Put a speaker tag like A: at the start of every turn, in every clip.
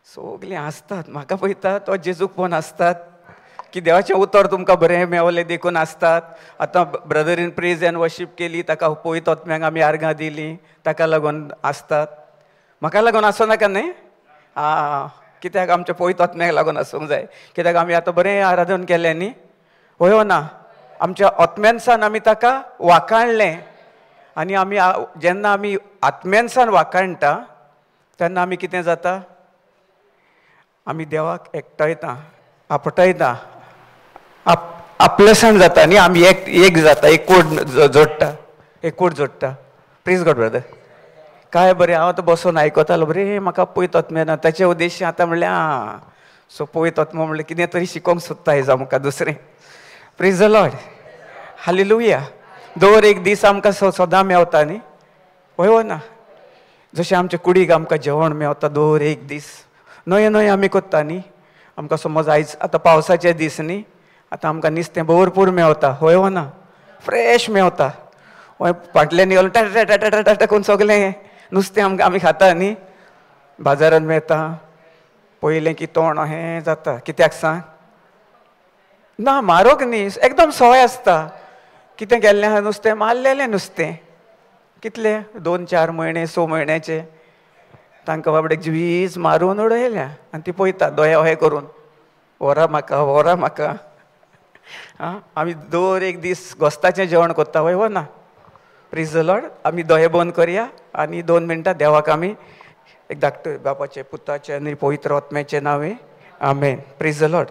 A: सगलीं आसतात, म्हाका पळयता तो जेजूक पळोवन आसतात, की देवाचें उतर तुमकां बरें मेवलें देखून आसतात. आतां brother in praise end worship केली, ताका पवित आत्म्याक आमी आर्गां दिलीं, ताका लागून आसतात. म्हाका लागून आसूं नाका न्ही? कित्याक आमच्या पवित आत्म्याक लागून आसूंक जाय. कित्याक आमी आतां बरें आराधन केलें न्ही, वय हो ना? आमच्या आत्म्यानसान आमी ताका वाखाणलें. आनी आमी जेन्ना आमी आत्म्यानसान वाखाणटा तेन्ना आमी कितें जाता? आमी देवाक एकटायता, आपटायता, आपलेसाण जाता न्ही. आमी एक जाता, एकूट जोडटा. Please God brother. काय बरें, हांव आतां बसून आयकतालो, बरें म्हाका पळयत आत्म्यान ताचे उद्देश आतां म्हणल्यार सो पळयत आत्मा म्हणल्यार कितें तरी शिकोवंक सोदता हेजा आमकां दुसरें. Praise the Lord. हालेलुया. दर एक दीस आमकां सदां मेवता न्ही, वय ना? जशें आमच्या कुडीक आमकां जेवण मेवता दर एक दीस, नये आमी कोत्ता न्ही. आमकां समज आयज आतां पावसाचे दीस न्ही, आतां आमकां नुस्तें भरपूर मेवता, वय हो ना? फ्रेश मेवता. हय, फाटल्यान गेलो टाटा करून सगलें नुस्तें आमी खाता न्ही. बाजारांत मेळटा पयलें की तोंड हें जाता. कित्याक सांग? ना, म्हारग न्ही, एकदम सवाय आसता. कितें केल्लें आहा नुस्तें? मारलेलें नुस्तें. कितलें 2-4 म्हयने 6 म्हयन्याचें. तांकां बाबडेक वीज मारून उडयल्या आनी ती पळयता दोळे हे करून, व्हरा म्हाका. आमी दर एक दीस घोस्ताचें जेवण कोत्ता, वय हो ना? Praise the Lord. आमी दोळे बंद करया आनी 2 मिनटां देवाक आमी एक धाकटो बापाचे, पुताचे आनी पवित्र आत्म्याचे नांवे आमेन. Praise the Lord.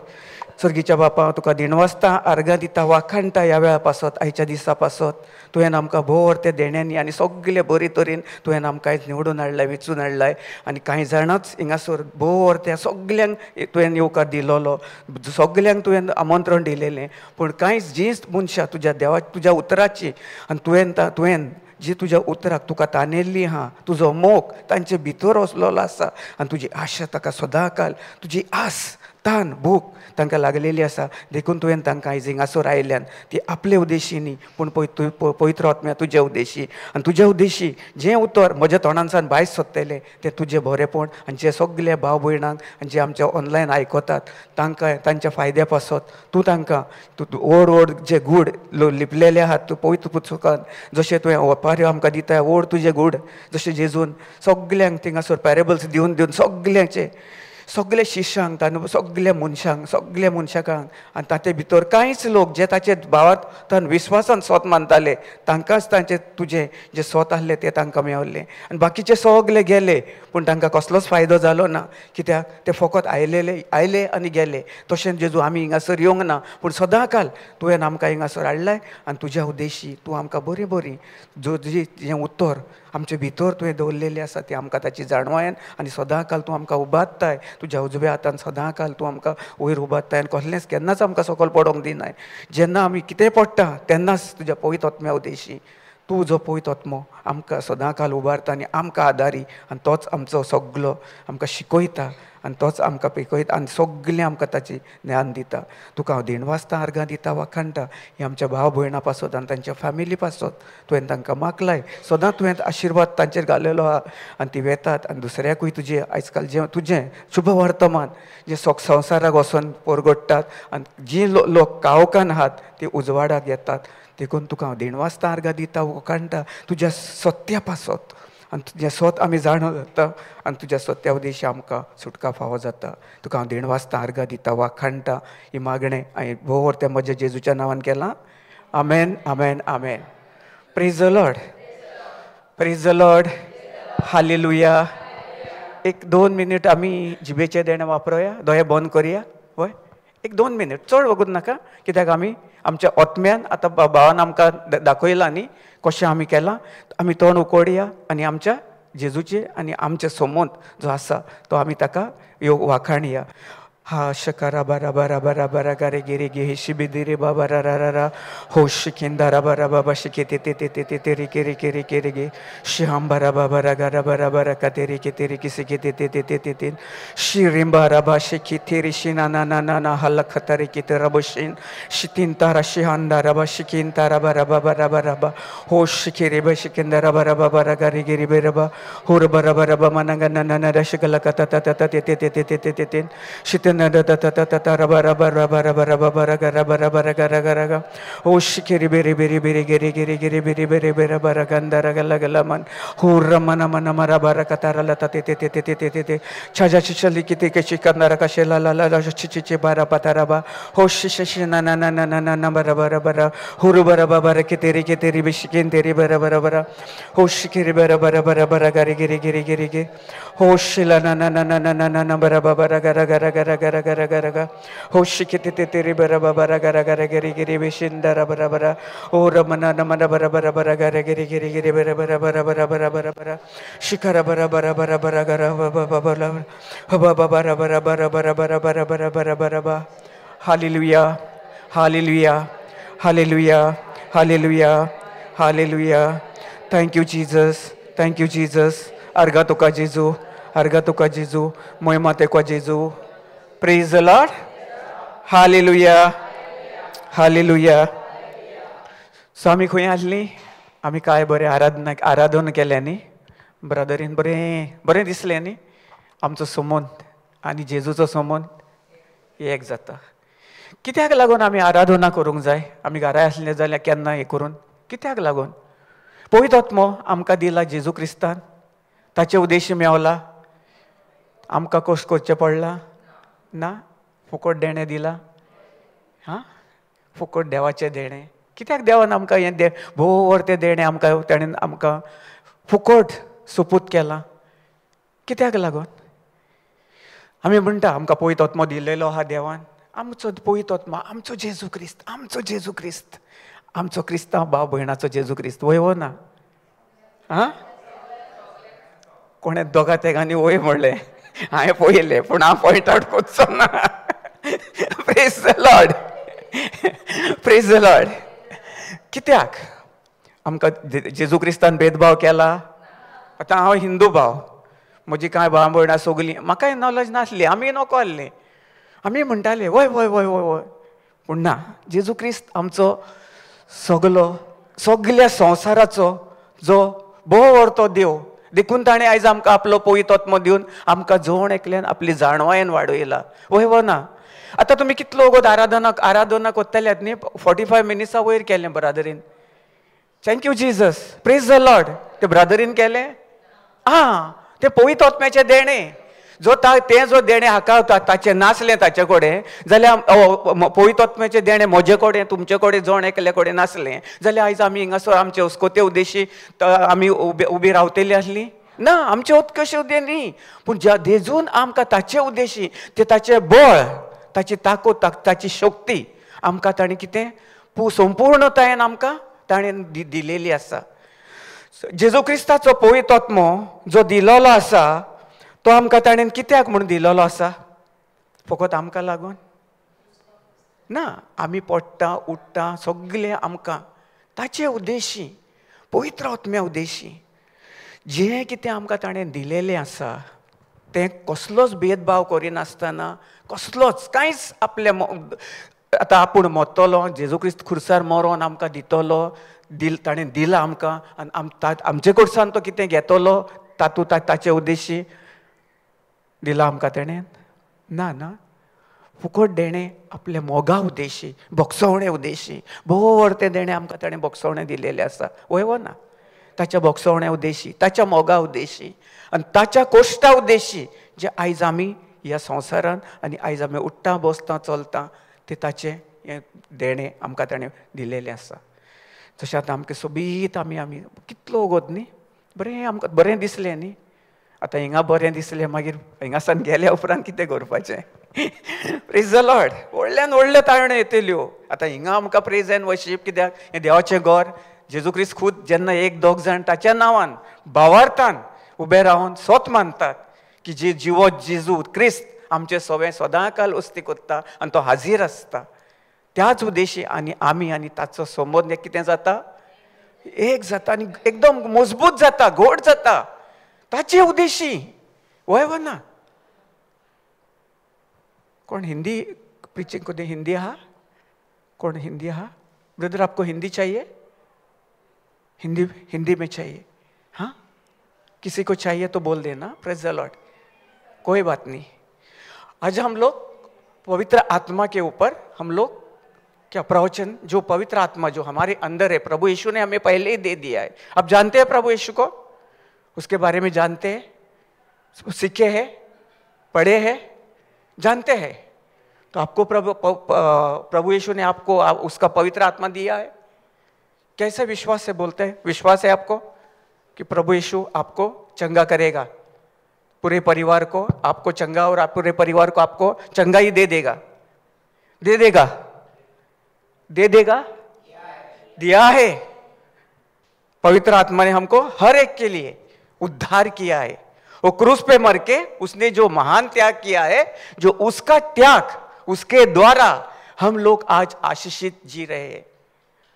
A: सर्गीच्या बापा, तुका दिनवासता, आर्गां दिता, वाखाणटा ह्या वेळा पासत, आयच्या दिसा पासत. तुवें आमकां भोर ते देण्यांनी आनी सगळे बरे तरेन तुवें आमकां आयज निवडून हाडलाय, वेंचून हाडलाय. आनी कांय जाणांच हिंगासर भोर त्या सगल्यांक तुवें येवकार दिलोलो, सगल्यांक तुवें आमंत्रण दिलेलें. पूण कांय जीं मनशां तुज्या देवा तुज्या उतराची आनी तुवें जी तुज्या उतराक तुका तानेल्ली आहा, तुजो मोग तांचे भितर वचलेलो आसा आनी तुजी आशा ताका सदांकाल, तुजी आस, तान, भूक तांकां लागलेली आसा. देखून तुवें तांकां आयज हिंगासर आयल्यान ती आपले उद्देशी न्ही, पूण पवित्र आत्म्या तुज्या उद्देशी. आनी तुज्या उद्देशी जें उतर म्हज्या तोंडांसान भायर सरतलें तें तुजें बरेंपण आनी जे सगळे भाव भयणांक आनी जे आमच्या ऑनलायन आयकतात तांकां तांच्या फायद्या पासत तूं तांकां व्हड जे गूड लिपलेले आहात तूं पवित्र पुस्तकान, जशें तुवें ओपाऱ्यो आमकां दिता व्हड तुजे गूड, जशें जेजून सगल्यांक थिंगासर पॅरेबल्स दिवन सगळे शिश्यांक ताणें सगल्या मनशांक आनी ताचे भितर कांयच लोक जे ताचे भावात विस्वासान स्वत मानताले तांकांच तांचे तुजें जें स्वत आहलें तें तांकां मेवलें. आनी बाकीचे सगळे गेले पूण तांकां कसलोच फायदो जालो ना. कित्याक ते फकत आयले आनी गेले. तशें जेजू आमी हिंगासर येवंक ना, पूण सदांकाल तुवें आमकां हिंगासर हाडलाय आनी तुज्या उद्देशी तूं आमकां बरी जें उतर आमचे भितर तुवें दवरलेलें आसा तें आमकां ताची जाणवायन आनी सदांकाल तूं आमकां उबारताय. तुज्या उजव्या हातान सदांकाल तूं आमकां वयर उबारताय आनी कसलेंच केन्नाच आमकां सकयल पडोंक दिनाय. जेन्ना आमी कितें पडटा तेन्नाच तुज्या पवित्र आत्म्या उद्देशी तूं जो पवित्र आत्मो आमकां सदांकाल उबारता आनी आमकां आदारी आनी तोच आमचो सगलो आमकां शिकयता आनी तोच आमकां पिकयता आनी सगलें आमकां ताची ज्ञान दिता. तुका हांव दिनवासता, आर्गां दिता, वाखाणटा ही आमच्या भाव भयणां पासत आनी तांच्या फॅमिली पासत तुवें तांकां मागलाय. सदां तुवें आशिर्वाद तांचेर घालेलो आहा आनी ती वेतात आनी दुसऱ्याकूय तुजें आयज काल जें तुजें शुभ वर्तमान जे संवसाराक वचोन परगडटात आनी जी लोक काळोखान आहात ती उजवाडाक येतात. देखून तुका हांव दिनवासता, आर्गां दिता, वाखाणटा तुज्या सत्या पासत आनी तुजें स्वत आमी जाणो जाता आनी तुज्या सत्या उद्देशी आमकां सुटका फावो जाता. तुका हांव दिनवासता, आर्गां दिता, वाखाणटा ही मागणें हांवें भोव त्या म्हज्या जेजूच्या नांवान केलां. आमेन, आमेन, आमेन. Praise the Lord. Praise the Lord. हालेलुया. 1-2 मिनीट आमी जिबेचे देणें वापरूया, दोळे बंद करया. वय 1-2 मिनीट, चड वगूत नाका. कित्याक आमी आमच्या आत्म्यान आतां भावान आमकां दाखयलां न्ही कशें आमी केलां. आमी तोंड उकोडया आनी आमच्या जेजूचे आनी आमच्या समोर जो आसा तो आमी ताका वाखाणया. Ha shakara bara bara bara bara gare giri gihi shibidiri baba ra ra ra ra ho shikindara bara baba shikiti ti ti ti ti ti riki riki riki riki shiham bara baba ra gara bara bara kateri kiteri kisikiti ti ti ti ti ti shirim bara ba shikiti rishina na na na na halakhatari kitera bushin shitin tara shihandara ba shikin tara bara baba ra bara ba ho shikiri ba shikindara bara baba ra gari giri bara ba hur bara bara ba mananga na na na rashikala kata ta ta ta ti ti ti ti ti ti ti shitin da da da da da da raba raba raba raba raba raba raba raba raba raba oh shikiri beri beri beri giri giri giri beri beri beri raba ganda raga laga laman hurra mana mana mara bara katara la tati titi titi titi titi chaja chichali kiti ke chikandara ka shela la la chichi bara patara ba ho shishi na na na na na na na bara bara bara huru bara bara kiteri kiteri bishikin teri bara bara bara ho shikiri bara bara bara bara gari giri giri giri giri ho shila na na na na na na na bara bara gara gara gara gara gara gara ho shikiti tiri bara bara gara gara giri giri bishindara bara bara o ramana namana bara bara bara gara giri giri giri bara bara bara bara bara bara bara shikara bara bara bara bara gara bara bara bara bara bara bara bara bara bara bara bara bara hallelujah hallelujah hallelujah hallelujah hallelujah thank you Jesus arga tuka Jesu महिमा तेका Jesu. Praise the Lord. Hallelujah. Hallelujah. So आम्ही खंय आसली आम्ही काय बरे आराधन केल्यानी ब्रदरीन बरें दिसलें न्ही आमचो संबंध आनी जेजूचो संबंध एक जाता कित्याक लागून आमी आराधना करूंक जाय आमी घरा आसले जाल्यार केन्ना हें करून कित्याक लागून पवित्र आत्मो आमकां दिला जेजू क्रिस्तान ताचे उद्देश मेवला आमकां कश्ट करचें पडलां ना फुकट देणें दिला हां फुकट देवाचें देणें कित्याक देवान आमकां हें भोव तें देणें आमकां ताणें आमकां फुकट सुपूत केलां कित्याक लागून आमी म्हणटा आमकां पवित्र आत्मो दिलेलो आहा देवान आमचो पवित्र आत्मा आमचो जेजू क्रिस्त आमचो क्रिस्तांव भाव भयणाचो जेजू क्रिस्त वय हो ना हां कोणें दोगा तेगांनी वय म्हणलें हांवें पळयलें पूण हांव पॉयंट आवट कोचो ना प्रेज द लॉर्ड कित्याक आमकां जेजू क्रिस्तान भेदभाव केला आतां हांव हिंदू भाव म्हजी कांय भाव भयणां सगलीं म्हाकाय नॉलेज नासली आमी नोको आहली आमी म्हणटाले वय वय वय वय वय पूण ना जेजू क्रिस्त आमचो सगल्या संवसाराचो जो बोव व्हडतो देव देखून ताणें आयज आमकां आपलो पवित्र आत्मो दिवन आमकां जवण एकल्यान आपली जाणवायेन वाडयला वय वो ना आतां तुमी कितलो वगत आराधना कोत्ताल्यात न्ही 45 मिनिट्सां वयर केलें brethren thank you Jesus praise the Lord ते ब्रादरीन केलें ते पवित्र आत्म्याचें देणें तें जो देणें हाका ताचें नासलें ताचे कडेन जाल्यार पवित्र आत्म्याचें देणें म्हजे कडेन तुमचे कडेन जण एकले कडेन नासलें जाल्यार आयज आमी हिंगासर आमचे हुस्कोते उद्देशी आमी उबी रावतली आसली ना आमचे उत्कर्श उद्देश न्ही पूण ज्या जेजून आमकां ताचे उद्देशी ते ताचें बळ ताची ताकूद ताची शक्ती आमकां ताणें कितें संपूर्णतायेन आमकां ताणें दिलेली आसा जेजू क्रिस्ताचो पवित्र आत्मो जो दिलेलो आसा तो आमकां ताणें कित्याक म्हूण दिलेलो आसा फकत आमकां लागून ना आमी पडटा उठटा सगळें आमकां ताचे उद्देशी पवित्र आत्म्या उद्देशी जें कितें आमकां ताणें दिलेलें आसा तें कसलोच भेदभाव करिनासतना कसलोच कांयच आपले आतां आपूण मरतलो जेजू क्रिस्त खुर्सार मरोन आमकां दितलो ताणें दिलां आमकां आनी आमचे कडच्यान तो कितें घेतलो तातूंत ताचे उद्देशी दिला आमकां ताणें ना ना फुकट देणें आपले मोगा उद्देशी बोगसवणे उद्देशी भोव व्हडतें देणें आमकां ताणें बोगसवणें दिलेलें आसा वय वो ना ताच्या बोगसवण्या उद्देशी ताच्या मोगा उद्देशी आनी ताच्या कोश्टा उद्देशी जे आयज आमी ह्या संवसारान आनी आयज आमी उठ्ठा बसता चलता तें ताचें हें देणें आमकां ताणें दिलेलें आसा जशें आतां आमकां सोबीत आमी कितलो वगत न्ही बरें आमकां बरें दिसलें न्ही आतां हिंगा बरें दिसलें मागीर हिंगासान गेल्या उपरांत कितें करपाचें प्रेज द लॉर्ड व्हडल्यान व्हडल्यो ताळण्यो येतल्यो आतां हिंगा आमकां प्रेज एंड वर्शीप कित्याक हें देवाचें घर जेजू क्रिस्त खूद जेन्ना एक दोग जाण ताच्या नांवान भावार्थान उबे रावन सोत मानतात की जे जिवो जेजू क्रिस्त आमचे सवय सदां काल उस्ती कोत्ता आनी तो हाजीर आसता. त्याच उद्देशी आनी आमी आनी ताचो संबंद कितें जाता, एक जाता आनी एकदम मजबूत जाता, घोट जाता. ताचे उद्देशी वय वना. कौन हिंदी प्रीचिंग को दे? हिंदी हा? कौन हिंदी हा? ब्रदर आपको हिंदी चाहिए? हिंदी हिंदी में चाहिए? हाँ, किसी को चाहिए तो बोल देना. Praise the Lord. कोई बात नहीं. आज हम लोग पवित्र आत्मा के ऊपर हम लोग क्या प्रवचन, जो पवित्र आत्मा जो हमारे अंदर है, प्रभु यीशु ने हमें पहले ही दे दिया है. आप जानते हैं प्रभु यीशु को, उसके बारे में जानते हैं, सीखे हैं, पढ़े हैं, जानते हैं. तो आपको प्रभु यीशु ने आपको उसका पवित्र आत्मा दिया है. कैसे विश्वास से बोलते हैं? विश्वास है आपको कि प्रभु यीशु आपको चंगा करेगा, पूरे परिवार को आपको चंगा, और आप पूरे परिवार को आपको चंगा ही दे देगा. दे देगा, दे देगा, दिया है. पवित्र आत्मा ने हमको हर एक के लिए उद्धार किया है. वो क्रूस पे मर के उसने जो महान त्याग किया है, जो उसका त्याग, उसके द्वारा हम लोग आज आशीषित जी रहे हैं,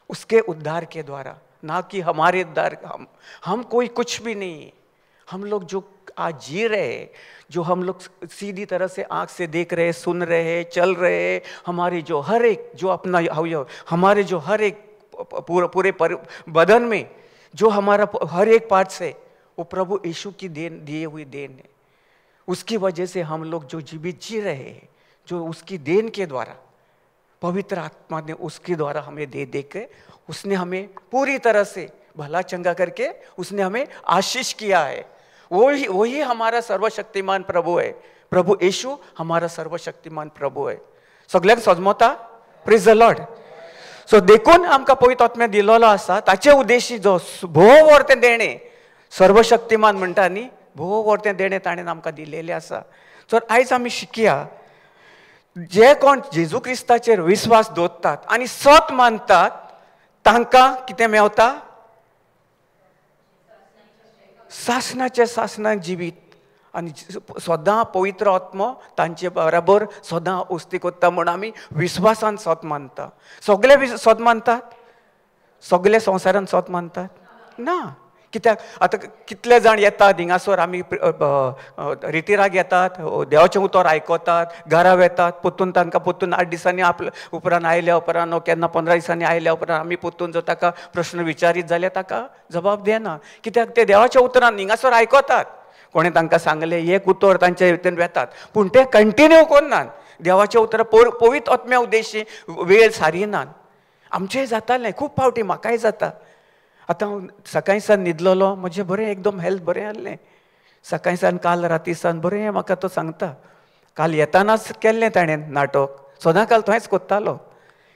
A: उसके उद्धार के द्वारा, ना कि हमारे उद्धार. हम कोई कुछ भी नहीं. हम लोग जो आज जी रहे हैं, जो हम लोग सीधी तरह से आंख से देख रहे, सुन रहे, चल रहे, हमारे जो हर एक जो अपना हमारे जो हर एक पूरे बदन में जो हमारा हर एक पार्ट से, वो प्रभु यीशु की देन, दिए हुई देन है. उसकी वजह से हम लोग जो जीवित जी रहे हैं, जो उसकी देन के द्वारा, पवित्र आत्मा ने उसके द्वारा हमें दे दे के उसने हमें पूरी तरह से भला चंगा करके उसने हमें आशीष किया है. वही हमारा सर्वशक्तिमान प्रभु है. प्रभु यीशु हमारा सर्वशक्तिमान प्रभु है. सगळ्यांक समजता? Praise the Lord. सो देखून आमकां पवित्र आत्म्या दिलेलो आसा, ताचे उद्देशी जो भोव वर्तें देणे, सर्वशक्तिमान म्हणटा न्ही, भोव वर्तें देणे ताणें आमकां दिलेलें आसा. तर आयज आमी शिकया, जे कोण जेजू क्रिस्ताचेर विश्वास दवरतात आनी सत मानतात, तांकां कितें मेवता? सासणाचे सासणाक जिवीत, आनी सदां पवित्र आत्मो तांचे बराबर सदां उस्ती कोत्ता म्हूण आमी विश्वासान सत मानता. सगळे सत मानतात? सगळे संवसारान सत मानतात? ना. कित्याक आतां कितले जाण येतात हिंगासर, आमी रितीराक येतात, देवाचें उतर आयकतात, घरा येतात, पोत्तून तांकां पोत्तून 8 दिसांनी आपल्या उपरांत आयल्या उपरांत केन्ना 15 दिसांनी आयल्या उपरांत आमी पोत्तून जर ताका प्रश्न विचारीत जाल्यार ताका जबाब दिना. कित्याक ते देवाच्या उतरान हिंगासर आयकतात. कोणें तांकां सांगलें एक उतर तांचे हितून येतात, पूण ते कंटिन्यू करनात. देवाच्या उतरां पवित्र आत्म्या उद्देशी वेळ सारिनात. आमचेंय जातालें खूब फावटी, म्हाकाय जाता. आतां हांव सकाळी सान न्हिदलोलो, म्हजें बरें एकदम हेल्थ बरें आसलें. सकाळी सान काल राती सान बरें म्हाका तो सांगता. काल येतानाच केल्लें ताणें नाटक, सदां काल थंयच कोत्तालो.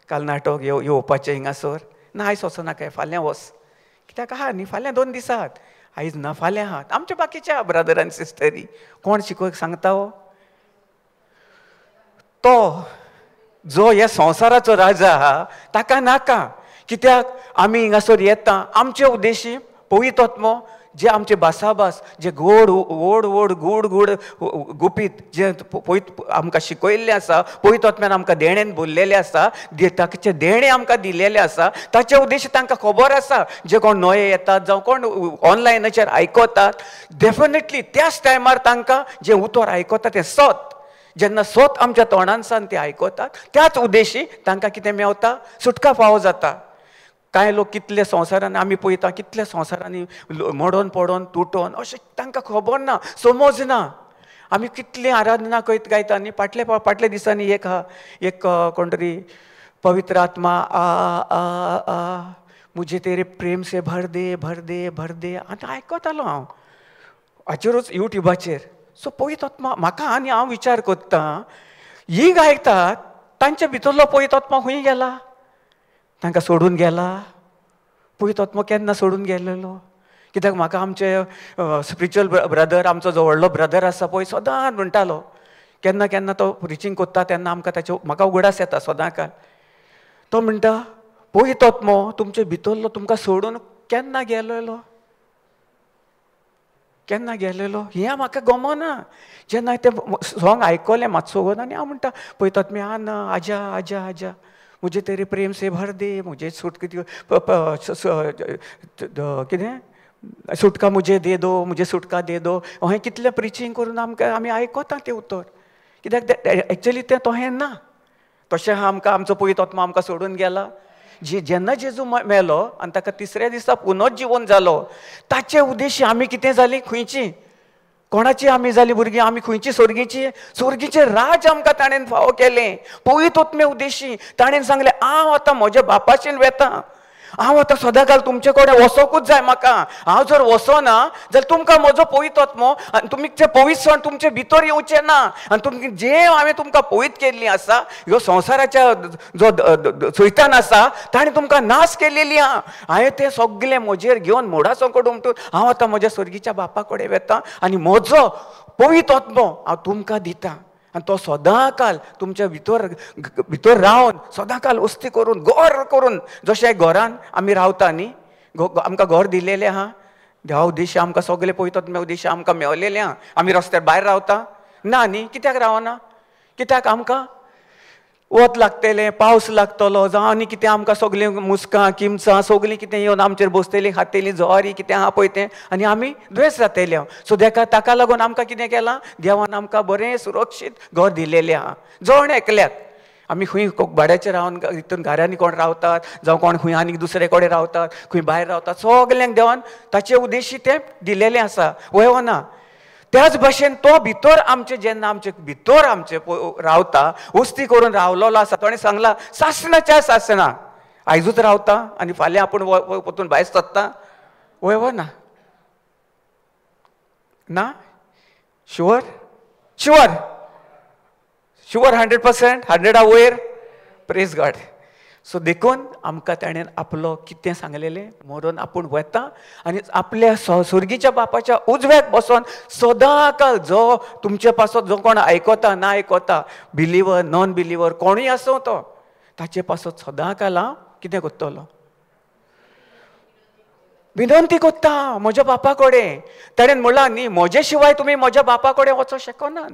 A: काल नाटक येवपाचें हिंगासर. ना आयज वचनाका, फाल्यां वच. कित्याक आहा न्ही, फाल्यां 2 दीस आहात. आयज ना, फाल्यां आहात. आमचे बाकीच्या ब्रदर आनी सिस्टरी कोण शिकोवक सांगता हो? तो जो ह्या संवसाराचो राजा आहा ताका नाका. कित्याक आमी हिंगासर येता, आमचे उद्देशी पवित्र आत्मो जे आमचे भासाभास, जे गोड व्हड व्हड गूढ गूढ गुपीत जे आमकां शिकयल्लें आसा, पवित्र आत्म्यान आमकां देणेन भरलेलें आसा, ताचे देणे आमकां दिलेले आसा, ताचे उद्देश तांकां खबर आसा. जे कोण नवे येतात जावं कोण ऑनलायनाचेर आयकतात, डेफिनेटली त्याच टायमार तांकां जे उतर आयकता तें सत, जेन्ना सत आमच्या तोंडान सान ते आयकतात, त्याच उद्देशी तांकां कितें मेवता? सुटका फावो जाता. कांय लोक कितले संवसारान आमी पळयता, कितले संवसारांनी मोडोन पडोन तुटोन अशें तांकां खबर ना, समज ना. आमी कितली आराधना गायता न्ही. फाटल्या दिसांनी एक कोण तरी पवित्र आत्मा आ आ आ मुझे तेरे प्रेम से भर दे भर दे भर दे, आतां आयकतालो हांव हाचेरूच युट्यूबाचेर. सो पवित्र आत्मा म्हाका, आनी हांव विचार करता, ही गायतात तांचे भितरलो पवित्र आत्मा खंय गेला? तांकां सोडून गेला? पवित्र आत्मा केन्ना सोडून गेलेलो? कित्याक म्हाका आमचे स्पिरिच्युअल ब्रदर, आमचो जो व्हडलो ब्रदर आसा पळय, सदां म्हणटालो, केन्ना केन्ना तो प्रिचींग करता तेन्ना आमकां ताचे म्हाका उगडास येता सदां काल. तो म्हणटा पवित्र आत्मो तुमचे भितरलो तुमकां सोडून केन्ना गेलेलो? केन्ना गेलेलो हें म्हाका गमना. जेन्ना तें सॉंग आयकलें मातसो वगोन आनी हांव म्हणटा पळयतात मी ना आजा आजा आजा मुझे तेरे प्रेम से भर दे मुझे कितें सुटका मुझे दे दो मुझे सुटका दे दो हें कितलें प्रिचींग करून आमकां आमी आयकता तें उतर. कित्याक एक्चुअली तें तोहें ना. तशें आमकां आमचो पवित्र आत्मा आमकां सोडून गेला. जेन्ना जेजू मेलो आनी ताका तिसऱ्या दिसा पुनर्जीवन जालो ताचे उद्देश आमी कितें जालीं खंयची कोणाची आमी जाली भुरगीं आमी खंयची स्वर्गीचें राज आमकां ताणें फावो केलें. पवित्र आत्मे उद्देशी ताणें सांगलें हांव आतां म्हज्या बापाचेर वेता. हांव आतां सदांकाळ तुमचे कडेन वचोंकूच जाय म्हाका. हांव जर वचोना जाल्यार तुमकां म्हजो पवित्र आत्मो आनी तुमचे पवित्र तुमचे भितर येवचे ना. आनी तुमकां जे हांवें तुमकां पवित्र केल्ली आसा ह्यो संवसाराच्या जो सैतान आसा ताणें तुमकां नाश केलेली आहा. हांवें तें सगळें म्हजेर घेवन मोडा संकट उमटून हांव आतां म्हज्या स्वर्गीच्या बापा कडेन वेता आनी म्हजो पवित्र आत्मो हांव तुमकां दितां. आनी तो सदांकाल तुमच्या भितर रावन सदांकाल वस्ती करून घर करून जशें घरान आमी रावता न्ही आमकां घर दिलेलें आहा. देवा उद्देश आमकां सगळे पळयतात उद्देश आमकां मेळलेलें आहा. आमी रस्त्यार भायर रावता ना न्ही कित्याक रावना. कित्याक आमकां वत लागतलें पावस लागतलो जावं आनी कितें आमकां सगळीं मुस्कां किमसां सगळीं कितें येवन आमचेर बसतलीं खातलीं जवारी कितें आहा पळय तें आनी आमी दुयेंस जातले. सो ताका लागून आमकां कितें केलां देवान आमकां बरें सुरक्षीत घर दिलेलें आहा. जण एकल्याक आमी खंय भाड्याचेर रावन हितून घरांनी कोण रावतात जावं कोण खंय आनी दुसरे कडेन रावतात खंय भायर रावतात सगल्यांक देवान ताचे उद्देशी तें दिलेलें आसा. वय ना त्याच भाशेन तो भितर आमचे जेन्ना आमचे भितर आमचे रावता वस्ती करून रावलेलो आसा. ताणें सांगला सासणाच्या सासणा आयजूच रावता आनी फाल्यां आपूण परतून भायर सरता. वय ना ना शुअर शुअर शुअर 100% 100 वयर प्रेज गॉड. सो देखून आमकां ताणें आपलो कितें सांगलेलें मरून आपूण वता आनी आपल्या स्वर्गीच्या बापाच्या उजव्याक बसोन सदांकाळ जो तुमचे पासत जो कोण आयकता ना आयकता बिलिवर नॉन बिलिवर कोणूय आसूं तो ताचे पासत सदांकाळ हांव कितें करतलो विनंती करता म्हज्या बापा कडेन. ताणें म्हणलां न्ही म्हजे शिवाय तुमी म्हज्या बापा कडेन वचोंक शकनात.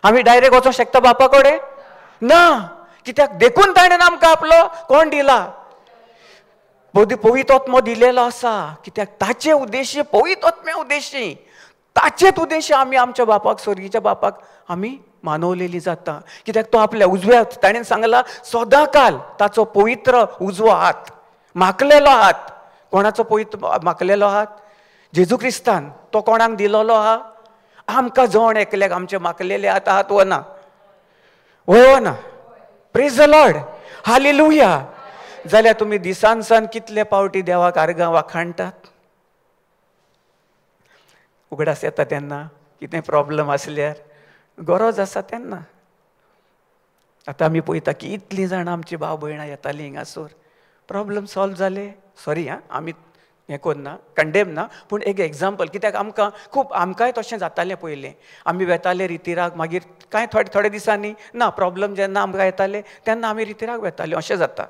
A: आमी डायरेक्ट वचोंक शकता बापा कडेन ना. कित्याक देखून ताणें आमकां आपलो कोण दिला पवित्र आत्मो दिलेलो आसा. कित्याक ताचे उद्देशी पवित्र आत्मे उद्देशी ताचेच उद्देशी आमी आमच्या बापाक स्वर्गीच्या बापाक आमी मानवलेली जाता. कित्याक तो आपल्या उजव्या ताणें सांगला सदांकाल ताचो पवित्र उजवो हात माकलेलो हात. कोणाचो पवित्र माकलेलो हात जेजू क्रिस्तान तो कोणाक दिलेलो आहा आमकां जण एकल्याक आमचे माकलेले हात आहात व ना वय ना. प्रेज द लॉर्ड हालेलुया. जाल्यार तुमी दिसान सान कितले पावटी देवाक आर्गां वाखाणटात. उगडास येता तेन्ना कितें प्रॉब्लम आसल्यार गरज आसा तेन्ना. आतां आमी पळयता की इतलीं जाणां आमची भाव भयणां येतालीं हिंगासर प्रॉब्लम सॉल्व जाले. सॉरी आमी हें करना कंडेम ना पूण एक एग्जाम्पल. कित्याक आमकां खूब आमकांय तशें जातालें पयलें. आमी वेताले रितीराक मागीर कांय थोडे दिसांनी ना प्रॉब्लम जेन्ना आमकां येताले तेन्ना आमी रितीराक वेताले अशें जाता.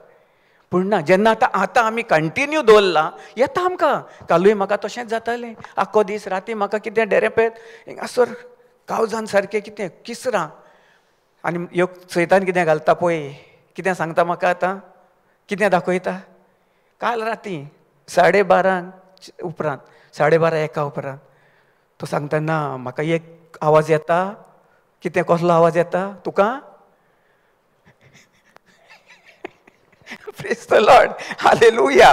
A: पूण ना जेन्ना आतां आमी कंटिन्यू दवरलां येता आमकां. कालूय म्हाका तशेंच जातालें. आख्खो दीस राती म्हाका कितें डेरेपेत हिंगासर कावजान सारकें कितें किसरां आनी ह्यो सैतान कितें घालता पळय कितें सांगता म्हाका आतां कितें दाखयता. काल राती 12:30 उपरांत 12:30-1 उपरांत तो सांगता ना म्हाका एक आवाज येता. कितें कसलो आवाज येता तुका प्रेज द लॉर्ड हालेलुया.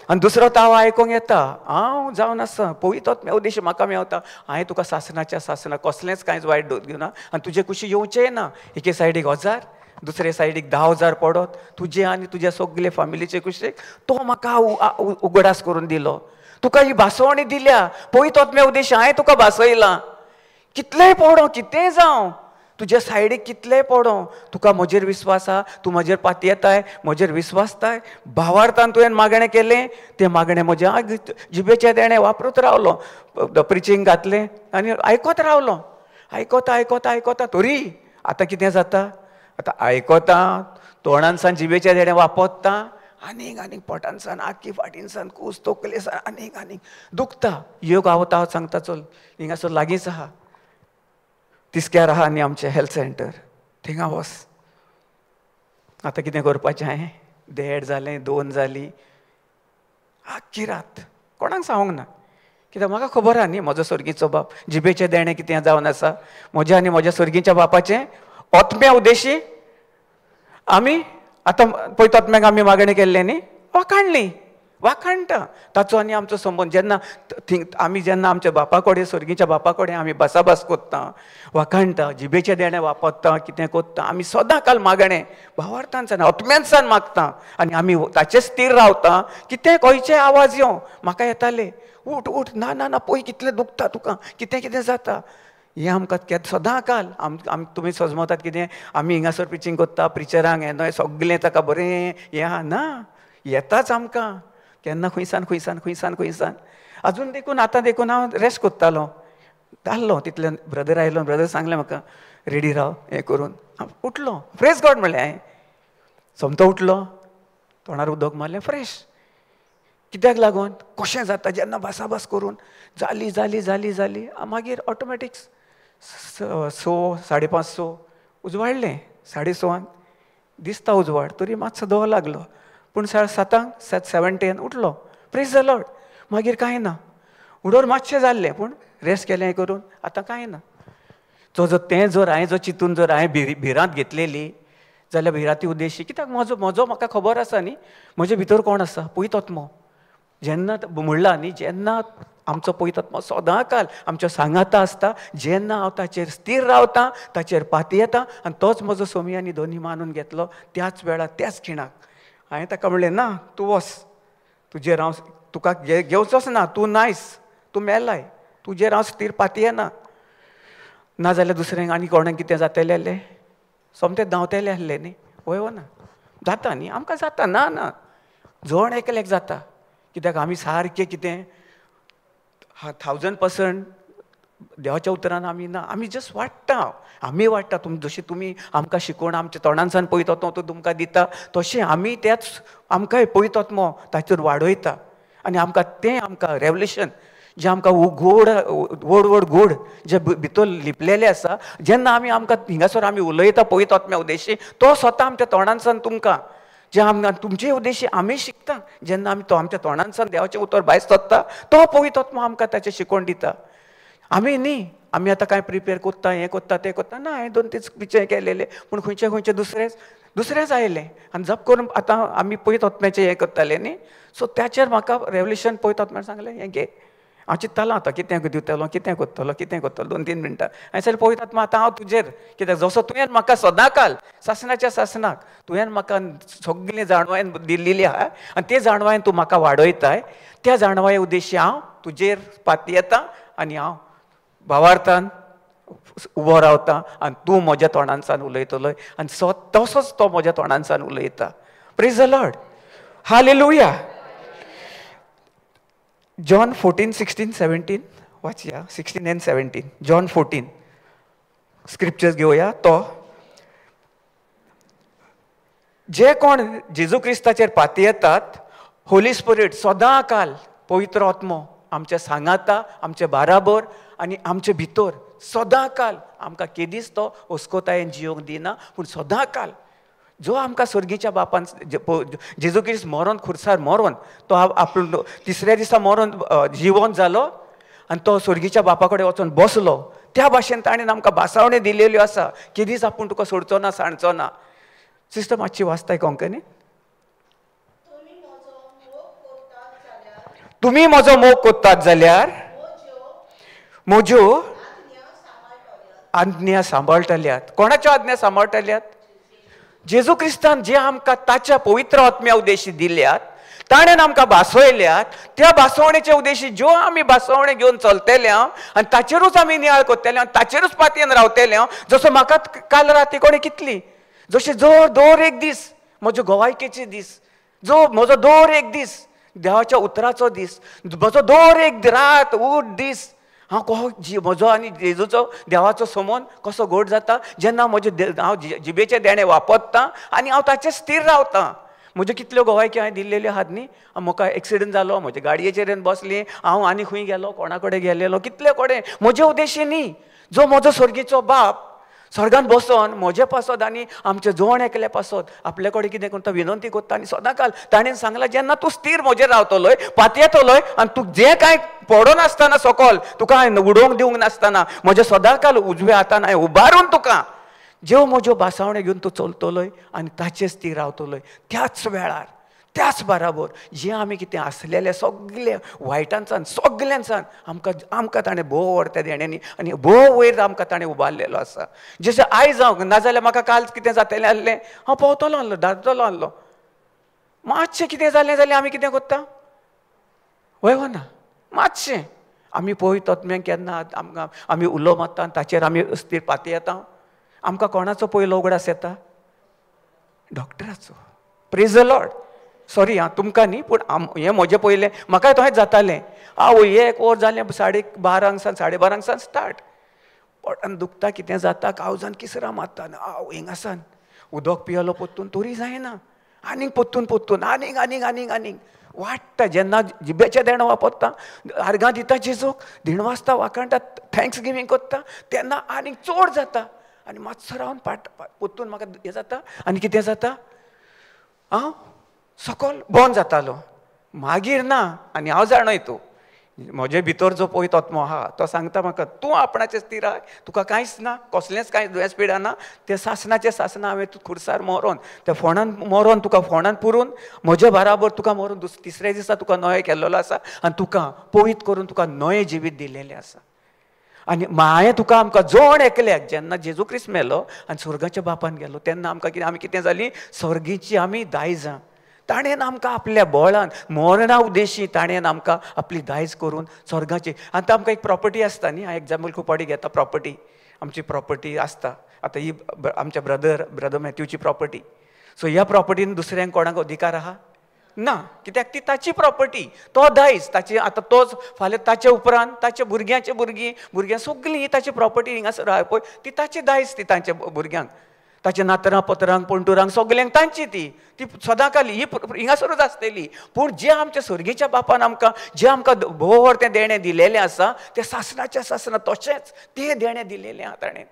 A: आनी दुसरो तो हांव आयकूंक येता हांव जावन आसा पवित्र आत्म्या उद्देश म्हाका मेवता हांवें तुका सासणाच्या सासणा कसलेंच कांयच वायट घेवना आनी तुजे कुशी येवचें ना. एके सायडीक 1000 दुसरे सायडीक 10,000 पडत तुजे आनी तुज्या सगळे फॅमिलीचे कुशीक तो म्हाका उगडास करून दिलो. तुका ही भासवणी दिल्या पळयत आत्म्या उद्देश हांवें तुका भासयलां. कितलेंय पडो कितेंय जावं तुज्या सायडीक कितलेंय पडो तुका म्हजेर विस्वास आहा तूं म्हजेर पातयेताय म्हजेर विस्वासताय. भावार्थान तुवें मागणें केलें तें मागणें म्हज्या जिबेचे तेणें वापरत रावलो. प्रिचींग घातलें आनी आयकत रावलो आयकता आयकता आयकता. तरी आतां कितें जाता आतां आयकता तोंडान सान जिबेचे तेणें वापरता आनीक पोटानसान आख्खी फाटीनसान कूस तोकलेसान आनीक दुखता. योग आवता हांव सांगता चल हिंगासर लागींच आहा, तिस्क्यार आहा न्ही आमचें हेल्थ सेंटर, थिंगा वच. आतां कितें करपाचें हांवें? 1:30 जालें, 2 जालीं, आख्खी रात कोणाक सांगूंक ना. कित्याक म्हाका खबर आहा न्ही म्हजो सर्गीचो बाप जिबेचें देणें कितें जावन आसा. म्हज्या आनी म्हज्या सर्गीच्या बापाचें ओतम्या उद्देशी आमी आतां पळय ओतम्याक आमी मागणी केल्लें न्ही, वाखाणटा ताचो आनी आमचो संबंद. जेन्ना आमी जेन्ना आमच्या बापा कडेन सर्गीच्या बापा कडेन आमी भासाभास कोत्ता, वाखाणटा, जिबेचें देणें वापरता, कितें कोत्ता, आमी सदां काल मागणें भावार्थानसान ओतम्यांसान मागता आनी आमी ताचेर स्थिर रावता. कितें खंयचे आवाज येवं म्हाका येताले, उठ ना पळय कितलें दुखता तुका, कितें जाता. हें आमकां सदां काल तुमी सजमतात कितें आमी हिंगासर प्रिचींग कोत्ता, प्रिचरांक हें सगलें ताका बरें हें आहा ना, येताच आमकां केन्ना खंयसान. अजून देखून आतां देखून हांव रेस्ट कोत्तालो, जाल्लो तितल्यान ब्रदर आयलो, ब्रदर सांगलें म्हाका रेडी राव हें करून. उठलो, प्रेज गॉड म्हणलें हांवें. सोमतो उठलो, तोंडार उदक मारलें, फ्रेश. कित्याक लागून कशें जाता जेन्ना भासाभास करून जाली मागीर ऑटोमॅटीक 6, 5:30 उजवाडलें. 6:30 दिसता उजवाड, तरी मातसो दवो लागलो. पूण 7:00 7:10 उठलो, प्रेज द लॉर्ड. मागीर कांय ना, उडोर मातशें जाल्लें पूण रेस्ट केलें करून आतां कांय ना. हांवें चिंतून जर हांवें भिरांत घेतलेली जाल्यार भिरांती उद्देशी. कित्याक म्हजो म्हाका खबर आसा न्ही म्हजे भितर कोण आसा, पळयत आत्मो. जेन्ना म्हणला न्ही, जेन्ना आमचो पळयत आत्मो सदां काल आमच्या सांगाता आसता, जेन्ना हांव ताचेर स्थिर रावतां, ताचेर पाती येता आनी तोच म्हजो सोमी आनी दोनी मानून घेतलो त्याच वेळार त्याच खिणाक. हांवें ताका म्हणलें ना तूं वच, तुजेर हांव तुका घेवचोच ना, तूं नायस, तूं मेलाय, तुजेर हांव स्थिर पाती येना. नाजाल्यार दुसऱ्यांक आनी कोणाक कितें जातलें आहलें, सोमतें धांवतलें आहलें न्ही. वय ना, जाता न्ही, आमकां जाता ना जण एकल्याक जाता. कित्याक आमी सारकें कितें 1000% देवाच्या उतरान आमी ना, आमी जस्ट वाडटा. आमी वाडटा जशी तुमी आमकां शिकोवन आमच्या तोंडानसान पळयत तो तुमकां दिता, तशें आमी तेच आमकांय पळयत मो ताचेर वाडयता. आनी आमकां रेवल्युशन जें आमकां व्हड गोड जे भितर लिपलेलें आसा, जेन्ना आमकां हिंगासर आमी उलयता पळयत आत्म्या उद्देशी, तो स्वता आमच्या तोंडानसान तुमकां जे तुमचे उद्देशी आमी शिकता. जेन्ना आमी तो आमच्या तोंडानसान देवाचें उतर भायर सरता, तो पळयत आत्मो आमकां ताचें शिकोवन दिता. आमी न्ही आमी आतां कांय प्रिपेर कोत्ता, हें कोत्ता तें कोत्ता ना. हांवें 2-3 पिक्चर केलेले, पूण खंयचे दुसरेंच आयलें आनी जप करून आतां आमी पळयत आत्म्याचें हें करताले न्ही. सो त्याचेर म्हाका रेवल्युशन पळयत आत्म्यान सांगलें हें घे. हांव चिंत्तालों आतां कितें दिवतलो, कितें कोत्तलो 2-3 मिनटां. हांवें सांगलें पळयत आत्मा आतां हांव तुजेर, कित्याक जसो तुवें म्हाका सदां काल सासणाच्या सासणाक तुवें म्हाका सगळें जाणवायन दिल्ली आहा आनी ते जाणवायन तूं म्हाका वाडयताय, त्या जाणवाये उद्देशी हांव तुजेर पाती येता आनी हांव भावार्थान उबो रावता आनी तूं म्हज्या तोंडानसान उलयतलो आनी तसोच तो म्हज्या तोंडानसान उलयता. Praise the Lord, hallelujah. John 14:16-17 वाचया. 16 and 17. John 14 scriptures घेवया. तो जे कोण जेजू क्रिस्ताचेर पाती येतात, होली स्पिरीट सदां काल पवित्र आत्मो आमच्या सांगाता, आमच्या बाराबर आनी आमचे भितर सदां काल आमकां केदीच तो हुस्कोतायेन जियोंक दिना, पूण सदां काल जो आमकां स्वर्गीच्या बापान जेजू क्रिस्त मरोन खुर्सार मरोन तो आपलो 3ऱ्या दिसा मरोन जिवंत जालो आनी तो स्वर्गीच्या बापा कडेन वचून बसलो. त्या भाशेन ताणें आमकां भासावण्यो दिलेल्यो आसा, केदीच आपूण तुका सोडचो ना, सांडचो ना. सिस्टर मातशी वाचताय कोंकणी. तुमी म्हजो मोग कोत्तात जाल्यार म्हज्यो आज्ञा सांबाळटल्यात. कोणाच्यो आज्ञा सांबाळटल्यात? जेजू क्रिस्तान जे आमकां ताच्या पवित्र आत्म्या उद्देशी दिल्यात, ताणें आमकां भासवयल्यात, त्या भासवणेचे उद्देशी ज्यो आमी भासवणे घेवन चलतले आनी ताचेरूच आमी नियाळ करतले, ताचेरूच पातयेन रावतले. जसो म्हाका काल राती कोणें कितली, जशें दर एक दीस म्हज्यो गोवायकेचे दीस, म्हजो दर एक दीस देवाच्या उतराचो दीस, म्हजो दर एक रात दीस हांव म्हजो आनी जेजूचो देवाचो समोन कसो गोड जाता जेन्ना हांव जिबेचे देणे वापरता आनी हांव ताचेर स्थिर रावतां. म्हज्यो कितल्यो गोवायकी हांवें दिल्लेल्यो आहात न्ही. म्हाका एक्सिडंट जालो, म्हज्या गाडयेचेर येवन बसली, हांव आनी खंय गेलो, कोणा कडेन गेलेलो, कितले कडेन म्हजे उद्देशी न्ही. जो म्हजो स्वर्गीचो बाप स्वर्गान बसोन म्हजे पासत आनी आमचे जोण एकले पासत आपले कडेन कितें करता विनंती करता. आनी सदांकाल ताणें सांगलां जेन्ना तूं स्थिर म्हजेर रावतलोय, पातयेतलोय, आनी तूं जें कांय पडोन आसतना सकल तुका हांवें उडोवंक दिवंक नासतना म्हज्या सदांकाल उजव्या हातान हांवें उबारून तुका ज्यो म्हज्यो बासावण्यो घेवन तूं चलतलोय आनी ताचेर स्थिर रावतलोय. त्याच वेळार त्याच बराबर जें आमी कितें आसलेलें सगळें वायटांसान सगळ्यांसान आमकां ताणें भोव व्हरत्या देण्यांनी आनी भोव वयर आमकां ताणें उबारलेलो आसा. जशें आयज हांव नाजाल्यार म्हाका काल कितें जातलें आसलें, हांव पावतलो आहलो, धांवतलो आहलो, मातशें कितें जालें जाल्यार आमी कितें करता, वयना मातशें. आमी पळयत आत्म्यांक केन्ना आमकां आमी उलो मारता ताचेर आमी स्थिर पाती येता. आमकां कोणाचो पयलो उगडास येता, डॉक्टराचो. Praise the Lord. सॉरी हां तुमकां न्ही, पूण हें म्हजें पयलें म्हाकाय तशेंच जातालें. हांव 1 वर जालें 12:30 स्टार्ट. पोटान दुखता, कितें जाता, काळजान किसरां मारता. हांव हिंगासान उदक पियलो पोत्तून तरी जायना, आनीक पोत्तून आनीक वाडटा. जेन्ना जिबेचें देण वापरता, आर्गां दिता जेजूक, दिण वाजता, वाखाणटा, थँक्स गिवींग करता, तेन्ना आनीक चड जाता. आनी मातसो रावन पोत्तून म्हाका हें जाता आनी कितें जाता, हांव सकल बंद जातालो. मागीर ना. आनी हांव जाणय तूं म्हजे भितर जो पळयत आत्मो आहा तो सांगता म्हाका तूं आपणाचेर स्थिर राय, तुका कांयच ना, कसलेंच कांय दुयेंस पिडा ना. ते सासणाचें सासणां हांवें तूं खुर्सार मरोन त्या फोंडान मरोन तुका फोंडान पुरून म्हजे बराबर तुका मरोन तिसऱ्या दिसा तुका नवें केल्लो आसा आनी तुका पवित्र करून तुका नवें जिवीत दिलेलें आसा. आनी हांवें तुका आमकां जोण एकल्याक जेन्ना जेजू क्रिस्त मेलो आनी स्वर्गाच्या बापान गेलो तेन्ना आमकां कितें आमी कितें जालीं, स्वर्गीची आमी दायजां. ताणेन आमकां आपल्या बोळान मरणा उद्देशी ताणेन आमकां आपली दायज करून स्वर्गाची. आतां आमकां एक प्रॉपर्टी आसता न्ही, हांव एग्जाम्पल खूब फावटी घेता. प्रॉपर्टी आमची प्रॉपर्टी आसता. आतां ही आमच्या ब्रदर मॅथ्यूची प्रॉपर्टी. सो ह्या प्रॉपर्टीन दुसऱ्यांक कोणाक अधिकार आहा ना, कित्याक ती ताची प्रॉपर्टी, तो दायज ताची. आतां तोच फाल्यां ताचे उपरांत ताच्या भुरग्यां सगळीं ही ताची प्रॉपर्टी हिंगासर आहा पळय, ती ताची दायज, ती तांच्या भुरग्यांक, ताच्या नातरां पत्रांक पंटुरांक सगल्यांक तांची ती सदांकाल ही हिंगासरूच आसतली. पूण जे आमच्या स्वर्गीच्या बापान आमकां जें आमकां भोव तें देणें दिलेलें आसा तें सासणाचें सासणां तशेंच तें देणें दिलेलें आहा ताणें.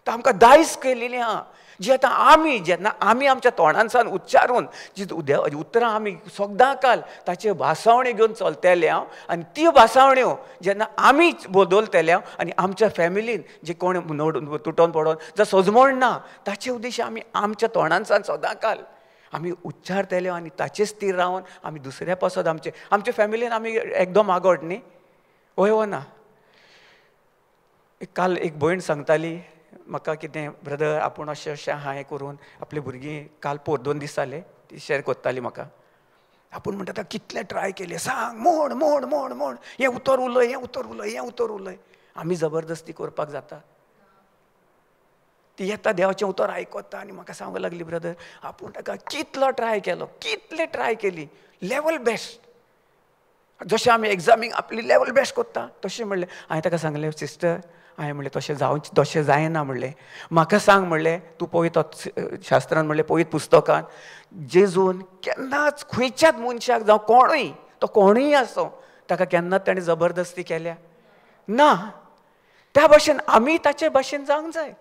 A: तें आमकां दायज केलेलें आहा. जी आतां आमी जेन्ना आमी आमच्या तोंडांसान उच्चारून जी उतरां आमी सदांकाल ताच्यो भासावण्यो घेवन चलतेले हांव, आनी त्यो भासावण्यो जेन्ना आमी बदलतले आनी आमच्या फॅमिलीन जे कोण तुटोन पडोन जर सजमोण ना ताचे उद्देश आमी आमच्या तोंडांसान सदांकाल आमी उच्चारतले आनी ताचे स्थिर रावन आमी दुसऱ्या पासत आमचे फॅमिलीन आमी एकदम आगोट न्ही, वय ना. काल एक भयण सांगताली म्हाका कितें, ब्रदर आपूण अशें हांवें करून आपली भुरगीं काल 2 दीस जाले ती शॅर करताली म्हाका. आपूण म्हणटा कितले ट्राय केले, सांग म्हण म्हण म्हण म्हण, हें उतर उलय, हें उतर उलय, हें उतर उलय. आमी जबरदस्ती करपाक जाता. ती येता देवाचें उतर आयकता आनी म्हाका सांगूंक लागली, ब्रदर आपूण ताका कितलो ट्राय केलो, कितले ट्राय केली, लेवल बेस्ट. जशें आमी एग्जामीक आपली लेवल बेस्ट करता तशें म्हणलें. हांवें ताका सांगलें, सिस्टर हांवें म्हणलें तशें जायना म्हणलें. म्हाका सांग म्हणलें, तूं पळयत शास्त्रान म्हणलें पळयत पुस्तकान जेजून केन्नाच खंयच्याच मनशाक जावं कोणूय, तो कोणूय आसो, ताका केन्नाच ताणें जबरदस्ती केल्या ना. त्या भाशेन आमी ताचे भाशेन जावंक जाय.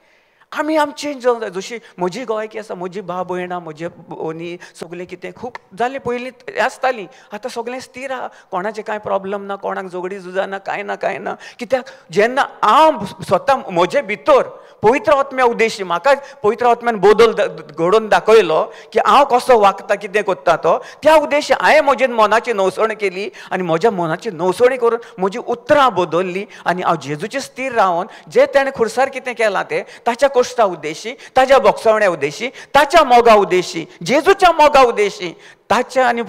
A: आमी आमचें जावंक जाय. जशी म्हजी गोंयकी आसा, म्हजी भाव भयणां, म्हजे भोवनी सगळें कितें खूब जालें पयलीं आसतालीं. आतां सगळें स्थिर आहा, कोणाचें कांय प्रॉब्लम ना, कोणाक झगडी झुजाना, कांय ना. कित्याक जेन्ना हांव स्वता म्हजे भितर पवित्र आत्म्या उद्देशी म्हाका पवित्र आत्म्यान बदल घडोवन दाखयलो की हांव कसो वागता, कितें करता तो, त्या उद्देशी हांवें म्हजे मनाची नवसण केली आनी म्हज्या मनाची नवसणी करून म्हजी उतरां बदलली आनी हांव जेजूचे स्थिर रावन जें ताणें खुर्सार कितें केलां तें ताच्या कश्टा उद्देशी, ताच्या बोगसवण्या उद्देशी, ताच्या मोगा उद्देशी, जेजूच्या मोगा उद्देशी, ताच्या आनी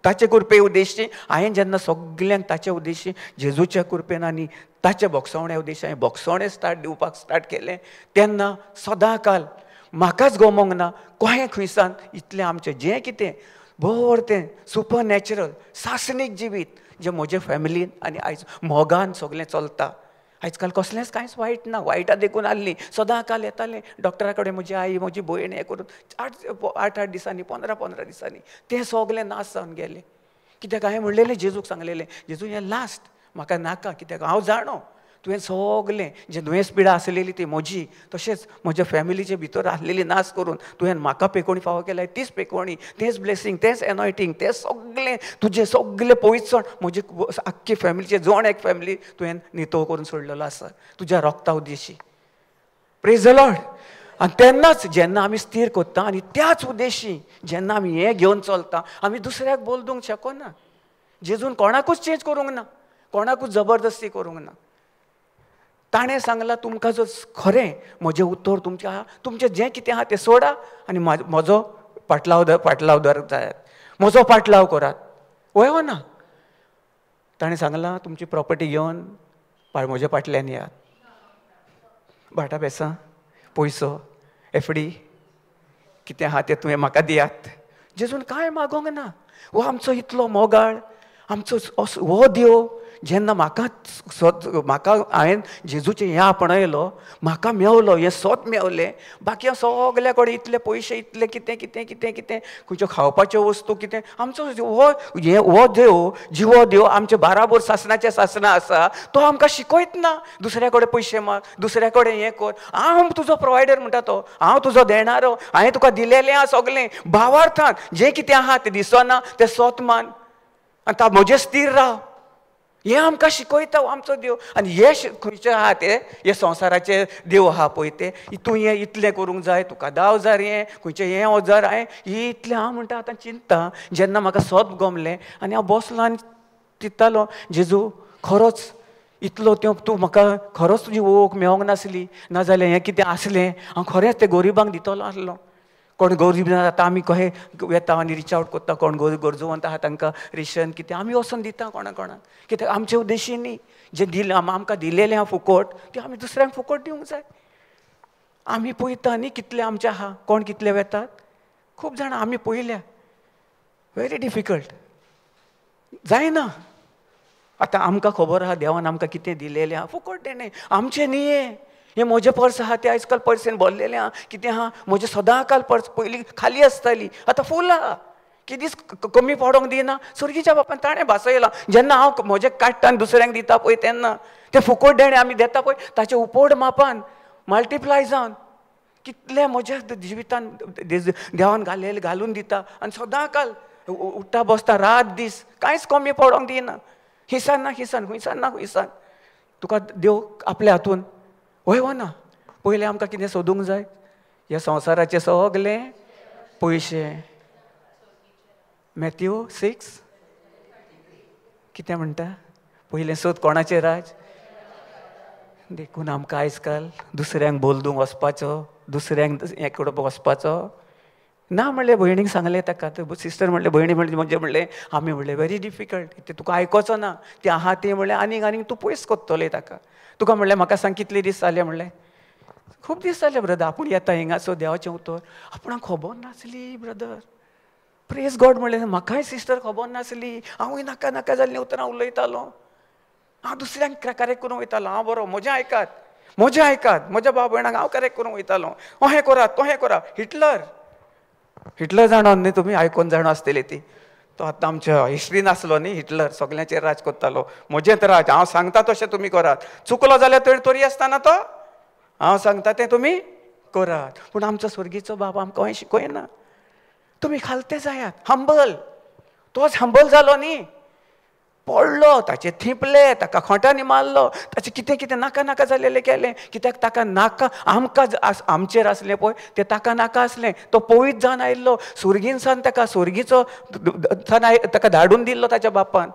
A: ताचे कृपे उद्देशी हांवें जेन्ना सगल्यांक ताच्या उद्देशी जेजूच्या कृपेन आनी ताच्या बोगसवण्या उद्देशी हांवें बोगसवणें दिवपाक स्टार्ट केलें, तेन्ना सदांकाल म्हाकाच गमोंक ना, कोहे खंयसान इतलें आमचें जें कितें बरोबर तें सुपर नॅचरल सासणीक जिवीत जें म्हजे फॅमिलीन आनी आयज मोगान सगळें चलता आजकाल कसलेंच कांयच वायट ना. वायटा देखून आसली सदां काल येतालें डॉक्टरा कडेन, म्हजी आई म्हजी भयण हें करून 8 दिसांनी 15 दिसांनी तें सगलें नाश जावन गेलें. कित्याक हांवें म्हणलेलें जेजूक सांगलेलें, जेजू हें लास्ट म्हाका नाका, कित्याक हांव जाणो तुवें सगलें जें दुयेंस पिडा आसलेली ती म्हजी तशेंच म्हज्या फॅमिलीचे भितर आसलेली नाश करून तुवें म्हाका पेकोवणी फावो केल्याय, तीच पेकोवणी, तेंच ब्लेसींग, तेंच एनॉयटींग, तें सगलें तुजें सगलें पवित्र म्हजे आख्खे फॅमिलीचे जण एक फॅमिली तुवें नितळ करून सोडलेलो आसा तुज्या रोगता उद्देशी. Praise the Lord. आनी तेन्नाच जेन्ना आमी स्थिर कोत्ता आनी त्याच उद्देशी जेन्ना आमी हें घेवन चलता, आमी दुसऱ्याक बोल दिवंक शकना. जेजून कोणाकूच चेंज करूंक ना, कोणाकूच जबरदस्ती करूंक ना. ताणें सांगलां तुमकां जर खरें म्हजें उत्तर तुमचें आहा, तुमचें जें कितें आहा तें सोडा आनी म्हजो पाटलाव धरताय, म्हजो पाटलाव करात. वय वा ना. ताणें सांगलां तुमची प्रॉपर्टी घेवन म्हज्या पाटल्यान येयात. भाटां बेसां, पयसो, एफडी कितें आहा तें तुवें म्हाका दियात. जेजून कांय मागोंक ना. हो आमचो इतलो मोगाळ, आमचो हो देव जेन्ना म्हाका हांवें जेजूचें हें आपणयलो, म्हाका मेवलो, हें स्वत मेवलें. बाकी सगल्या कडेन इतले पयशे, इतले कितें कितें कितें कितें खंयच्यो खावपाच्यो वस्तू कितें, आमचो हो देव जिवो देव आमचे बाराबर सासणाचें सासणां आसा, तो आमकां शिकयत ना दुसऱ्या कडेन पयशे माग, दुसऱ्या कडेन हें कर. हांव तुजो प्रोवायडर म्हणटा तो, हांव तुजो देणारो, हांवें तुका दिलेलें आहा सगलें भावार्थान. जें कितें आहा तें दिसना तें स्वत मान आतां म्हजें स्थिर राव. हें आमकां शिकयता आमचो देव. आनी हे खंयचे आहा ते हे संवसाराचे देव आहा पळय ते, तूं हें इतलें करूंक जाय, तुका 10,000 हें खंयचें हें हजार हांवें ही इतलें हांव म्हणटा आतां चिंतता. जेन्ना म्हाका स्वत गमलें आनी हांव बसलो आनी चिंत्तालो, जेजू खरोच इतलो तूं म्हाका खरोच तुजी वोख मेळोंक नासली, नाजाल्यार हें कितें आसलें हांव खरेंच तें गोरिबांक दितलो आसलो. कोण गरीब ना आतां आमी कशें येता आनी रिच आवट करता, कोण गरजवंत आहा तांकां रेशन कितें आमी वचून दिता कोणाक. कित्याक आमचे उद्देशी न्ही. जें दिलें आमकां दिलेलें आहा फुकट तें आमी दुसऱ्यांक फुकट दिवंक जाय. आमी पळयता न्ही कितलें आमचें आहा, कोण कितले वेतात. खूब जाणां आमी पळयल्या, व्हेरी डिफिकल्ट जायना. आतां आमकां खबर आहा देवान आमकां कितें दिलेलें आहा, फुकट देणें आमचें न्ही. हें म्हजें पर्स आहा तें आयज काल पर्सेन भरलेलें आहा. कितें आहा म्हजें सदां काल पर्स पयलीं खाली आसताली, आतां फूल आहा. कितें कमी पडोंक दिना. सुरगीच्या बापान ताणें भासयलां. जेन्ना हांव म्हजें काडटा आनी दुसऱ्यांक दिता पळय तेन्ना तें फुकट देणें आमी देता पळय, ताचें उपोड मापान मल्टिप्लाय जावन कितलें म्हज्या जिवितान देवान घालून दिता. आनी सदां काल उठ्ठा बसता रात दीस कांयच कमी पडोंक दिना. हिसान ना हिसान, हुंयसान ना हुंयसान. तुका देव आपल्या हातून वय वना. पयलें आमकां कितें सोदूंक जाय, ह्या संवसाराचे सगलें पयशे. मॅथ्यू 6 कितें म्हणटा, पयलें सोद कोणाचें राज. देखून आमकां आयज काल दुसऱ्यांक बोल दिवंक वचपाचो, दुसऱ्यांक हें करप वचपाचो ना. म्हणलें भयणीक सांगलें ताका, सिस्टर म्हणलें भयणी म्हणजे म्हणलें आमी म्हणलें व्हेरी डिफिकल्ट, तें तुका आयकोचो ना, तें आहा तें म्हणलें आनीक तूं पयस कोत्तलें ताका. तुका म्हणलें म्हाका सांग कितले दीस जाले. म्हणलें खूब दीस जाले ब्रदर, आपूण येता हिंगासो देवाचें उतर. आपणाक खबर नासली ब्रदर. Praise God. म्हणलें म्हाकाय सिस्टर खबर नासली. हांवूय नाका नाका जाल्लीं उतरां उलयतालो. हांव दुसऱ्यांक कार्य करूंक वयतालो. हांव बरो म्हजें आयकात म्हज्या भाव भयणाक हांव कार्य करूंक वयतालो. हें करात तो हें करा. हिटलर जाणो न्ही तुमी, आयकोन जाणो आसतली ती. तो आतां आमच्या हिस्ट्रीन आसलो न्ही. हिटलर सगल्यांचेर राज करतालो. म्हजेंच राज, हांव सांगता तशें तुमी करात. चुकलो जाल्यार तरी आसतना तो हांव सांगता तें तुमी करात. पूण आमचो स्वर्गीचो बाब आमकां हें शिकयना. तुमी खालते जायात, हंबल. तोच हंबल जालो न्ही. पडलो, ताचे थिंपले, ताका खोंटांनी मारलो, ताचें कितें कितें नाका नाका जालेलें केलें. कित्याक ताका नाका आमकां आमचेर आसलें पळय तें ताका नाका आसलें. तो पवित्र जावन आयिल्लो. सुर्गीन सान ताका स्वर्गीचो ताका धाडून दिल्लो ताच्या बापान.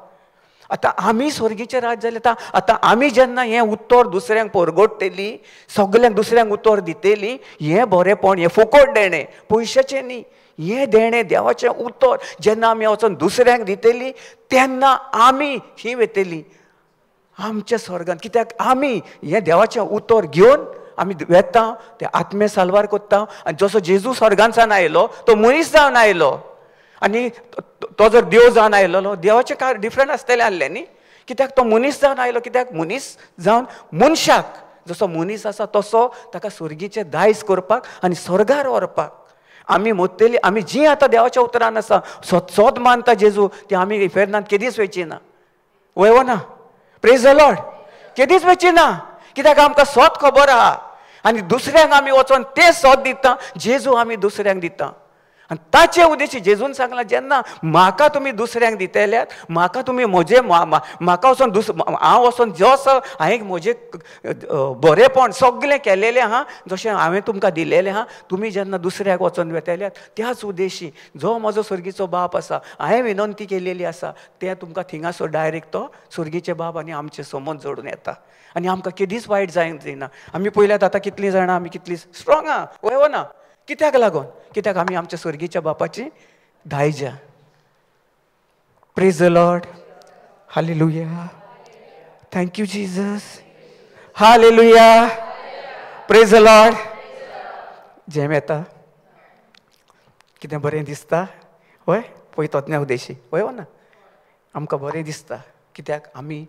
A: आतां आमी स्वर्गीचे राज जाले. आतां आमी जेन्ना हें उत्तर दुसऱ्यांक परगडटली, सगल्यांक दुसऱ्यांक उत्तर दितेली, हें बरेंपण, हें फुकट देणें पयशाचें न्ही, हें देणें देवाचें उत्तर जेन्ना आमी वचून दुसऱ्यांक दितेली तेन्ना आमी ही वेतेली आमच्या स्वर्गांत. कित्याक आमी हें देवाचें उत्तर घेवन आमी वेता, ते आत्मे साल्वार कोत्ता. आनी जसो जेजू स्वर्गांतसान आयलो तो मनीस जावन आयलो. आनी तो जर देव जावन आयलोलो, देवाचें डिफरंट आसतलें आहलें न्ही. कित्याक तो मनीस जावन आयलो, कित्याक मनीस जावन मनशाक जसो मनीस आसा तसो ताका स्वर्गीचे दायज करपाक आनी स्वर्गार व्हरपाक. आमी मोत्तेली, आमी जी आतां देवाच्या उतरान आसा, सोद मानता जेजू, ती आमी इफेरनांत केदीच वेची ना, वयना. Praise the Lord. केदीच वेची ना, कित्याक आमकां सोद खबर आहा. आनी दुसऱ्यांक आमी वचोन तें सोद दिता, जेजू आमी दुसऱ्यांक दिता. आनी ताचे उद्देशी जेजून सांगला, जेन्ना म्हाका तुमी दुसऱ्यांक दितल्यात, म्हाका तुमी म्हजे म्हाका वचोन हांव वचोन जसो हांवें म्हजें बरेंपण सगळें केलेलें आहा, जशें हांवें तुमकां दिलेलें आहा, तुमी जेन्ना दुसऱ्याक वचोन वेतल्यात, त्याच उद्देशी जो म्हजो स्वर्गीचो बाप आसा, हांवें विनंती केलेली आसा, तें तुमकां थिंगासर डायरेक्ट तो स्वर्गीचे बाप आनी आमचे समोर जोडून येता. आनी आमकां केदीच वायट जायंक जायना. आमी पळयल्यात आतां कितलीं जाणां आमी कितलीं स्ट्रॉंग आहा, वयना. कित्याक लागून? कित्याक आमी आमच्या स्वर्गीच्या बापाची दायजा. Praise the Lord. हालेलुया. Thank you Jesus. हालेलुया. Praise the Lord. जेम येता, कितें बरें दिसता. वय पळयतात न्ही उद्देशी, वय ना, आमकां बरें दिसता. कित्याक आमी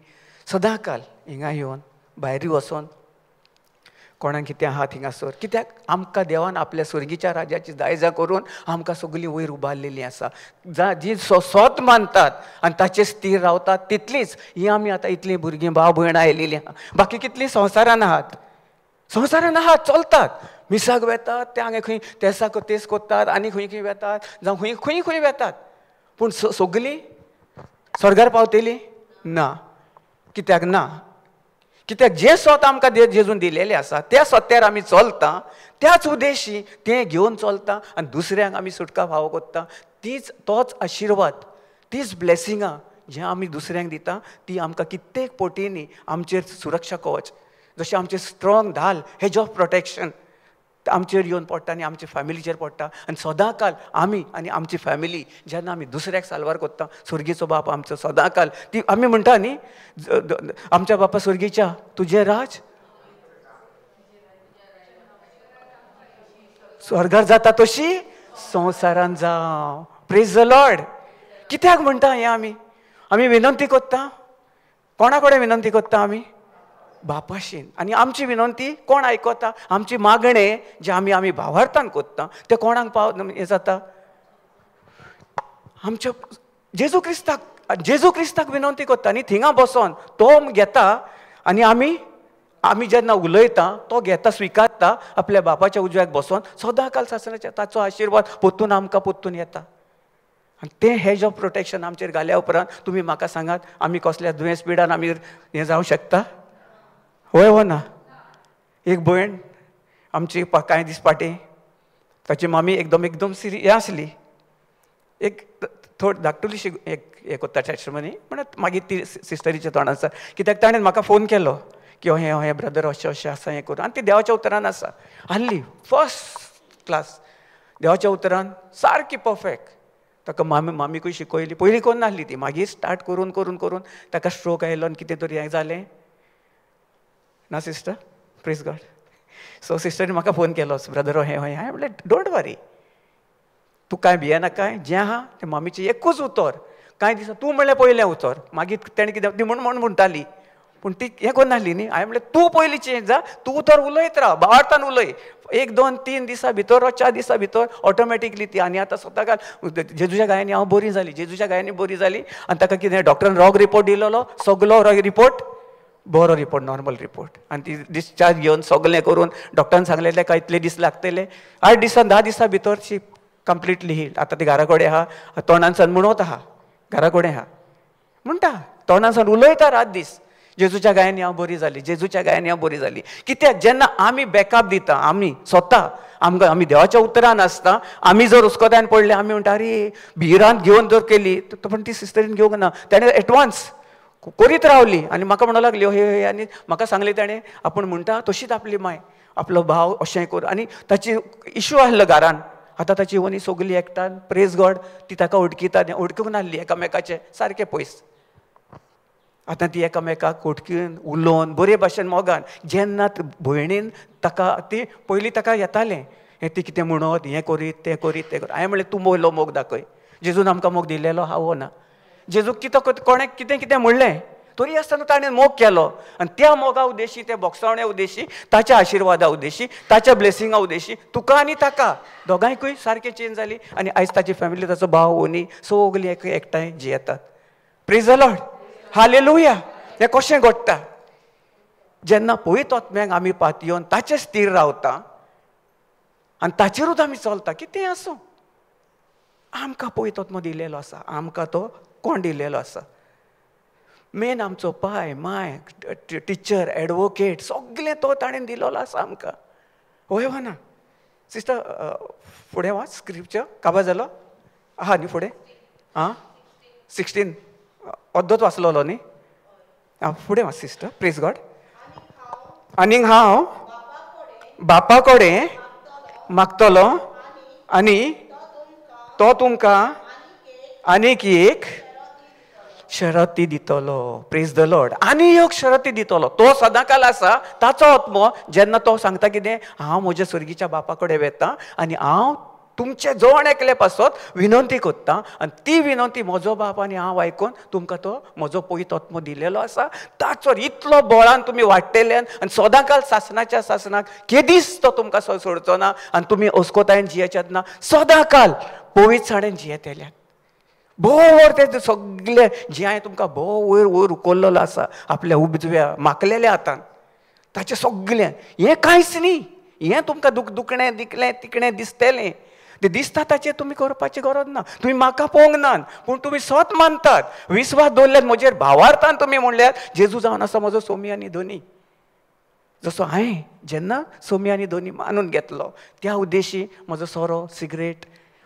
A: सदांकाल हिंगा येवन भायर वचोन कोणाक कितें आहा थिंगासर, कित्याक आमकां देवान आपल्या स्वर्गीच्या राज्याची दायजा करून आमकां सगळीं वयर उबारलेलीं आसा. जी सोत मानतात आनी ताचेर स्थिर रावतात, तितलीच ही आमी आतां इतलीं भुरगीं भाव भयण आयलेलीं आहा. बाकी कितलीं संवसारान आहात, संवसारान आहात, चलतात, मिसाक वेतात, ते हांगा खंय तेस कोत्तात, आनी खंय खंय वेतात, जावं खंय खंय वेतात, पूण सगळीं स्वर्गार पावतलीं ना. कित्याक ना? कित्याक जे स्वत आमकां जेजून दिलेले आसा त्या सत्यार आमी चलता, त्याच उद्देशी तें घेवन चलता आनी दुसऱ्यांक आमी सुटका फावो कोत्ता. तोच आशिर्वाद, तीच ब्लेसिंगां जें आमी दुसऱ्यांक दिता, ती आमकां कित्येक पटींनी आमचेर सुरक्षा कवच, जशें आमचेर स्ट्रॉंग धाल, हेज ऑफ प्रोटेक्शन आमचेर येवन पडटा आनी आमच्या फॅमिलीचेर पडटा. आनी सदांकाल आमी आनी आमची फॅमिली जेन्ना आमी दुसऱ्याक साल्वार कोत्ता, स्वर्गीचो बाप आमचो सदांकाल, ती आमी म्हणटा न्ही, आमच्या बापा स्वर्गीच्या, तुजें राज स्वर्गार जाता तशी संवसारान जावं. Praise the Lord. कित्याक म्हणटा हें आमी विनंती कोत्ता, कोणा कडेन विनंती कोत्ता आमी? बापाशीन. आनी आमची विनंती कोण आयकता? आमची मागणें जे आमी भावार्थान कोत्ता ते कोणाक हें जाता? आमच्या जेजू क्रिस्ताक विनंती कोत्ता आनी थिंगा बसोन तो घेता आनी आमी जेन्ना उलयता तो घेता, स्विकारता, आपल्या बापाच्या उजव्याक बसोन सदांकाल सासणाच्या ताचो आशिर्वाद पोत्तून आमकां पोत्तून येता. आनी तें हेज ऑफ प्रोटेक्शन आमचेर घाल्या उपरांत तुमी म्हाका सांगात, आमी कसल्या दुयेंस पिडान आमी हें जावं शकता? वय हो ना. एक भयण आमची कांय दीस फाटीं, ताची मामी एकदम हें आसली, एक थोडी धाकटुलीशी हें कोत्ता टेस्टमनी, म्हणत मागीर ती सिस्टरीच्या तोंडान आसा. कित्याक ताणें म्हाका फोन केलो की हे ब्रदर अशें आसा, हें करून, आनी ती देवाच्या उतरान आसा. आहली फर्स्ट क्लास देवाच्या उतरान, सारकी परफेक्ट. ताका मामीकूय शिकयली, पयलीं कोण नासली ती, मागीर स्टार्ट करून करून करून ताका स्ट्रोक आयलो आनी कितें तरी हें जालें ना सिस्टर. Praise God. सो सिस्टरीन म्हाका फोन केलो, ब्रदर हें हांवें म्हणलें डोंट वरी, तूं कांय भियेनाकाय, जें आहा तें मामीचें एकूच उतर. कांय दिसा तूं म्हणलें पयलें उतर, मागीर तेणें कितें ती म्हणटाली, पूण ती हें कोण नासली न्ही. हांवें म्हणलें तूं पयलीं चेंज जा, तूं उतर उलयत राव, भावार्थान उलय. 1, 2, 3 दिसा भितर, 4 दिसा भितर ऑटोमॅटिकली ती. आनी आतां स्वताक जेजूच्या गायांनी हांव बरी जाली, जेजूच्या गायांनी बरी जाली. आनी ताका कितें डॉक्टरान रोग रिपोर्ट दिलेलो, सगलो रिपोर्ट बरो रिपोर्ट, नॉर्मल रिपोर्ट. आनी ती डिस्चार्ज घेवन सगलें करून डॉक्टरान सांगलेलें काय इतले दीस लागतले. 8 दिसा 10 दिसा भितर शी कंप्लिटली हील्ड. आतां ती घरा कडेन आहा, तोंडानसान म्हणत आहा, घरा कडेन आहा, म्हणटा तोंडानसान उलयता रात दीस, जेजूच्या गायांनी हांव बरी जाली, जेजूच्या गायांनी हांव बरी जाली. कित्याक जेन्ना आमी बॅकअप दिता, आमी स्वता आमी देवाच्या उतरान आसता, आमी जर हुस्कोतान पडले, आमी म्हणटा अरे भिरांत घेवन जर केली, पण ती सिस्टरीन घेवंक ना. ताणें एडवान्स करीत रावली आनी म्हाका म्हणूंक लागली हे आनी म्हाका सांगलें ताणें, आपूण म्हणटा तशीच आपली माय, आपलो भाव अशें कर. आनी ताची इश्यू आसलो घरान, आतां ताची वनी सगळीं एकठांय, प्रेज गॉड, ती ताका ओडकिता, ओडकूंक नासली एकामेकाचें सारकें पयस. आतां ती एकामेकाक ओडकीन उलोवन बरे भाशेन मोगान, जेन्ना भयणीन ताका ती पयलीं ताका येतालें हें ती कितें म्हणत, हें करीत तें करीत तें कर. हांवें म्हणलें तूं मोयलो मोग दाखय, जेजून आमकां मोग दिलेलो हांव ना. जेजूक कितें कोणें कितें कितें म्हणलें तरी आसतना ताणें मोग केलो आनी त्या मोगा उद्देशी, त्या बोगसावण्या उद्देशी, ताच्या आशिर्वादा उद्देशी, ताच्या ब्लेसिंगा उद्देशी तुका आनी ताका दोगांयकूय सारकें चेंज जाली आनी आयज ताची फॅमिली, ताचो भाव ओनी सगळीं एकठांय जियेतात. प्रेज द लॉर्ड, हालेलुया. हें कशें घडटा? जेन्ना पवित्र आत्म्याक आमी पातयेवन ताचे स्थिर रावता आनी ताचेरूच आमी चलता. कितें आसूं, आमकां पवित्र आत्मो दिलेलो आसा, आमकां तो कोण दिलेलो आसा. मेन आमचो पाय, माय, टिचर, एडवोकेट सगळें तो ताणें दिलेलो आसा आमकां. वय वा ना सिस्टर? फुडें वा स्क्रिप्चर काबार जालो आहा न्ही फुडें? 16 अर्दोच वाचलोलो न्ही? फुडें वा सिस्टर. Praise God. आनीक हांव बापा कडेन मागतलो आनी तो तुमकां आनीक एक शरती दितलो. Praise the Lord. आनी एक शरती दितलो. तो सदांकाल आसा, ताचो आत्मो. जेन्ना तो सांगता कितें, हांव म्हज्या सर्गीच्या बापा कडेन वेता आनी हांव तुमचे जवळ एकले पासत विनंती करता आनी ती विनंती म्हजो बाप आनी हांव आयकून तुमकां तो म्हजो पवित्र आत्मो दिलेलो आसा. ताचो इतलो बळान तुमी वाडटल्यान आनी सदांकाल सासणाच्या सासणाक केदीस तो तुमकां सोडचो ना आनी तुमी अस्कोतायेन जियेच्यात ना, सदांकाल पवित्रसाणेन जियेतल्यात. भोव वर ते सगळे जे हांवें तुमकां भोव वयर वयर उखल्लेलो आसा आपल्या उजव्या माकलेल्या हातान, ताचें सगळें हें कांयच न्ही. हें तुमकां दुखणें दिकलें तिकणें दिसतलें, तें दिसता ताचें तुमी करपाची गरज ना. तुमी म्हाका पळोवंक नात पूण तुमी सत मानतात, विस्वास दवरल्यात. म्हजेर भावार्थान तुमी म्हणल्यात जेजू जावन आसा म्हजो सोमी आनी धनी. जसो हांवें जेन्ना सोमी आनी धनी मानून घेतलो, त्या उद्देशी म्हजो सोरो, सिगरेट,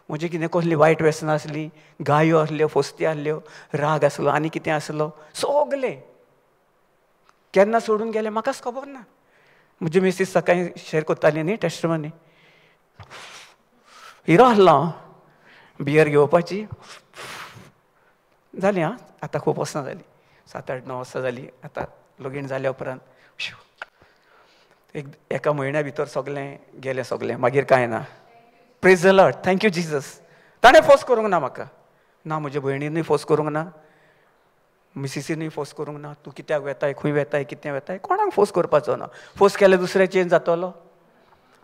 A: म्हणजे कितें कसली वायट व्यसनां आसली, गायो आसल्यो, फोस्ती आसल्यो, राग आसलो, आनी कितें आसलो, सगलें केन्ना सोडून गेलें म्हाकाच खबर ना. म्हजी मिसीस सकाळीं शेअर करताली न्ही टेस्टमनी, हिरो आसलो हांव बियर घेवपाची जाली. आतां खूब वर्सां जाली, 7-8-9 वर्सां जाली. आतां लगीन जाल्या उपरांत एका म्हयन्या भितर सगलें गेलें सगलें, मागीर कांय ना. Praise the Lord. Thank you Jesus. ताणें फोर्स करूंक ना म्हाका, ना म्हज्या भयणीनूय फोर्स करूंक ना, मिसिसीनूय फोर्स करूंक ना. तूं कित्याक वेताय, खंय वेताय, कितें वेताय, कोणाक फोर्स करपाचो ना. फोर्स केल्यार दुसरें चेंज जातलो.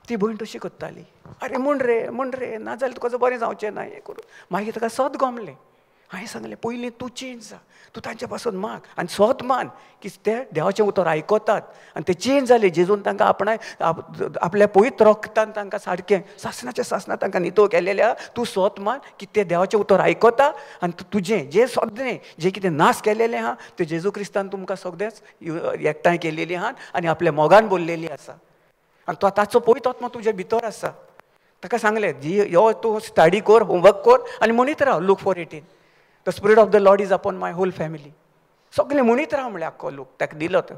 A: ती भयण तशी करताली. अरे म्हण रे नाजाल्यार तुका बरें जावचें ना, हें करून. मागीर ताका सत गमलें. हांवें सांगलें पयलीं तूं चेंज जा, तूं तांचे पासून माग आनी स्वत मान की ते देवाचें उतर आयकतात आनी ते चेंज जाले. जेजून तांकां आपणाय आपल्या पवित्र रक्तान तांकां सारकें सासणाच्या सासणां तांकां नितळ केलेल्या. तूं स्वत मान की ते देवाचें उतर आयकता आनी तुजें जें सगळें जें कितें नाश केलेलें आहा तें जेजू क्रिस्तान तुमकां सगळेंच एकठांय केलेलीं आहात आनी आपल्या मोगान बोललेली आसा आनी तो ताचो पवित्र आत्मा तुजे भितर आसा. ताका सांगलें यो तूं स्टडी कर, होमवर्क कर आनी म्हणीत राव Luke 4:18 the spirit of the Lord is upon my whole family. सगळें म्हणीत राव म्हणलें आख्खो लोक ताका दिलो तो.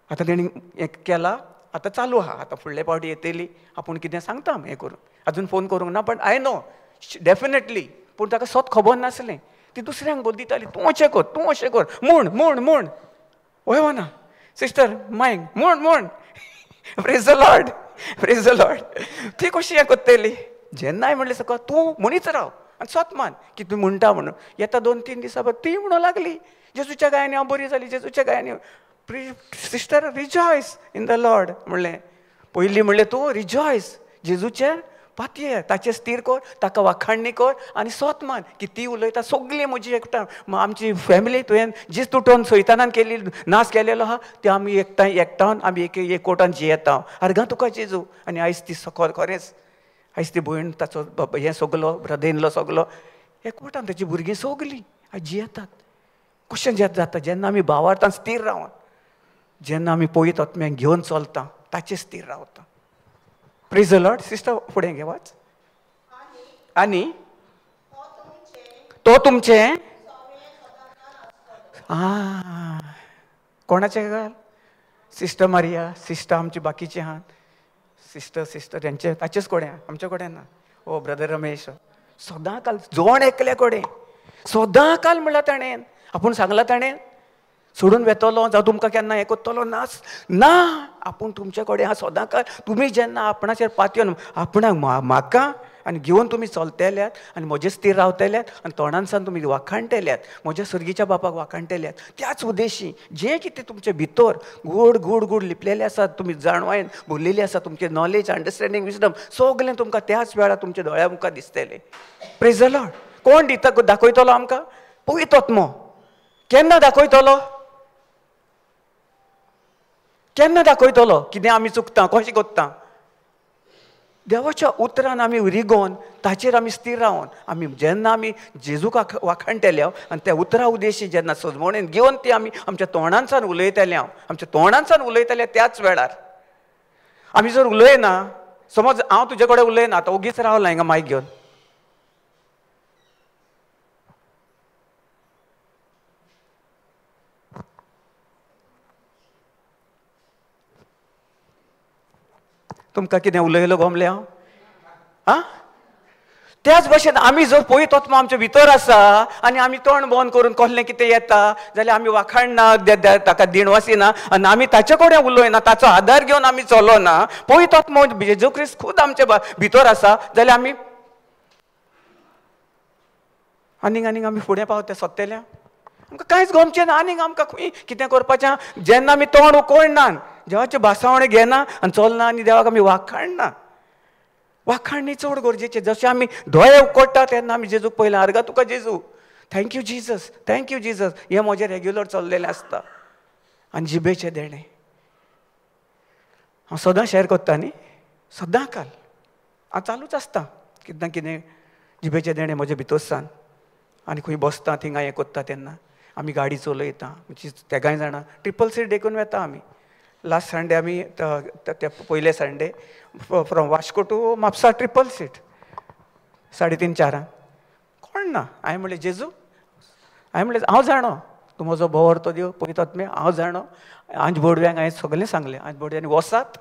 A: आतां तेणी हें केलां, आतां चालू आहा. आतां फुडले फावटी येतली आपूण कितें सांगता हें करून. अजून फोन करूंक ना बट आय नो डेफिनेटली. पूण ताका स्वत खबर नासलें. ती दुसऱ्यांक बोल दिताली, तूं अशें कर, तूं अशें कर, म्हण वय वा ना सिस्टर मायक म्हण. Praise the Lord, praise the Lord. ती कशी हें करतली? जेन्नाय म्हणलें सकाळ तूं म्हणीच राव आनी स्वत मान की तूं म्हणटा म्हणून. येता 2-3 दिसां ती म्हणूं लागली जेजूच्या गायांनी हांव बरी जाली, जेजूच्या गायांनी. Sister rejoice in the Lord म्हणलें. पयलीं म्हणलें तूं रिजॉयस जेजूचे पातये, ताचे स्थिर कर, ताका वाखाणणी कर आनी स्वत मान की ती उलयता सगळीं म्हजी एकठां आमची फॅमिली तुवें जी तुटोन सैतानान केली नाश केलेलो आहा ते आमी एकठांय आमी एकवटान जियेता. अर्गां तुका जेजू. आनी आयज ती सकल खरेंच आयज ती भयण ताचो हें सगलो ब्रदर इन लॉ सगलो एकवटान ताची भुरगीं सगलीं आयज जियेतात. कशें जाता जेन्ना आमी भावार्थान स्थिर रावन, जेन्ना आमी पवित्र आत्म्याक घेवन चलता ताचेर स्थिर रावता. Praise the Lord. सिस्टर फुडें घे वाच. आनी तो तुमचें कोणाचें घाल? सिस्टर मारिया, सिस्टर आमची बाकीची आहात, सिस्टर तेंचे ताचेच कडेन, आमच्या कडेन ना. ओ ब्रदर रमेश सदांकाल जोण एकले कडेन सदांकाल म्हणला ताणें. आपूण सांगला ताणें सोडून वेतलो जावं तुमकां केन्ना हें कोत्तलो नाच ना. आपूण तुमचे कडेन हा सदांकाळ. तुमी जेन्ना आपणाचेर पातयेवन आपणाक म्हाका आनी घेवन तुमी चलतेल्यात आनी म्हजे स्थिर रावतल्यात आनी तोंडान सावन तुमी वाखाणटल्यात, म्हज्या सर्गीच्या बापाक वाखाणटल्यात, त्याच उद्देशी जें कितें तुमचे भितर गूड गूड गूड लिपलेलें आसा, तुमी जाणवायन भरलेली आसा, तुमचे नॉलेज अंडरस्टँडींग विजडम सगलें तुमकां त्याच वेळार तुमच्या दोळ्या मुखार दिसतलें. Praise the Lord. कोण दिता दाखयतलो आमकां? पवित्र आत्मो. केन्ना दाखयतलो? केन्ना दाखयतलो कितें आमी चुकता, कशें कोत्ता? देवाच्या उतरान आमी रिगोवन ताचेर आमी स्थिर रावन आमी जेन्ना आमी जेजूक वाखाणटले आनी त्या उतरा उद्देशी जेन्ना सजमणेन घेवन ती आमी आमच्या तोंडांसान उलयतले आमच्या तोंडांसान उलयतले त्याच वेळार आमी जर उलयना, समज हांव तुजे कडेन उलयना, आतां ओगीच रावला हिंगा मायक घेवन, तुमकां कितें उलयलो गमले हांव? आं? त्याच भशेन आमी जर पळयत आत्मा आमच्या भितर आसा आनी आमी तोंड बंद करून कसलें कितें येता जाल्यार आमी वाखाणना, ताका दिणवासिना आनी आमी ताचे कडेन उलयना, ताचो आदार घेवन आमी चलोना, पळयत आत्मा जेजू क्रिस्त खूद आमच्या भितर आसा जाल्यार आमी आनीक आमी फुडें पावता सोदतले. आमकां कांयच गमचें ना. आनीक आमकां खंय कितें करपाचें जेन्ना आमी तोंड उखडना, देवाचे भासावणे घेना आनी चलना आनी देवाक आमी वाखाणना. वाखाणणी चड गरजेचें. जशें आमी दोळे उकडटा तेन्ना आमी जेजूक पयलें आर्गा तुका जेजू, थँक्यू जिजस, थँक्यू जिजस, हें म्हजें रेग्युलर चल्लेलें आसता. आनी जिबेचें देणें हांव सदां शेअर कोत्ता न्ही, सदां काल हांव चालूच आसता कितें ना कितें जिबेचें देणें म्हजे भितर सान. आनी खंय बसता थिंगा हें कोत्ता तेन्ना आमी गाडी चलयता, तेगाय जाणां ट्रिपल सीट देखून वेता आमी. लास्ट संडे आमी ते पयले Sunday from Vasco to Mapusa triple seat 3:30-4. कोण ना. हांवें म्हणलें जेजू, हांवें म्हणलें हांव जाणो तूं म्हजो बोवर तो देव पळयतात तुमी, हांव जाणो. आंज बोडव्यांक हांवें सगळें सांगलें, आंज बोडव्यांनी वसात,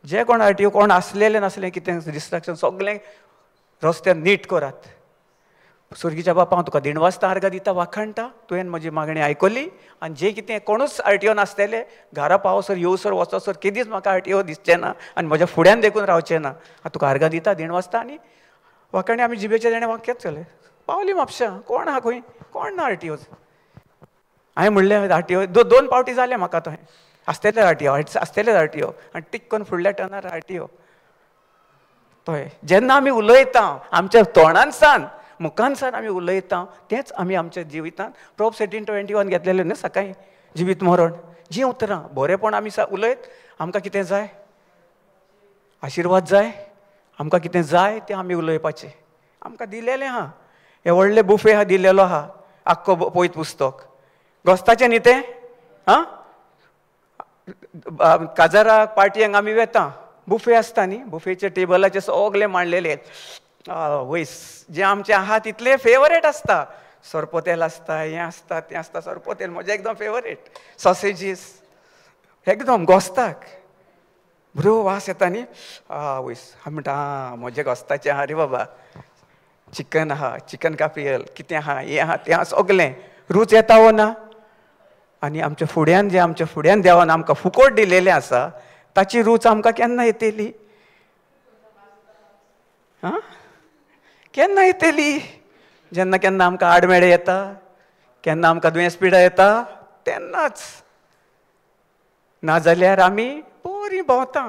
A: जे कोण आरटीओ कोण आसलेलें नासलें कितें डिस्ट्रॅक्शन सगळें रस्त्यार नीट करात. सुर्गीच्या बापा हांव तुका दिणवासता आर्गां दिता, वाखाणटा, तुवें म्हजी मागणी आयकली आनी जें कितें कोणूच आरटीओ नासलेले घरा पावसर येवसर वचसर केदीच म्हाका आरटीओ दिसचें ना आनी म्हज्या फुड्यान देखून रावचें ना. हांव तुका आर्गां दिता, दिणवासता आनी वाखाणी आमी जिबेचे देणें वाक्यात चले. पावली म्हापशा, कोण आहा खंय? कोण ना आरटीओ. हांवें म्हणलें आरटीओ 2 पावटी जालें म्हाका थंय आसतले आरटीओ आनी टिक करून फुडल्या टर्नार आरटीओ. पळय जेन्ना आमी उलयता आमच्या तोंडान सान मुखान सान आमी उलयता तेंच आमी आमच्या जिवितांत प्रोब 17:21 घेतलेलें न्ही सकाळीं जिवीत मरण जीं उतरां बरेपण आमी उलयत. आमकां कितें जाय? आशिर्वाद जाय. आमकां कितें जाय तें आमी उलयपाचें. आमकां दिलेलें आहा, हें व्हडलें बुफे आहा दिलेलो आहा, आख्खो पळयत पुस्तक घोस्ताचें न्ही तें. आं काजाराक पार्टयांक आमी वेता, बुफे आसता न्ही, बुफेच्या टेबलाचेर सगळे मांडलेले वयस जे आमचे आहा तितले फेवरेट आसता. सरपोतेल आसता, हें आसता तें आसता. सरपोतेल म्हजें एकदम फेवरेट. सॉसेजीस एकदम घोस्ताक बरो वास येता न्ही. वयस हांव म्हणटा म्हजें घोस्ताचें आहा रे बाबा. चिकन आहा, चिकन काफ्रियल, कितें आहा, हें आहा तें आहा, सगलें रूच येता वो ना. आनी आमच्या फुड्यान देवान आमकां फुकट दिलेलें आसा ताची रूच आमकां केन्ना येतली? आं केन्ना येतली? जेन्ना केन्ना आमकां आडमेळें येता, केन्ना आमकां दुयेंस पिडा येता तेन्नाच. नाजाल्यार आमी बरीं भोंवता,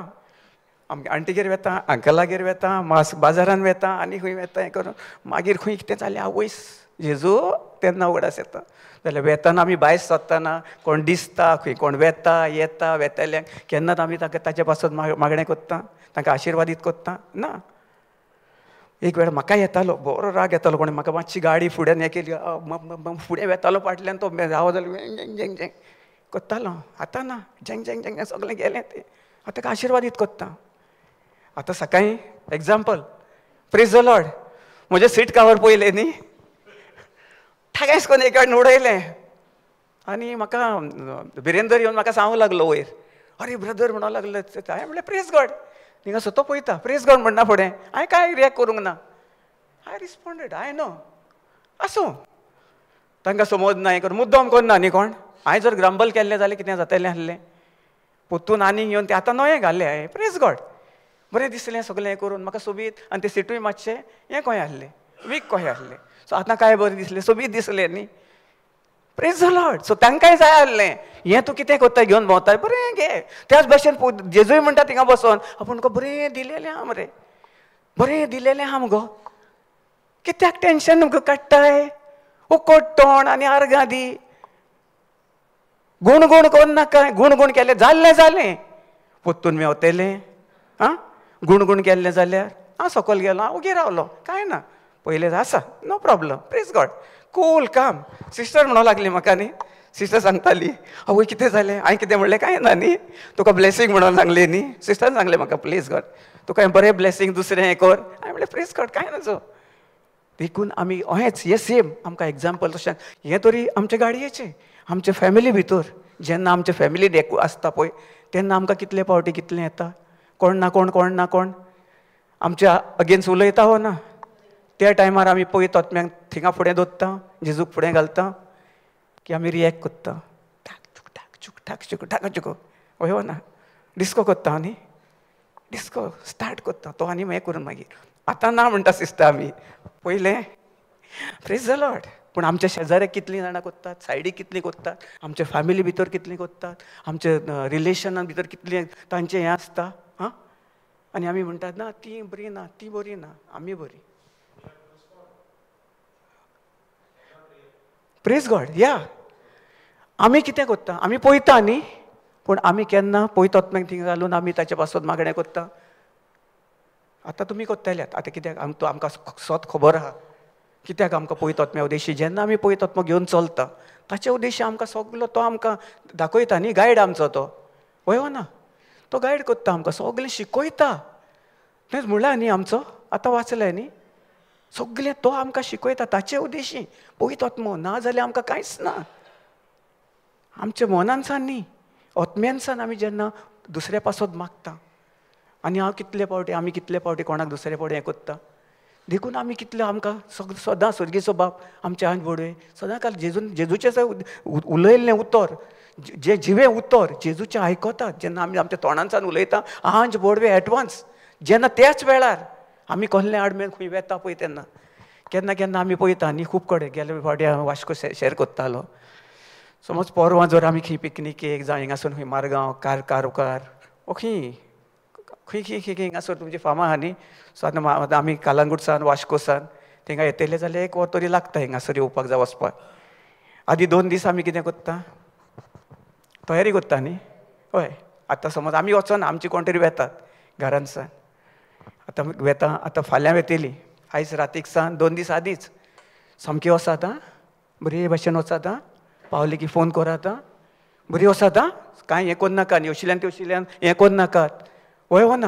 A: आमगे आंटीगेर वेता, अंकलागेर वेता, बाजारान वेता आनी खंय वेता हें करून मागीर खंय कितें जालें आवयस जेजू तेन्ना उगडास येता. जाल्यार वेताना आमी भायर सरतना कोण दिसता खंय कोण वेता येता वेतल्यांक केन्नाच आमी ताचे पासून मागणें कोत्ता, तांकां आशिर्वादीत कोत्ता ना. एक वेळ म्हाका येतालो बरो राग येतालो, कोणी म्हाका मातशी गाडी फुड्यान हें केली फुडें वेतालो फाटल्यान तो रावो जालो झेंग झेंग झेंग कोत्तालो. आतां ना, झेंग झेंग झेंग सगळें गेलें तें. आतां ताका आशिर्वादीत कोत्ता. आतां सकाळीं एग्जाम्पल प्रेज द लॉर्ड म्हजें सीट कवर पयलें न्ही, ठागेस कोन्न एक वेळ उडयलें आनी म्हाका बिरेंदर येवन म्हाका सांगूंक लागलो वयर, अरे ब्रदर म्हणूंक लागलो. हांवें म्हणलें प्रेज गॉड. थिंगा तो पळयता प्रेज गॉड म्हणना फुडें हांवें कांय रिएक्ट करूंक ना. हांवें रिस्पॉन्डेड, हांवें नो आसूं तांकां समज ना हें करून मुद्दम करना न्ही कोण. हांवें जर ग्रंबल केल्लें जाल्यार कितें जातालें आसलें, पोत्तून आनीक येवन ते आतां नवें घाल्लें हांवें, प्रेज गॉड. बरें दिसलें सगळें हें करून म्हाका सोबीत. आनी ते सिटूय मातशें हें कहें आसलें, वीक कहें आसलें. सो आतां काय बरें दिसलें, सोबीत दिसलें न्ही. Praise the Lord. सो तांकांय जाय आसलें हें तूं कितें कोत्ता घेवन भोंवता, बरें घे. त्याच भशेन जेजूय म्हणटा थिंगा बसोन, आपूण तुका बरें दिलेलें आहा मरे, बरें दिलेलें आहा मुगो, कित्याक टेन्शन मुगो काडटाय. उकोट तोंड आनी आर्गां दी, गुणगुण कोन्न नाका. गुणगुण केलें जाल्लें जालें, पोत्तून मेवतेलें. आं गुणगुण केल्लें जाल्यार हांव सकयल गेलो, हांव ओगी रावलो, कांय ना. पयलें आसा, no problem, praise God, cool काम. सिस्टर म्हणूंक लागली म्हाका न्ही, सिस्टर सांगताली, आवय कितें जालें, हांवें कितें म्हणलें, कांय ना न्ही, तुका ब्लेसींग म्हणून सांगलें न्ही. सिस्टर सांगलें म्हाका, प्लीज गॉड तुका हें बरें ब्लेसींग दुसरें हें कर. हांवें म्हणलें प्रेज गॉड, कांय नजो. देखून आमी अहेंच हें सेम आमकां एग्जाम्पल तशें हें तरी आमचे गाडयेचें, आमचे फॅमिली भितर जेन्ना आमचे फॅमिली डेको आसता पळय, तेन्ना आमकां कितले फावटी कितलें येता, कोण ना कोण आमच्या अगेन्स्ट उलयता हो ना. त्या टायमार आमी पळयतात आत्म्यांक थिंगा फुडें दवरता, जेजूक फुडें घालता, की आमी रिएक्ट करता, ठाक चूक ठाक चूक ठाक चूक ठाक चूक, हय हो ना. डिस्को करता न्ही, डिस्को स्टार्ट करता तो आनी हें करून मागीर. आतां ना म्हणटा सिस्टर आमी, पयलें प्रेज द लॉर्ड. पूण आमच्या शेजाऱ्याक कितलीं जाणां कोत्तात, सायडीक कितलीं कोत्तात, आमच्या फॅमिली भितर कितलीं कोत्तात, आमच्या रिलेशना भितर कितलीं तांचें हें आसता. हां, आनी आमी म्हणटात ना ती बरी ना, ती बरी ना, आमी बरी. Praise God. या आमी कितें कोत्ता, आमी पळयता न्ही, पूण आमी केन्ना पळयतात थिंगा घालून आमी ताचे पासून मागणें कोत्ता. आतां तुमी कोत्ताल्यात, आतां कित्याक आमकां सोत खबर आहा कित्याक आमकां पळयतात उद्देशी. जेन्ना आमी पळयतात घेवन चलता, ताचे उद्देशी आमकां सगलो तो आमकां दाखयता न्ही, गायड आमचो तो, हय हो ना. तो गायड करता आमकां, सगलें शिकयता. तेंच म्हणलां न्ही आमचो, आतां वाचलें न्ही, सगलें तो आमकां शिकयता ताचे उद्देशी. पळयतात ना जाल्यार आमकां कांयच ना. आमच्या मनानसान न्ही, आत्म्यानसान आमी जेन्ना दुसऱ्या पासत मागता. आनी हांव आमी कितले फावटी कोणाक दुसरे फावटी हें कोत्ता. देखून आमी कितले आमकां सदां सर्गेचो बाप आमचे आंज बोडवे सदां काल जेजूचें उलयल्लें उतर, जें जिवें उतर जेजूचें आयकतात. जेन्ना आमी आमच्या तोंडांसान उलयता आंज बोडवे एडवान्स, जेन्ना त्याच वेळार आमी कसलें आडमेन खंय वेता पळय तेन्ना केन्ना केन्ना आमी पळयता न्ही. खूब कडेन गेले फावटी हांव वास्को शेअर कोत्तालो. समज परवां जर आमी खंय पिकनिकेक जावं हिंगासून खंय मारगांव कारवार खंय हिंगासर तुमची फार्मां आहा न्ही. सो आतां आमी कालांगूटसान वास्कोसान थिंगा येतले जाल्यार 1 वर तरी लागता हिंगासर येवपाक जावं वचपाक. आदी 2 दीस आमी कितें करता, तयारी करता न्ही. हय, आतां समज आमी वचना, आमची कोण तरी वेतात घरानसान. आतां वेता, आतां फाल्यां वेतेली, आयज रातीक सान 2 दीस आदींच सामकी वचात आं, बरे भाशेन वचात आं, पावली की फोन करात आं, बरी वचात आं, कांय हें कोन्न नाका, अशिल्ल्यान तेवशिल्ल्यान हें कोन्न नाकात, वय हो ना.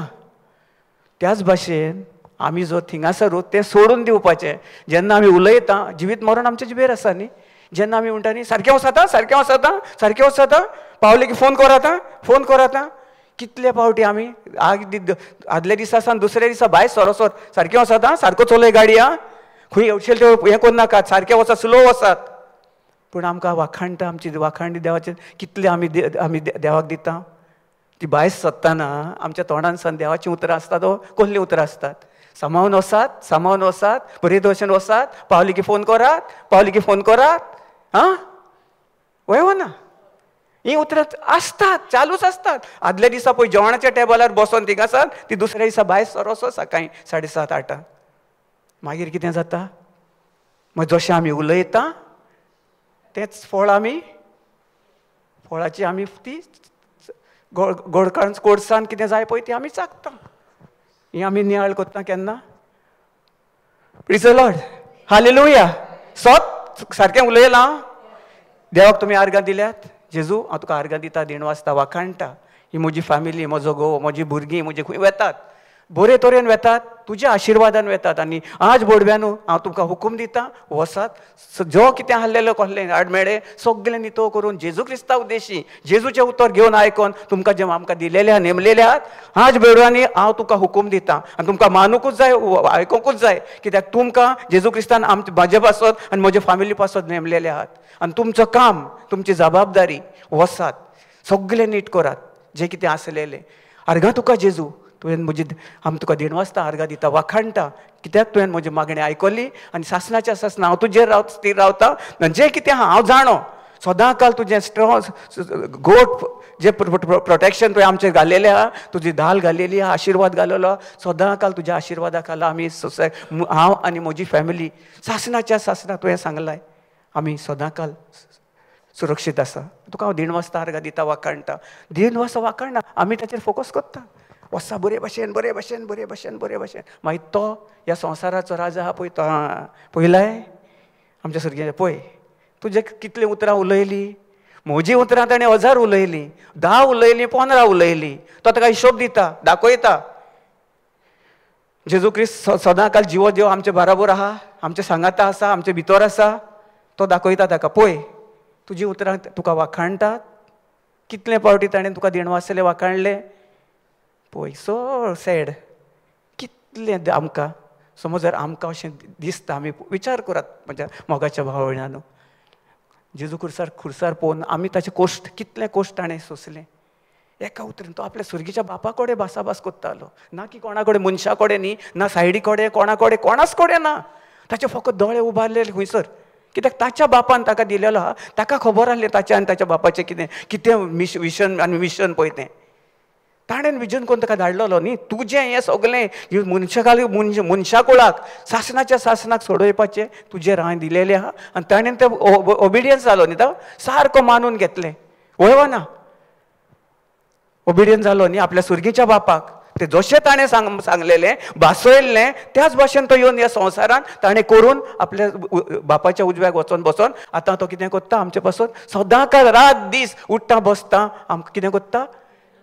A: त्याच भाशेन आमी जो थिंगासरूच तें सोडून दिवपाचें. जेन्ना आमी उलयता, जिवीत मरण आमच्या जिबेर आसा न्ही. जेन्ना आमी म्हणटा न्ही सारकें वचात आं, सारकें वचात आं, सारकें वचात आं, पावले की फोन करात आं, फोन करात आं. कितले फावटी आमी आदल्या दिसा सावन दुसऱ्या दिसा भायर सरोसर सारकें वचात आं, सारको चलय गाडी आं, खंय अशें हें कोन्न नाकात, सारकें वचात, स्लो वचात. पूण आमकां वाखाणटा, आमची वाखाण देवाचें कितलें आमी देवाक दिता. ती भायर सत्ताना आमच्या तोंडान सान देवाचीं उतरां आसतात, कसलीं उतरां आसतात. सांबाळून वचात, बरे भशेन वचात, पावली की फोन करात, पावली की फोन करात. आं, वय हो ना. हीं उतरां आसतात, चालूच आसतात. आदल्या दिसा पळय जेवणाच्या टेबलार बसोन थिंगासान ती दुसऱ्या दिसा भायर सरोसो सकाळीं 7:30-8 मागीर कितें जाता, मागीर जशें आमी उलयता तेंच फळाची आमी ती गोडसाण कितें जाय पळय ती आमी चाखता. ही आमी नियाळ कोत्ता केन्ना. Praise the Lord, hallelujah. सोत सारकें उलयलां. देवाक तुमी आर्गां दिल्यात. जेजू हांव तुका आर्गां दिता, दिण वाजता, वाखाणटा. ही म्हजी फॅमिली, म्हजो घोव, म्हजी भुरगीं, म्हजे खंय वेतात. बरे तरेन वेतात, तुज्या आशिर्वादान वेतात. आनी आज बोडव्यानू हांव तुमकां हुकूम दिता, वसात, जो कितें आहलेलो कहलें आडमेळे सगळें नितळ करून जेजू क्रिस्ता उद्देशी जेजूचें उतर घेवन आयकोन तुमकां जे आमकां दिलेले आहा, नेमलेले आहात, आज बेडवांनी हांव तुमकां हुकूम दिता. आनी तुमकां मानूकूच जाय, आयकोंकूच जाय, कित्याक तुमकां जेजू क्रिस्तान म्हाजे पासत आनी म्हजे फामिली पासत नेमलेले आहात. आनी तुमचो काम, तुमची जबाबदारी, वसात, सगळें नीट करात जें कितें आसलेलें. आर्गां तुका जेजू, तुवें म्हजी आमी तुका दिनवासता आर्गां दिता, वाखाणटा, कित्याक तुवें म्हजी मागणी आयकली आनी सासणाच्या सासना हांव तुजेर स्थिर रावता. आनी जें कितें आहा हांव जाणो, सदां काल तुजें स्ट्रॉंग गोट जे प्रोटेक्शन तुवें आमचेर घालेलें आहा, तुजी धाल घालेली आहा, आशिर्वाद घालेलो, सदां काल तुज्या आशिर्वादा खाला आमी हांव आनी म्हजी फॅमिली सासणाच्या सासना तुवें सांगलाय आमी सदां काल सुरक्षीत आसा. तुका हांव दिनवासता आर्गां दिता, वाखाणटा. दिनवासा वाखाणना, आमी ताचेर फोकस करता, वसा बरे भाशेन बरे भाशेन बरे भाशेन बरे भाशेन. मागीर तो ह्या संवसाराचो राजा आहा पळय तो, पळयलाय आमच्या सर्गेचे, पळय तुजे कितलीं उतरां उलयलीं, म्हजीं उतरां ताणें 1000 उलयलीं, 10 उलयलीं, 15 उलयलीं, तो ताका हिशोब दिता, दाखयता. जेजू क्रिस्त सदां काल जिवो देव आमचे बराबर आहा, आमचे सांगाता आसा, आमचे भितर आसा, तो दाखयता ताका, पळय तुजीं उतरां तुका वाखाणटात, कितले फावटी ताणें तुका दिनवासले वाखाणले पळय. सो सॅड, कितलें आमकां समज जर आमकां अशें दिसता, आमी विचार करात म्हज्या मोगाच्या भाव भयणांनो, जेजू खुर्सार पळोवन आमी ताचे कोश्ट, कितले कोश्ट ताणें सोंसले. एका उतरेन तो आपल्या सुर्गीच्या बापा कडेन भासाभास करतालो, ना की कोणा कडेन, मनशा कडेन न्ही, ना सायडी कडेन, कोणा कडेन, कोणाच कडेन ना. ताचे फकत दोळे उबारलेले खंयसर, कित्याक ताच्या बापान ताका दिलेलो आहा, ताका खबर आहलें ताचें आनी ताच्या बापाचें कितें कितें विशन आनी मिशन पळय तें. ताणें विजन करून ताका धाडलेलो न्ही, तुजें हें सगलें मनशा कुळाक, सासणाच्या सासनाक सोडोवपाचें तुजेर हांवें दिलेलें आहा. आनी ताणें तें ओबिडियन्स जालो न्ही, तो सारको मानून घेतलें, वळवा ना, ओबिडियन्स जालो न्ही आपल्या सुर्गीच्या बापाक. ते जशें ताणें सांगलेलें, भासयल्लें, त्याच भाशेन तो येवन ह्या संवसारान ताणें करून आपल्या बापाच्या उजव्याक वचोन बसोन आतां तो कितें करता, आमचे पासून सदां काल रात दीस उठ्ठा बसता, आमकां कितें करता,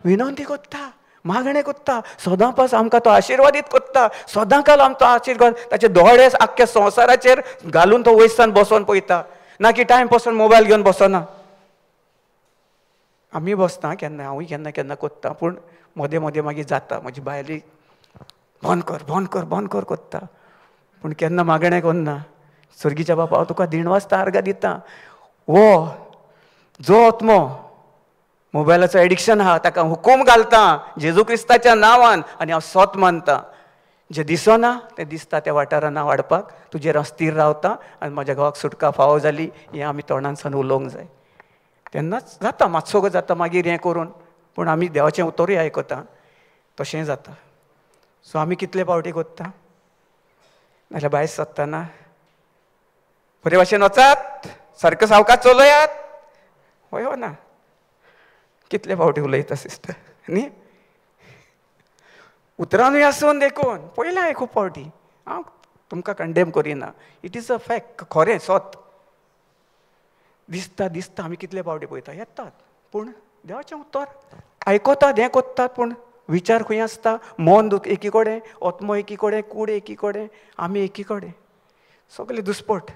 A: विनंती करता, मागणें करता, सदां पास आमकां तो आशिर्वादीत करता. सदां काल आमचो आशिर्वाद ताचे दोळे आख्ख्या संवसाराचेर घालून तो वयसान बसोन पळयता, ना की टायम पासून मोबायल घेवन बसना. आमी बसता केन्ना, हांवूय केन्ना केन्ना करता, पूण मदें मदें मागीर जाता, म्हजी बायली बंद कर बंद कर बंद कर करता, पूण केन्ना मागणें करना. सुर्गीच्या बापा हांव तुका दिनवासता आर्गां दिता, वो जो आत्मो मोबायलाचो एडिक्शन आहा ताका हुकूम घालता जेजू क्रिस्ताच्या नांवान, आनी हांव सोत मानता, जें दिसना तें दिसता त्या वाठारान हांव वाडपाक तुजेर हांव स्थिर रावता. आनी म्हज्या घोवाक सुटका फावो जाली हें आमी तोंडानसान उलोवंक जाय. तेन्नाच जाता मातसो जाता मागीर हें करून, पूण आमी देवाचें उतरूय आयकता, तशें जाता. सो आमी कितले फावटी करता, नाजाल्यार भायर सरतना बरे भाशेन वचात, सारको सावकाश चलयात, वय ना, कितले फावटी उलयता सिस्टर न्ही, उतरांनूय आसून देखून पयलें हांवें खूब फावटी, हांव तुमकां कंडेम करिना, इट इज अ फॅक्ट, खरें सत दिसता दिसता आमी कितले फावटी पळयता, येतात पूण देवाचें उतर आयकतात, हें करतात, पूण विचार खंय आसता, मन एकी कडेन, आत्मो एकी कडेन, कूड एकी कडेन, आमी एकी कडेन, सगळे दुस्पट.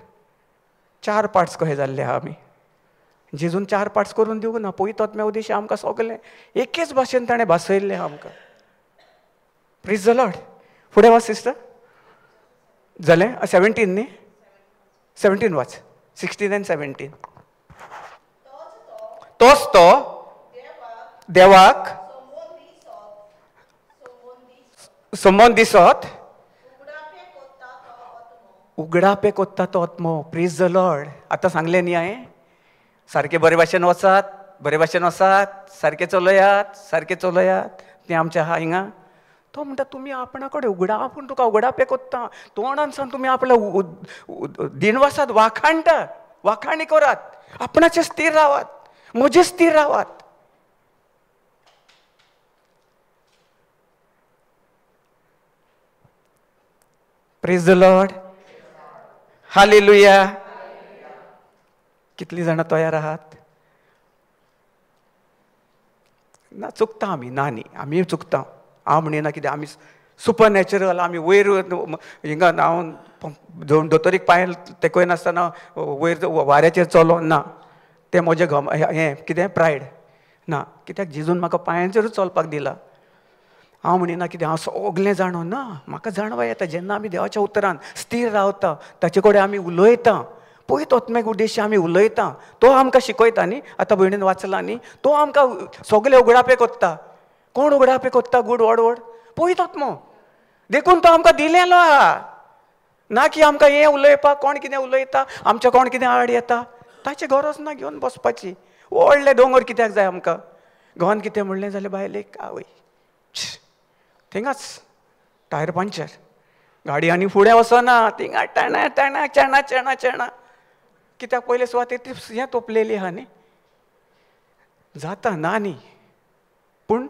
A: 4 पार्ट्स कशे जाल्ले आहा आमी, जेजून 4 पार्ट्स करून दिवंक ना. पयतो आत्म्या उद्देश आमकां सगळें एकेच भाशेन ताणें भासयल्लें आहा आमकां. Praise the Lord. फुडें वाच सिस्टर, जालें 17 न्ही, 17 वाच, 16 आनी 17. तोच तो देवाक समोन दिसत उगडापे कोत्ता तो आत्मो. Praise the Lord. आतां सांगलें न्ही हांवें, सारके बरे भाशेन वचात, बरे भाशेन वचात, सारके चलयात, सारके चलयात, तें आमचें आहा हिंगा. तो म्हणटा तुमी आपणा कडेन उगडा, आपूण तुका उगडापे कोत्ता, तोंडान सावन तुमी आपल्या दिनवासात वाखाणटात, वाखाणी करात, आपणाचे स्थिर रावात, म्हजे स्थिर रावात. Praise the Lord. हालेलुया. कितलीं जाणां तयार आहात? ना चुकता आमी, ना न्ही, आमी चुकता, हांव म्हणिना कितें, आमी सुपर नॅचरल. आमी वयर हिंगा हांव दोतोरीक पांय तेकोय नासतना वयर वाऱ्याचेर चलोन ना, तें म्हजें हें कितें प्रायड ना. कित्याक जेजून म्हाका पांयांचेरूच चलपाक दिला. हांव म्हणिना कितें हांव सगलें जाणो ना, म्हाका जाणवा येता जेन्ना आमी देवाच्या उतरान स्थिर रावता, ताचे कडेन आमी उलयता, पळयत आत्मेक उद्देश आमी उलयता, तो आमकां शिकयता न्ही. आतां भयणीन वाचला न्ही, तो आमकां सगळे उगडापे कोत्ता. कोण उगडापे कोत्ता? गूड व्हड पळयत आत्मो. देखून तो आमकां दिलेलो आहा. ना की आमकां हें उलयपाक कोण कितें उलयता, आमच्या कोण कितें आड येता, ताची गरज ना घेवन बसपाची. व्हडले दोंगर कित्याक जाय आमकां? घोवन कितें म्हणलें जाल्यार बायलेक आवय थिंगाच टायर पंक्चर, गाडी आनी फुडें वचना, थिंगा टाणा टाणा चेणा चेणा चेणा. कित्याक पयले सुवातेर ती हें तोपलेली आहा न्ही. जाता ना न्ही, पूण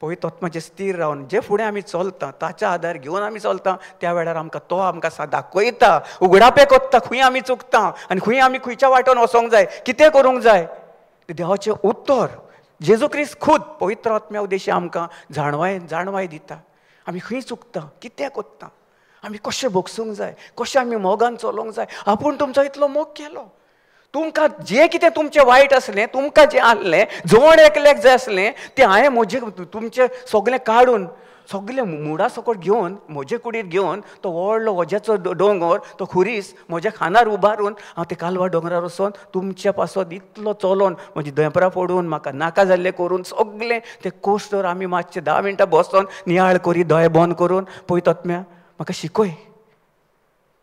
A: पळयत आत्माचेर स्थिर रावन जे फुडें आमी चलता ताच्या आदार घेवन आमी चलता, त्या वेळार आमकां तो आमकां दाखयता, उगडापे कोत्ता खंय आमी चुकता आनी खंय आमी खंयच्या वाटेन वचोंक जाय, कितें करूंक जाय. देवाचें उत्तर जेजू क्रिस्त खूद पवित्र आत्म्या उद्देशी आमकां जाणवाय दिता. आमी खंय चुकता, कितें कोत्ता, आमी कशें भोगसूंक जाय, कशें आमी मोगान चलोवंक जाय. आपूण तुमचो इतलो मोग केलो. तुमकां जें कितें तुमचें वायट आसलें, तुमकां जें आहलें, जवळ एकल्याक जाय आसलें, तें हांवें तुमचें सगलें काडून सगलें मुडा सकट घेवन म्हजे कुडीर घेवन तो व्हडलो वज्याचो दोंगर तो खुरीस म्हज्या खांदार उबारून हांव ते कालवा दोंगरार वचोन तुमच्या पासत इतलो चलोन म्हजी देंपरां पडून म्हाका नाका जाल्लें करून सगलें ते कोस्टर आमी मातशें 10 मिनटां बसोन नियाळ करी दोळे बंद करून पळयत आत्म्या म्हाका शिकय,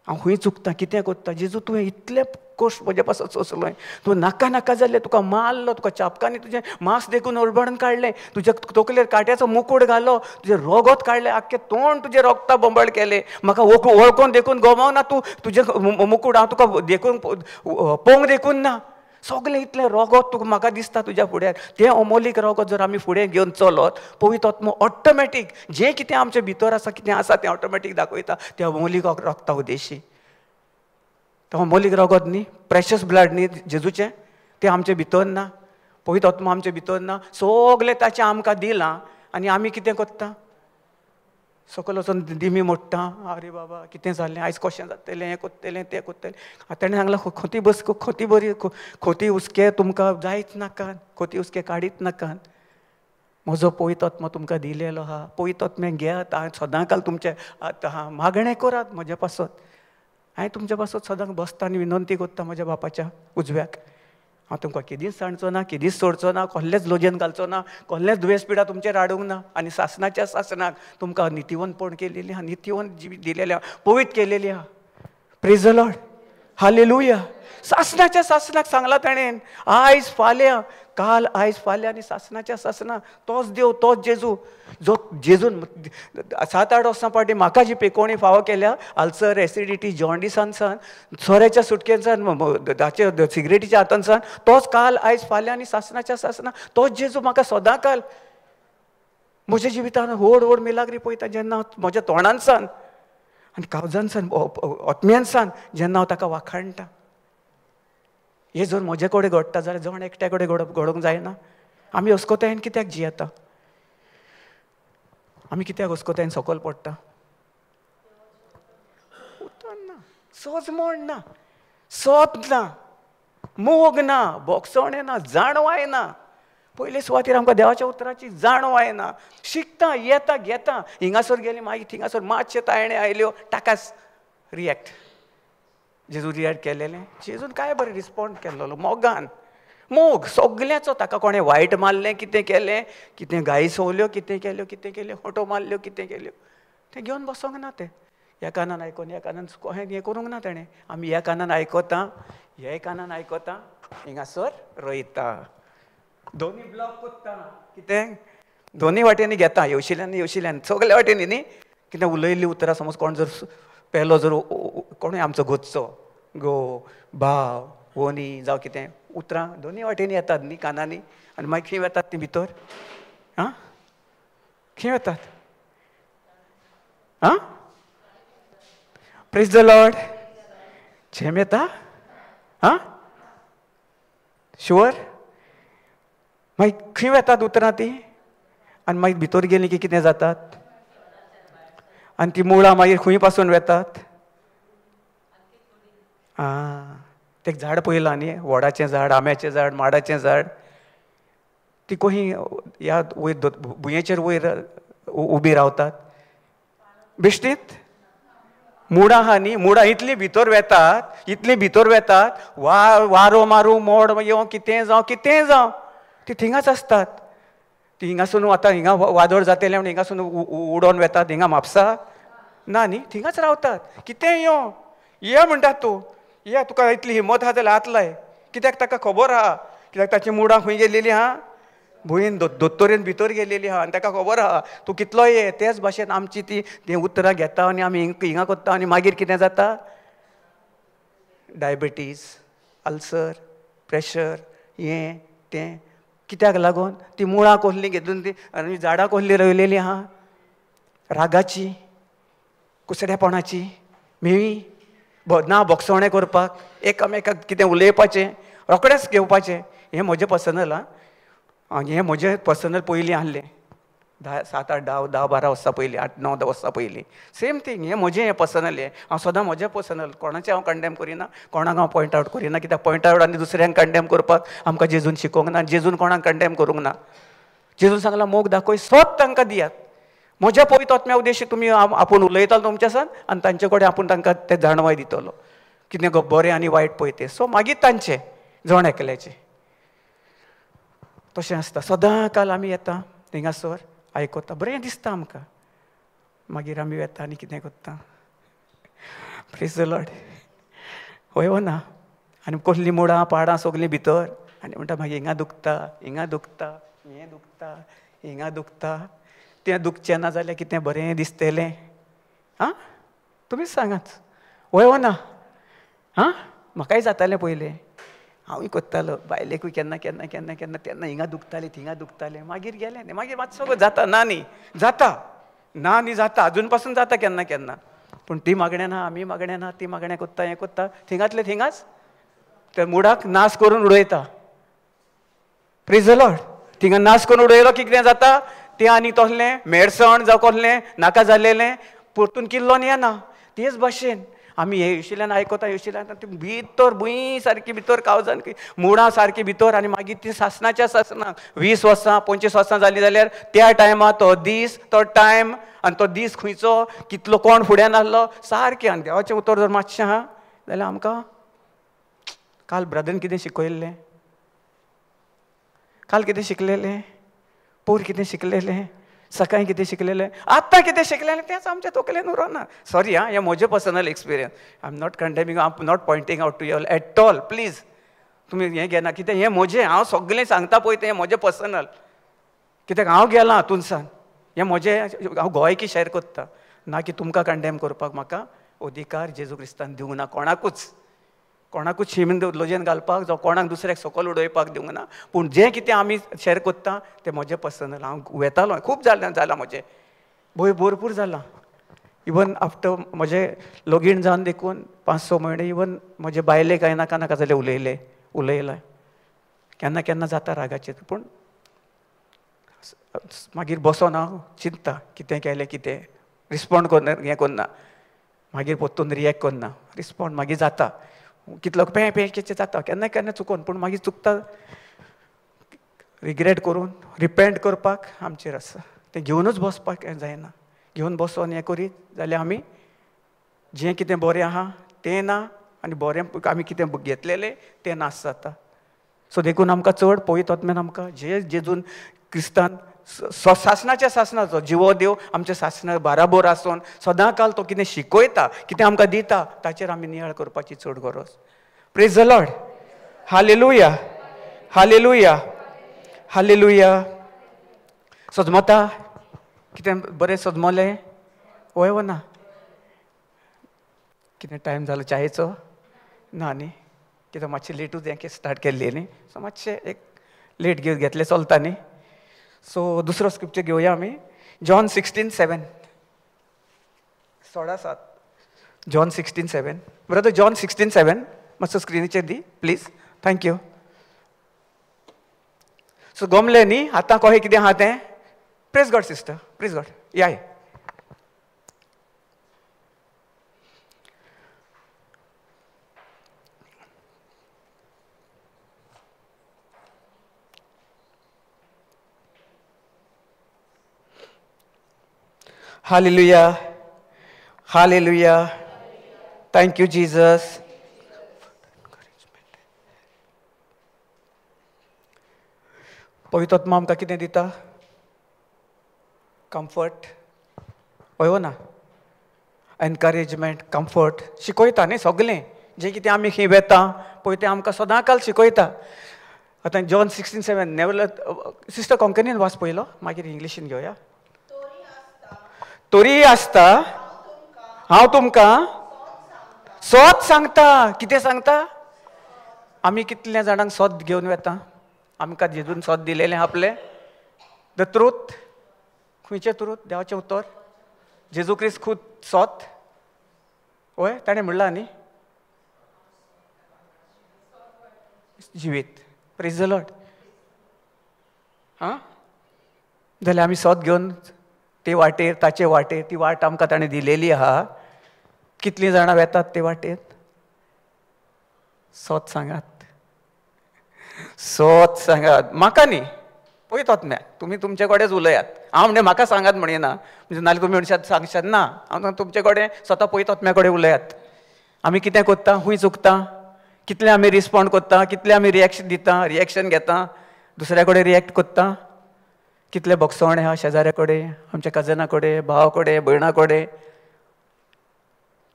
A: हांव खंय चुकता, कितें कोत्ता. जेजू तुवें इतलें कोश्ट म्हजे पासत सोंसलोय, तूं नाका नाका जाल्लें, तुका मारलो, तुका चापकांनी तुजें मांस देखून ओरबडून काडलें, तुज्या तकलेर काट्याचो मुकूट घालो, तुजें रोगोत काडलें, आख्खें तोंड तुजें रोगता बोंबाळ केलें. म्हाका वळखोन देखून गमावना तूं तुजें मुकूट, हांव तुका देखून पळोवंक देखून ना. सगलें इतलें रोगोत तुका म्हाका दिसता तुज्या फुड्यार. तें अमोलीक रोगोत जर आमी फुडें घेवन चलत, पळयत आत्मो ऑटोमॅटीक जें कितें आमचे भितर आसा, कितें आसा तें ऑटोमॅटीक दाखयता. तें अमोलीक रोगता उद्देशी. तो अमोलीक रोगोत न्ही, प्रेशस ब्लड न्ही जेजूचें, तें आमचे भितर ना. पळयत आत्मो आमचे भितर ना. सगलें ताचें आमकां दिलां आनी आमी कितें कोत्ता? सकयल वचून दिमी मोडटा. आरे बाबा कितें जालें, आयज कशें जातलें, हें कोत्तलें तें कोत्तलें. ताणें सांगलां खोती बस, खोती बरी, खोती हुस्के तुमकां जायच नाकात, खोती हुस्के काडीत नाकात. म्हजो पळयत आत्मो तुमकां दिलेलो आहा. पळयत आत्म्याक घेयात, हांव सदांकाल तुमचें मागणें करात म्हज्या पासत. हांवें तुमच्या पासत सदांच बसता आनी विनंती कोत्ता म्हज्या बापाच्या उजव्याक. हांव तुमकां केदीच सांडचो ना, केदीच सोडचो ना, कसलेंच लोजयेन घालचो ना, कसलेंच दुयेंस पिडा तुमचेर हाडूंक ना. आनी सासणाच्या सासणाक तुमकां नितीवंतपण केलेली आहा, नितीवंत जिवीत दिलेलें आहा, पवित्र केलेली आहा. प्रेज द लॉर्ड, हालेलुया. सासणाच्या सासणाक सांगलां ताणें, आयज फाल्यां, काल आयज फाल्यां आनी सासणाच्या सासणाक तोच देव, तोच जेजू, जो जेजून 7-8 वर्सां फाटी म्हाका जी पेकोवणी फावो केल्या, आल्सर, एसिडिटी, जॉन्डिसानसान, सोऱ्याच्या सुटकेंसान, सिगरेटीच्या हातांसान, तोच काल आयज फाल्यां आनी सासणाच्या सासणाक तोच जेजू म्हाका सदांकाल म्हज्या जिवितान व्हड व्हड मिलाग्री पळयता. जेन्ना हांव म्हज्या तोंडानसान आनी काळजानसान आत्म्यानसान जेन्ना हांव ताका वाखाणटा. हे जर म्हजे कडेन घडटा जाल्यार जण एकट्या कडेन घडोवंक जायना. आमी अस्कोतायेन कित्याक जियेता? आमी कित्याक अस्कोतायेन सकयल पडटा? उतर ना, सोजमोड ना, सोप ना, मोग ना, बोगसवणें ना, जाणवाय ना. पयले सुवातेर आमकां देवाच्या उतराची जाणवाय ना. शिकता, येता, घेता, हिंगासर गेली मागीर थिंगासर मातशें तायणे आयल्यो टाकास रिएक्ट. जेजू रिएक्ट केलेलें, जेजून काय बरें रिस्पॉन्ड केल्लो मोगान. मोग सगल्याचो, ताका कोणें वायट मारलें, कितें केलें, कितें गायी सवल्यो, कितें केल्यो, फोटो मारल्यो, कितें केल्यो, तें घेवन बसोंक ना. तें ह्या कानान आयकोन ह्या कानान हें करूंक ना ताणें. आमी ह्या कानान आयकोता, ह्या कानान आयकोता, हिंगासर रोयता, दोनी ब्लॉक कोत्ता. कितें दोनी वाटेनी घेता, येवशिल्ल्यान सगल्या वाटेनी न्ही. कितें उलयल्लीं उतरां समज कोण जर पेलो जर कोणूय आमचो घोचचो, घो, भाव, वोनी जावं कितें उतरां दोनी वाटेनी येतात न्ही कानांनी. आनी मागीर खंय वतात तीं भितर? आं खंय वतात? आं प्रेज द लॉर्ड. झेम येता? आं शुअर? मागीर खंय वतात उतरां तीं? आनी मागीर भितर गेलीं की कितें जातात? आनी ती मुळां मागीर खंय पासून येतात? ते झाड पळयलां न्ही, वडाचें झाड, आंब्याचें झाड, माडाचें झाड, ती खंय ह्या वयर भुंयेचेर वयर उबी रावतात? बिश्टीत मुडां आहा न्ही, मुडां इतली भितर वेतात, वारो मारूं, मोड येवं, कितें जावं ती थिंगाच आसतात. ती हिंगासून आतां हिंगा वादळ जातलें म्हणून हिंगासून उडोवन वेतात हिंगा म्हापसा ना न्ही, थिंगाच रावतात. कितें ये म्हणटात तूं, ये तुका इतली हिंमत आहा जाल्यार हात लाय. कित्याक ताका खबर आहा, कित्याक ताची मुडां खंय गेलेलीं आहा? भुंयेन दोत्तोरेन भितर गेलेली आहा आनी ताका खबर आहा तूं कितलो ये. तेच भाशेन आमची ती उतरां घेता आनी आमी हिंगा कोत्ता आनी मागीर कितें जाता? डायबिटीज, अल्सर, प्रेशर, हें तें. कित्याक लागून? ती मुळां कसलीं घेतून ती आनी झाडां कसलीं रोयलेलीं आहा? रागाची, कुसड्यापणाची, मेळ्ळी ना बोगसवणें करपाक, एकामेकाक कितें उलयपाचें, रोकडेंच घेवपाचें. हें म्हजें पर्सनल हें म्हजें पर्सनल पयलीं आहलें 7, 8, 10, 12 वर्सां पयलीं, 8, 9, 10 वर्सां पयलीं. Same thing. हें म्हजें पर्सनल. हांव सदां म्हजें पर्सनल, कोणाचें हांव कंडेम करिना, कोणाक हांव पॉयंट आवट करिना. कित्याक पॉयंट आवट आनी दुसऱ्यांक कंडेम करपाक आमकां जेजून शिकोवंक ना, जेजून कोणाक कंडेम करूंक ना. जेजून सांगलां मोग दाखय, सोत तांकां दियात. म्हज्या पवित्र आत्म्या उद्देशी तुमी आपूण उलयतालो तुमच्या सान आनी तांचे कडेन आपूण तांकां तें जाणवाय दितलो कितें बरें आनी वायट पळय तें. सो मागीर तांचें जण एकल्याचें तशें आसता. सदां काल आमी येता थिंगासर, आयकता, बरें दिसता आमकां. मागीर आमी वेता आनी कितें करता? Praise the Lord. वय व ना? आनी कसलीं मुडां पाडां सगलीं भितर आनी म्हणटा मागीर हिंगा दुखता, हें दुखता, हिंगा दुखता. तें दुखचें ना जाल्यार कितें बरें दिसतलें? तुमीच सांगात. वय व ना? म्हाकाय जातालें पयलें, हांवूय कोत्तालो. बायलेकूय केन्ना केन्ना केन्ना केन्ना तेन्ना हिंगा दुखतालें, थिंगा दुखतालें. मागीर गेलें न्ही, मागीर मातसो जाता ना न्ही, जाता अजून पासून जाता केन्ना केन्ना. पूण ती मागणें ना, आमी मागणें ना, ती मागणें कोत्ता, हें कोत्ता, थिंगातलें थिंगाच त्या मुडाक नाश करून उडयता. Praise the Lord. थिंगा नाश करून उडयलो की कितें जाता? तें आनी तसलें मेडसण जावं कसलें नाका जाल्लेलें परतून किल्लोन येना. तेच भाशेन आमी हे येशिल्ल्यान आयकता, भितर भुंय सारकी भितर काळजान मुडां सारकी भितर. आनी मागीर ती सासणाच्या सासणाक 20 वर्सां 25 वर्सां जालीं जाल्यार त्या टायमार तो दीस, तो टायम आनी तो दीस खंयचो, कितलो कोण फुड्यान आसलो सारकें. आनी देवाचें उतर जर मातशें आहा जाल्यार आमकां काल ब्रदरान कितें शिकयल्लें, काल कितें शिकलेलें, पोर कितें शिकलेलें, सकाळीं कितें शिकलेलें, आतां कितें शिकलेलें तेंच आमच्या तकलेन उरोना. सॉरी हें म्हजें personal experience. I am not condemning, I am not pointing out to you at all. Please तुमी हें घेना. कितें हें म्हजें, हांव सगळें सांगता पळय तें म्हजें पर्सनल. कित्याक हांव गेलां हातूंतसान. हें म्हजें, हांव गोंयकी शेअर कोत्ता. ना की तुमकां कंडेम करपाक म्हाका अधिकार जेजू क्रिस्तान दिवंक ना. कोणाकूच शिमिंद लोजयेन घालपाक जावं कोणाक दुसऱ्याक सकयल उडोवपाक दिवंक ना. पूण जें कितें आमी शेअर कोत्ता तें म्हजें पर्सनल. हांव वेतालो, खूब जालां म्हजें, भरपूर जालां. इवन आफ्टर म्हजें लगीण जावन देखून 5-6 म्हयने इवन म्हजे बायलेक कांय नाका जाल्यार उलयलां. केन्ना केन्ना जाता रागाचेर. पूण मागीर बसोन हांव चिंत्ता कितें केलें, कितें रिस्पॉन्ड हें करना. मागीर परतून रियॅक्ट करना. रिस्पॉन्ड मागीर जाता, कितलो पे कितें जाता केन्ना केन्ना चुकोन. पूण मागीर चुकता रिग्रेट करून रिपेंट करपाक आमचेर आसा. तें घेवनूच बसपाक जायना. घेवन बसोन हें करीत जाल्यार आमी जें कितें बरें आहा तें ना आनी बरें आमी कितें घेतलेलें तें नाश जाता. सो देखून आमकां चड पवित्र आत्म्यान आमकां जेजून क्रिस्तान सासणाच्या सासणाचो जिवो देव आमच्या सासणा बाराबर आसून सदां काल तो कितें शिकयता, कितें आमकां दिता ताचेर आमी नियाळ करपाची चड गरज. Praise the Lord. हालेलुया, हालेलुया, हालेलुया. सजमता कितें बरें सजमलें. वय व ना? कितें टायम जालो च्यायेचो ना न्ही, कित्याक मातशें लेटूच हें स्टार्ट केल्ली न्ही, सो मातशें एक लेट घेतलें चलता न्ही. सो दुसरो स्क्रिप्चर घेवया आमी. जॉन 16:7. 16:7. जॉन 16:7. ब्रदर जॉन 16:7 मातसो स्क्रिनीचेर दी प्लीज. थँक्यू. सो गमलें न्ही आतां कशें कितें आहा तें. Praise God sister, praise God. या हालेलुया, हालेलुया. Thank you Jesus. पवित्र आत्मा आमकां कितें दिता? कम्फर्ट, पळय ना, एनकरेजमेंट, कम्फर्ट शिकयता न्ही सगळें. जें कितें आमी खंय वेता पळय तें आमकां सदांकाल शिकयता. आतां जॉन 16:7 नेवल सिस्टर कोंकणीन वाच पयलो, मागीर इंग्लिशीन घेवया. तोरी आसता हांव तुमकां सोत सांगता. कितें सांगता? आमी कितल्या जाणांक सोत घेवन वेता? आमकां जेजून सोत दिलेलें आपलें द ट्रूथ. खंयचें ट्रूथ? देवाचें उतर. जेजू क्रिस्त खूद सोत. वय ताणें म्हणलां न्ही, जिवीत. Praise the Lord. हां, जाल्यार आमी सोत घेवन ते वाटेर, ताचे वाटेर, ती वाट आमकां ताणें दिलेली आहा. कितलीं जाणां वेतात ते वाटेर? सोत सांगात, सोत सांगात. म्हाका न्ही, पळयत आत्म्या, तुमी तुमचे कडेच उलयात. हांव म्हणजे म्हाका सांगात म्हणिना, म्हणजे नाल्यार तुमी म्हणशात सांगशात ना. हांव तुमचे कडेन स्वता पळयत आत्म्या कडेन उलयात. आमी कितें कोत्ता, खूंय चुकता, कितले आमी रिस्पॉन्ड कोत्ता, कितले आमी रिएक्शन घेता, दुसऱ्या कडेन रिएक्ट कोत्ता. कितले भोगसवणे आहा शेजाऱ्या कडेन, आमच्या कजना कडेन, भावा कडेन, भयणा कडेन,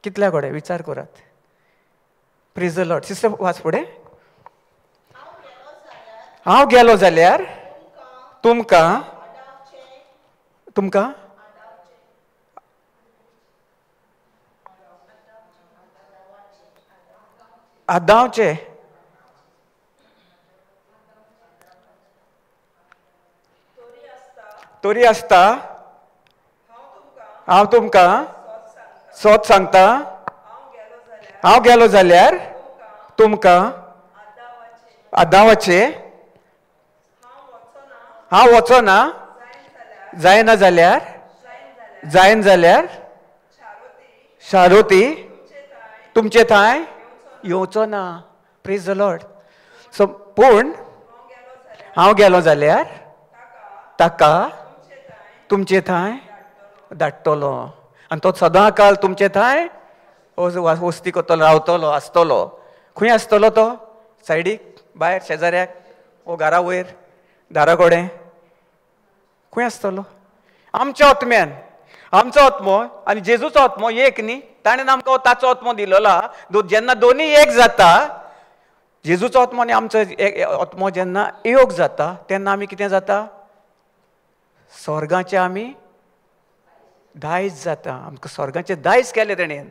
A: कितल्या कडेन विचार करात. Praise the Lord. सिस्टर वाच फुडें. हांव गेलो जाल्यार तुमकां आदावचे. तोरी आसता हांव तुमकां सोत सांगता. हांव गेलो जाल्यार तुमकां आदावाचे. हांव वचना जायना जाल्यार शारोती तुमचे थंय येवचो ना. Praise the Lord. सो पूण हांव गेलो जाल्यार ताका तुमचे थंय धाडटलो. आनी तो सदांकाल तुमचे थंय वस्ती करतलो, रावतलो, आसतलो. खंय आसतलो तो? सायडीक, भायर, शेजाऱ्याक, वो घरा वयर, दारा कडेन, खंय आसतलो? आमच्या आत्म्यान. आमचो आत्मो आनी जेजूचो आत्मो एक न्ही. ताणें आमकां ताचो आत्मो दिलेलो आहा. जेन्ना दोनी एक जाता, जेजूचो आत्मो आनी आमचो आत्मो जेन्ना एक जाता, तेन्ना आमी कितें जाता? स्वर्गाचे आमी दायज जाता. आमकां स्वर्गाचे दायज केले ताणें.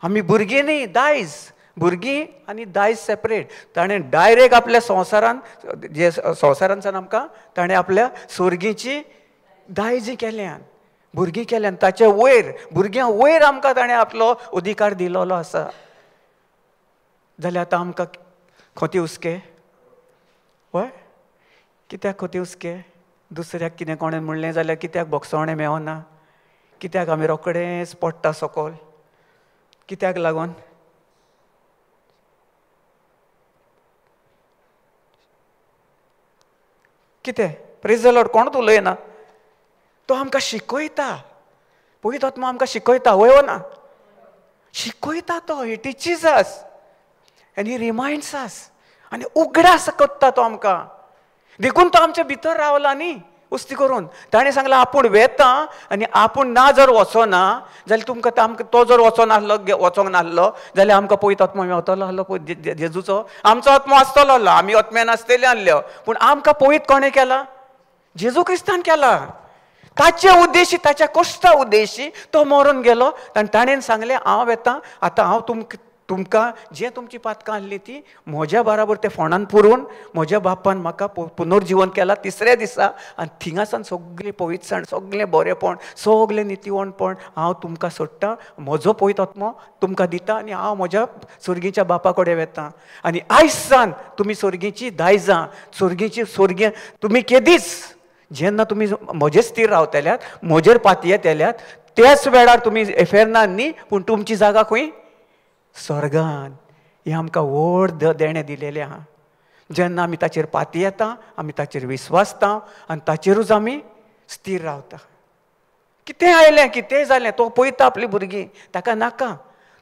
A: आमी भुरगीं न्ही, दायज. भुरगीं आनी दायज सेपरेट. ताणें डायरेक्ट आपल्या संवसारान, जे संवसारांच्यान आमकां ताणें आपल्या स्वर्गीची दायज केल्यान, भुरगीं केल्यान. ताचे वयर, भुरग्यां वयर आमकां ताणें आपलो अधिकार दिलेलो आसा. जाल्यार आतां आमकां खोती हुस्के? वय कित्याक खोती हुस्के? दुसऱ्याक कितें कोणें म्हणलें जाल्यार कित्याक भोगसवणें मेळना? कित्याक आमी रोकडेंच पडटा सकयल? कित्याक लागून? कितें? Praise the Lord. कोणूच उलयना. तो आमकां शिकयता. पवित्र आत्मा आमकां शिकयता. वय ना, शिकयता तो. He teaches us and he reminds us. आनी उगडास करता तो आमकां. देखून तो आमच्या भितर रावला न्ही उस्ती करून. ताणें सांगलां आपूण वेता आनी आपूण ना जर वचना जाल्यार तुमकां आमकां तो जर वचोंक नासलो जाल्यार आमकां पवित्र आत्मा मेवतलो आहलो पळय जेजूचो. आमचो आत्मो आसतलो आहलो. आमी आत्म्यान आसतले आहल्यो. पूण आमकां पवित्र कोणें केला? जेजू क्रिस्तान केला. ताचे उद्देशी, ताच्या कश्टा उद्देशी तो मरून गेलो. आनी ताणें सांगलें हांव येता. आतां हांव तुमकां जें तुमची पातकां आहली ती म्हज्या बराबर ते फोंडान पुरून म्हज्या बापान म्हाका पुनर्जीवन केला तिसऱ्या दिसा. आनी थिंगासान सगळें पवित्रसाण, सगळें बरेंपण, सगळें नितीवणपण हांव तुमकां सोडटां. म्हजो पवित्र आत्मो तुमकां दिता आनी हांव म्हज्या स्वर्गीच्या बापा कडेन वेतां. आनी आयज सान तुमी स्वर्गीची दायजां, स्वर्गीय तुमी केदीच जेन्ना तुमी म्हजेर स्थिर रावतल्यात, म्हजेर पातयेत येल्यात, त्याच वेळार तुमी एफेरनात न्ही, पूण तुमची जागा खंय? स्वर्गान. हें आमकां व्हड देणें दिलेलें आहा. जेन्ना आमी ताचेर पाती येता, आमी ताचेर विस्वासता आनी ताचेरूच आमी स्थिर रावता. कितें आयलें कितेंय जालें तो पळयता आपली भुरगीं, ताका नाका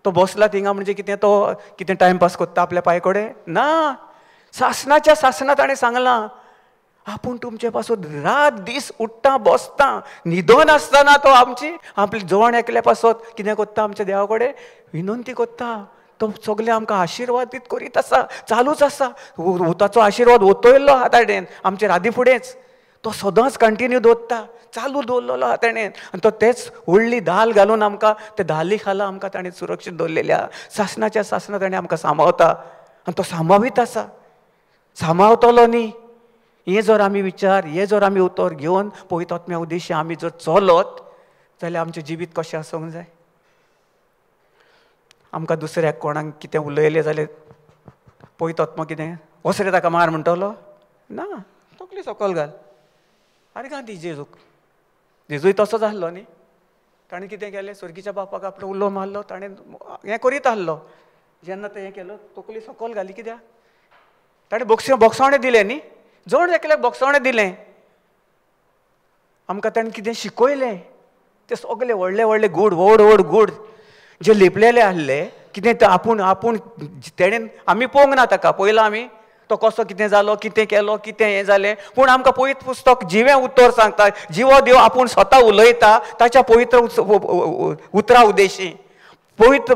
A: तो बसला थिंगा म्हणजे कितें तो कितें टायमपास करता आपल्या पांय कडेन ना. शासनाच्या शासनात ताणें सांगलां आपूण तुमचे पासून रात दीस उठ्ठा बसता, न्हिदोन आसतना तो आपली जवण एकल्या पासत कितें करता आमच्या देवा कडेन विनंती करता. तो सगळे आमकां आशिर्वादीत करीत आसा, चालूच आसा. ताचो आशिर्वाद ओतयल्लो आहा ताणें आमचे रादी फुडेंच. तो सदांच कंटिन्यू दवरता, चालू दवरलेलो आहा ताणें. आनी तो तेच व्हडली धाल घालून आमकां ते धाली खाला आमकां ताणें सुरक्षीत दवरलेल्या. शासनाच्या शासनात ताणें आमकां सांबाळता आनी तो सांबाळीत आसा. सांबाळतलो न्ही हे जर आमी विचार, हे जर आमी उतर घेवन पळयत आत्म्या उद्देशी आमी जर चलत जाल्यार आमचें जिवीत कशें आसूंक जाय. आमकां दुसऱ्याक कोणाक कितें उलयलें जाल्यार पळयत आत्मा कितें वसरे ताका मार म्हणटलो ना, तकली सकयल घाल. आरे दी जेजूक. जेजूय तसो जाल्लो न्ही. ताणें कितें केलें स्वर्गीच्या बापाक आपलो उलो मारलो, ताणें हें करीत आसलो. जेन्ना तें हें केलो तकली सकयल घाली कित्याक ताणें बोगसावणें दिलें न्ही, जण एकल्याक बोगसावणें दिलें. आमकां ताणें कितें शिकयलें तें सगळें व्हडले व्हडले गूढ व्हड व्हड गूढ जे लिपलेले आसले कितें तें आपूण तेणें आमी पळोवंक ना ताका. पयलो आमी तो कसो कितें जालो, कितें केलो, कितें हें जालें. पूण आमकां पळयत पुस्तक जिवें उतर सांगता. जिवो देव आपूण स्वता उलयता ताच्या पवित्र उतरा उद्देशी पवित्र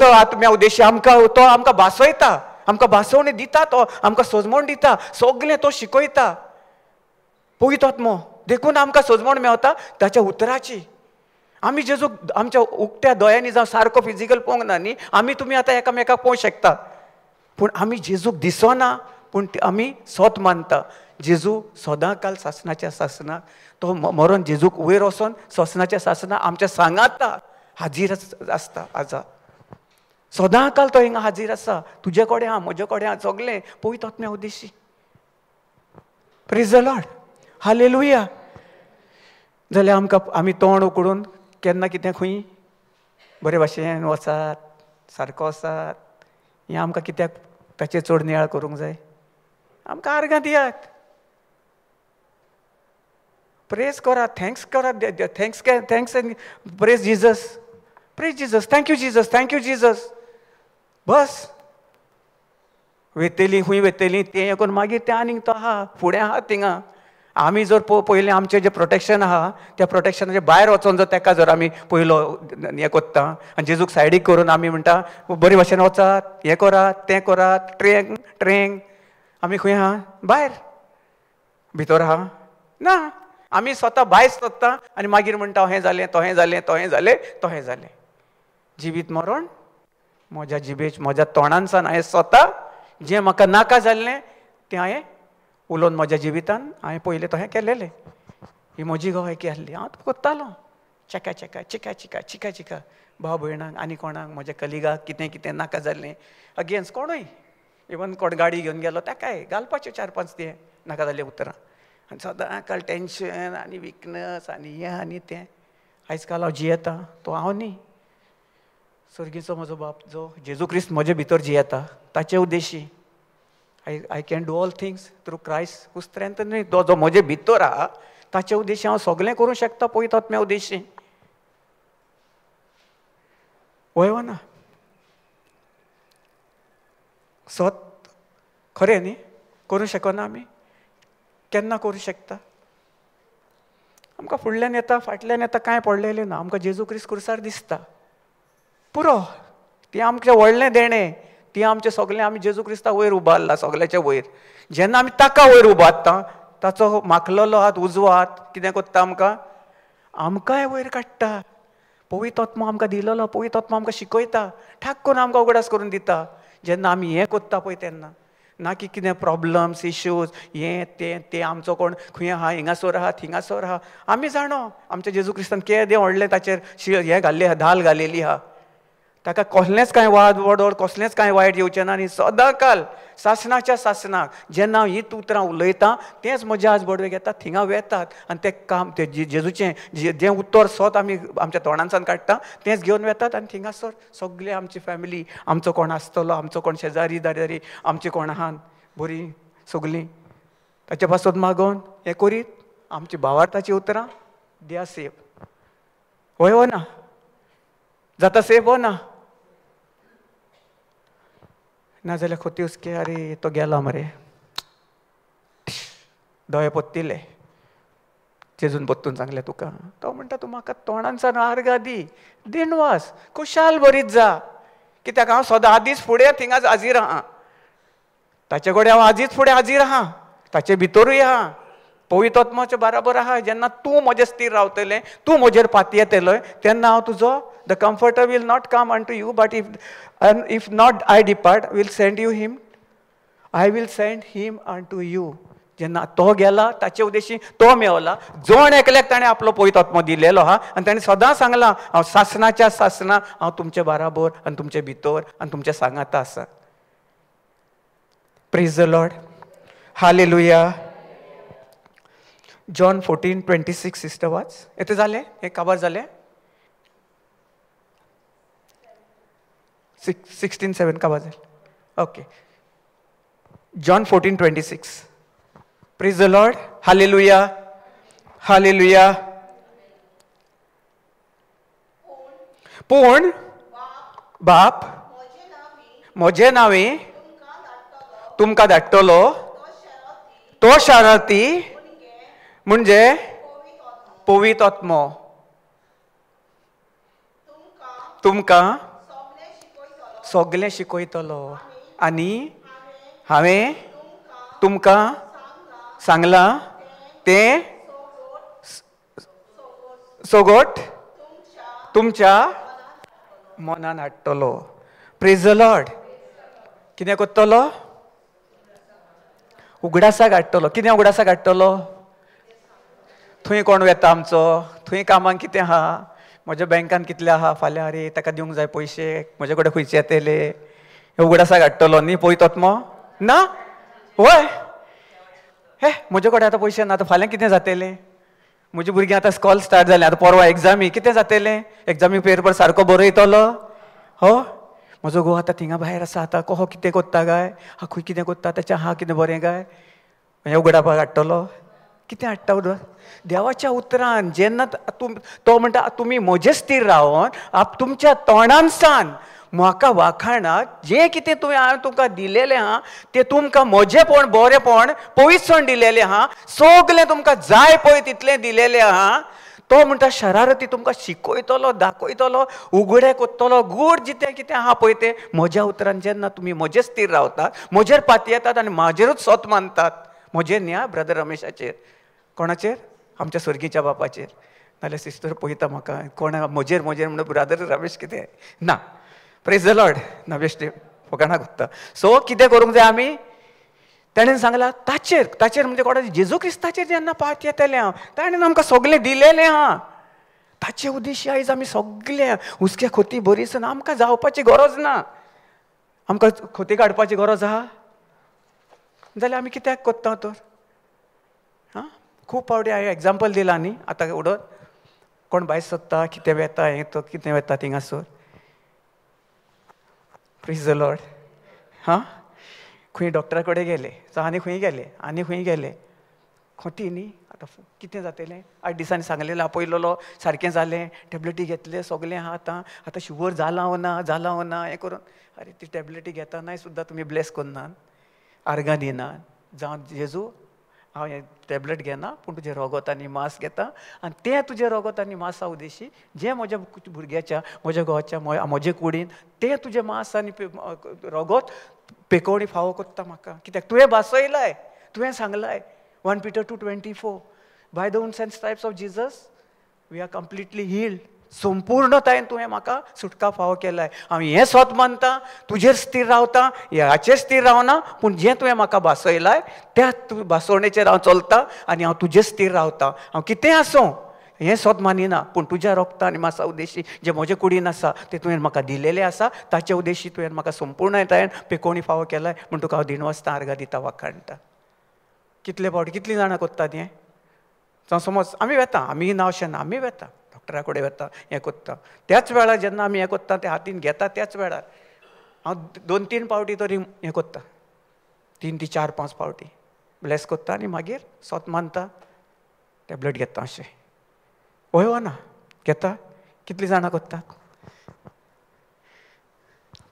A: आत्म्या उद्देशी तो आमकां भासयता, आमकां भासवणी दिता, तो आमकां सजमण दिता, सगळें तो शिकयता. पवित्र आत्मो देखून आमकां सजमण मेवता ताच्या उतराची. आमी जेजूक आमच्या उक्त्या दोळ्यांनी जावं सारको फिजिकल पळोवंक ना न्ही. आमी तुमी आतां एकामेकाक पळोवंक शकता पूण आमी जेजूक दिसना, पूण आमी सोत मानता. जेजू सदां काल शासनाच्या शासनाक तो मरोन जेजूक वयर वचोन शासनाच्या शासनाक आमच्या सांगाता हाजीर आसता. आजा सदां काल तो हिंगा हाजीर आसा. तुजे कडेन आहा, म्हजे कडेन आहा, सगळें पळयत आत्म्या उद्देशी. प्रेज द लॉर्ड, हालेलुया. जाल्यार आमी तोंड उकडून केन्ना कितें खंय बरे भाशेन वचात, सारको वचात, हें आमकां कित्याक ताचेर चड नियाळ करूंक जाय. आमकां आर्गां दियात, प्रेज करात, थँक्स करात, thanks and praise Jesus, praise Jesus, thank you Jesus, thank you Jesus. बस वेतेली खंय वेतेली तें हें करून मागीर तें आनीक तो आहा फुडें आहा थिंगा. आमी जर पयलें आमचें जें प्रोटेक्शन आहा त्या प्रोटेक्शनाच्या भायर वचोन जर ताका जर आमी पयलो हें कोत्ता आनी जेजूक सायडीक करून आमी म्हणटा बरे भाशेन वचात, हें करात, तें करात, ट्रेंग आमी खंय आहा भायर, भितर आहा ना. आमी स्वता भायर सोदता आनी मागीर म्हणटा हें जालें, तो हें जालें, तो हें जालें, तो हें जालें. जिवीत मरण म्हज्या जिबेच म्हज्या तोंडान सावन हांवें स्वता जें म्हाका नाका जाल्लें तें हांवें उलोवन म्हज्या जिवितान हांवें पयलें तशें केलेलें. ही म्हजी गोवायकी आसली. हांव कोत्तालो चिका चिका भाव भयणांक आनी कोणाक म्हज्या कलिगाक कितें कितें नाका जाल्लें अगेन्स्ट कोणूय इवन कोण गाडी घेवन गेलो ताकाय घालपाचें 4-5 तें नाका जाल्लें उतरां. आनी सदां काल टेन्शन आनी विकनस आनी हें आनी तें. आयज काल हांव जियेता तो हांव न्ही, सर्गीचो म्हजो बाप जो जेजू क्रिस्त म्हजे भितर जियेता ताचे उद्देशी. I can do all things through Christ who strengthens me. तो जो म्हजे भितर आहा ताचे उद्देशी हांव सगळें करूंक शकता पळयत आत्म्या उद्देशी. वयवा ना सत खरें न्ही करूं शकना आमी. केन्ना करूं शकता? आमकां फुडल्यान येता फाटल्यान येता कांय पडलेलें ना. आमकां जेजू क्रिस्त क्रुसार दिसता पुरो. ती आमचें व्हडलें देणें. ती आमचें सगळें आमी जेजू क्रिस्ता वयर उबारला सगळ्याच्या वयर. जेन्ना आमी ताका वयर उबारता ताचो माखलेलो हात उजवो हात कितें करता आमकांय वयर काडटा. पवित्र आत्मा आमकां दिलेलो, पवित्र आत्मा आमकां शिकयता, ठाक करून आमकां उगडास करून दिता. जेन्ना आमी हें करता पळय तेन्ना ना की कितें प्रॉब्लम्स इश्यूज हें तें आमचो कोण खंय आहा हिंगासोर आहा थिंगासोर आहा. आमी जाणो आमच्या जेजू क्रिस्तान केदें व्हडलें ताचेर हें घाल्लें आहा, धाल घालेली आहा. ताका कसलेंच कांय वाद वडोड कसलेंच कांय वायट येवचें ना. आनी सदां काल शासनाच्या शासनाक जेन्ना हांव हीच उतरां उलयतां तेंच म्हजे आज बडवे घेतात थिंगा वेतात आनी तें काम तें जेजूचें जें उतर स्वत आमी आमच्या तोंडांसान काडटा तेंच घेवन वेतात आनी थिंगासर सगळें आमची फॅमिली आमचो कोण आसतलो, आमचो कोण शेजारी दारी आमची कोण आहात बरी सगळीं ताचे पासून मागोवन हें करीत आमची भावार्थाची उतरां दिया सेफ. होय हो ना? जाता सेफ हो ना? नाजाल्यार खोती हुस्के अरे तो गेला मरे, दोळे पोत्तिले, जेजून पोत्तून सांगलें तुका. तो म्हणटा तूं म्हाका तोंडान सावन आर्गां दी, दिनवास खुशाल बरीत जा. कित्याक हांव सदां आदींच फुडें थिंगा हाजीर आहा. ताचे कडेन हांव आदींच फुडें हाजीर आहा, ताचे भितरूय आहा, पवित्र आत्म्याचे बराबर आहा. जेन्ना तूं म्हजे स्थिर रावतलें, तूं म्हजेर पाती येतलोय, तेन्ना हांव तुजो the comforter will not come unto you, but if not I depart will send you him. I will send him unto you. जेन्ना तो गेला ताचे उद्देशी तो मेवला. जोण एकल्याक ताणें आपलो पवित्र आत्मो दिलेलो आहा आनी ताणें सदां सांगलां हांव सासणाच्या सासणां हांव तुमचे बराबर आनी तुमचे भितर आनी तुमच्या सांगाता आसा. Praise the Lord. Hallelujah. John 14:26 sister वाच. येते जालें? हें काबार जालें? 16:7 काबार जालें. Okay. John 14:26. Praise the Lord. Hallelujah. Hallelujah. पूण बाप म्हजे नांवे तुमकां धाडटलो तो शारार्थी म्हणजे पवित्र आत्मो तुमकां सगळें शिकयतलो. आनी हांवें तुमकां सांगलां तें सोगोट तुमच्या मनान हाडटलो. Praise the Lord. कितें करतलो? उगडासाक हाडटलो. कितें उगडासाक हाडटलो? थंय कोण वेता आमचो? थंय कामाक कितें आहा? म्हज्या बँकान कितले आहा? फाल्यां अरे ताका दिवंक जाय पयशे, म्हजे कडेन खंयचे येतले? हे उगडासाक हाडटलो न्ही पवित्र आत्मो? ना? वय हे म्हजे कडेन आतां पयशे ना, आतां फाल्यां कितें जातलें? म्हजी भुरगीं आतां स्कॉल स्टार्ट जालें, आतां परवा एग्जामी, कितें जातलें? एग्जामी पेपर सारको बरयतलो? हो म्हजो घोव आतां थिंगा भायर आसा, आतां कहो कितें कोत्ता काय? हा खंय कितें कोत्ता? ताचें हा कितें बरें काय? हें उगडापाक हाडटलो? कितें हाडटा उदक? देवाच्या उतरान जेन्ना तो म्हणटा तुमी म्हजे स्थिर रावन तुमच्या तोंडान सान म्हाका वाखाणात, जें कितें तुवें हांवें तुमकां दिलेलें आहा तें तुमकां म्हजेपण बरेपण पवित्रपण दिलेलें आहा, सगलें तुमकां जाय पळय तितलें दिलेलें आहा. तो म्हणटा शरारती तुमकां शिकयतलो, दाखयतलो, उगडें कोत्तलो, गूढ जितें कितें आहा पळय तें म्हज्या उतरान जेन्ना तुमी म्हजे स्थिर रावतात, म्हजेर पातयेतात येतात आनी म्हाजेरूच स्वत मानतात. म्हजेर न्ही, ब्रदर रमेशाचेर. कोणाचेर? आमच्या सर्गीच्या बापाचेर. नाल्यार सिस्टर पळयता म्हाका कोण म्हजेर म्हणून ब्रदर रमेश कितें ना. Praise the Lord. ना बेश्टे फकाणां कोत्ता. सो कितें करूंक जाय आमी? ताणें सांगलां ताचेर म्हणजे कोणाचेर? जेजू क्रिस्ताचेर जेन्ना पात येतलें हांव, ताणें आमकां सगलें दिलेलें आहा. ताचे उद्देशी आयज आमी सगळे हुस्क्या खोती बरीसन आमकां जावपाची गरज ना. आमकां खोती काडपाची गरज आहा जाल्यार आमी कित्याक कोत्ता तर? हां, खूब फावटी हांवें एग्जाम्पल दिलां न्ही. आतां उडोवन कोण भायर सोदता, कितें वेता, हें तो कितें वेता थिंगासर. Praise the Lord. हां, खंय डॉक्टरा कडेन गेले, आनी खंय गेले, खोटी न्ही. आतां कितें जातलें? 8 दिसांनी सांगलेलें आपयलेलो, सारकें जालें, टॅबलेटी घेतले, सगलें आहा. आतां शुगर जाला वा ना हें करून अरे ती टॅबलेटी घेतानाय सुद्दां तुमी ब्लेस करनात, आर्गां दिनात. जावं जेजू हांव हें टॅबलेट घेना, पूण तुजें रगत आनी मांस घेता आनी तें तुजें रगत आनी मांसा उद्देशी जें म्हज्या भुरग्याच्या, म्हज्या घोवाच्या, म्हजे कुडीन तें तुजें मांस आनी रगत पेकोवणी फावो कोत्ता म्हाका. कित्याक तुवें भासयलाय, तुवें सांगलाय 1 Peter 2:24 by the wounds and stripes of Jesus we are completely healed. संपूर्णतायेन तुवें म्हाका सुटका फावो केलाय. हांव हें स्वत मानता, तुजेर स्थिर रावता, ह्याचेर स्थिर रावना, पूण जें तुवें म्हाका भासयलाय त्या भासवणेचेर हांव चलतां आनी हांव तुजेर स्थिर रावतां. हांव कितें आसूं हें स्वत मानिना, पूण तुज्या रोगता आनी मांसा उद्देशी जें म्हजे कुडीन आसा तें तुवें म्हाका दिलेलें आसा, ताचे उद्देशी तुवें म्हाका संपूर्णतायेन पेकोवणी फावो केलाय, म्हूण तुका हांव दिनवासता आर्गां दिता, वाखाणटा. कितले फावटी कितलीं जाणां कोत्तात हें? जावं समज आमी वेता, आमी ना अशें ना, आमी वेता डॉक्टरा कडेन वेता, हें कोत्ता. त्याच वेळार जेन्ना आमी हें कोत्ता तें हातीन घेता त्याच वेळार हांव 2-3 फावटी तरी हें कोत्ता, 3 ते 4-5 फावटी ब्लेस कोत्ता आनी मागीर स्वत मानता. टॅबलेट घेता अशें वय ना घेता. कितलीं जाणां कोत्तात?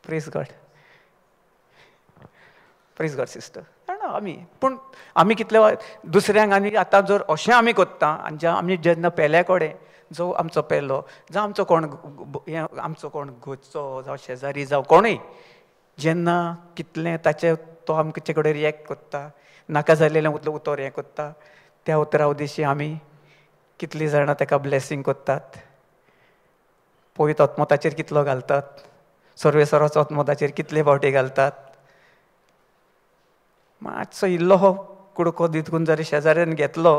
A: Praise God, praise God sister. जाणा आमी, पूण आमी कितले दुसऱ्यांक आनी आतां जर अशें आमी कोत्ता आनी आमी जेन्ना पेल्या कडेन जो आमचो पेलो जावं आमचो कोण आमचो कोण घरचो जावं शेजारी जावं कोणूय जेन्ना कितलें ताचे तो आमचे कडेन रिएक्ट कोत्ता, नाका जाल्लेलें उतर हें कोत्ता, त्या उतरा उद्देशी आमी कितलीं जाणां ताका ब्लेसींग कोत्तात, पवित्र आत्मो ताचेर कितलो घालतात, सर्वेसराचो आत्मो ताचेर कितले फावटी घालतात. मातसो इल्लो हो कुडको दितकून जर शेजाऱ्यान घेतलो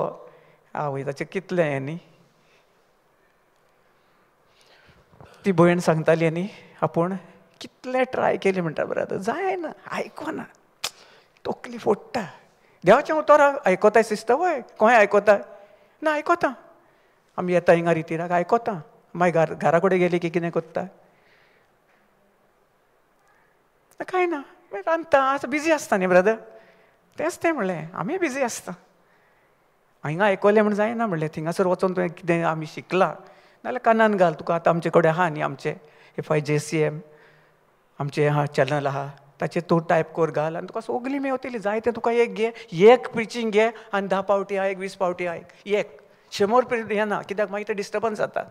A: आवय ताचें कितलें हें न्ही. ती भयण सांगताली न्ही आपूण कितलें ट्राय केलें म्हणटा बरें जायना, आयकना, तकली फोडटा. देवाचें उतर आयकोताय सिस्टर? वय खंय आयकोता? ना आयकोता. आमी येता हिंगा रितीराक आयकोता, मागीर घरा कडेन गेली की कितें कोत्ता? कांय ना, रांदता. आतां बिजी आसता न्ही ब्रदर, तेंच तें म्हणलें आमी बिजी आसता. हिंगा आयकलें म्हण जायना म्हणलें, थिंगासर वचोन तुवें कितें आमी शिकलां नाल्यार कानान घाल. तुका आतां आमचे कडेन आहा न्ही आमचे FIJCM आमचे आहा चॅनल आहा, ताचेर तूं टायप कोर घाल आनी तुका सगळीं मेवतली. जाय तें तुका एक घे, एक प्रिचींग घे आनी 10 फावटी आयक, 20 फावटी आयक. एक 100 हें ना, कित्याक मागीर तें डिस्टर्बन्स जाता.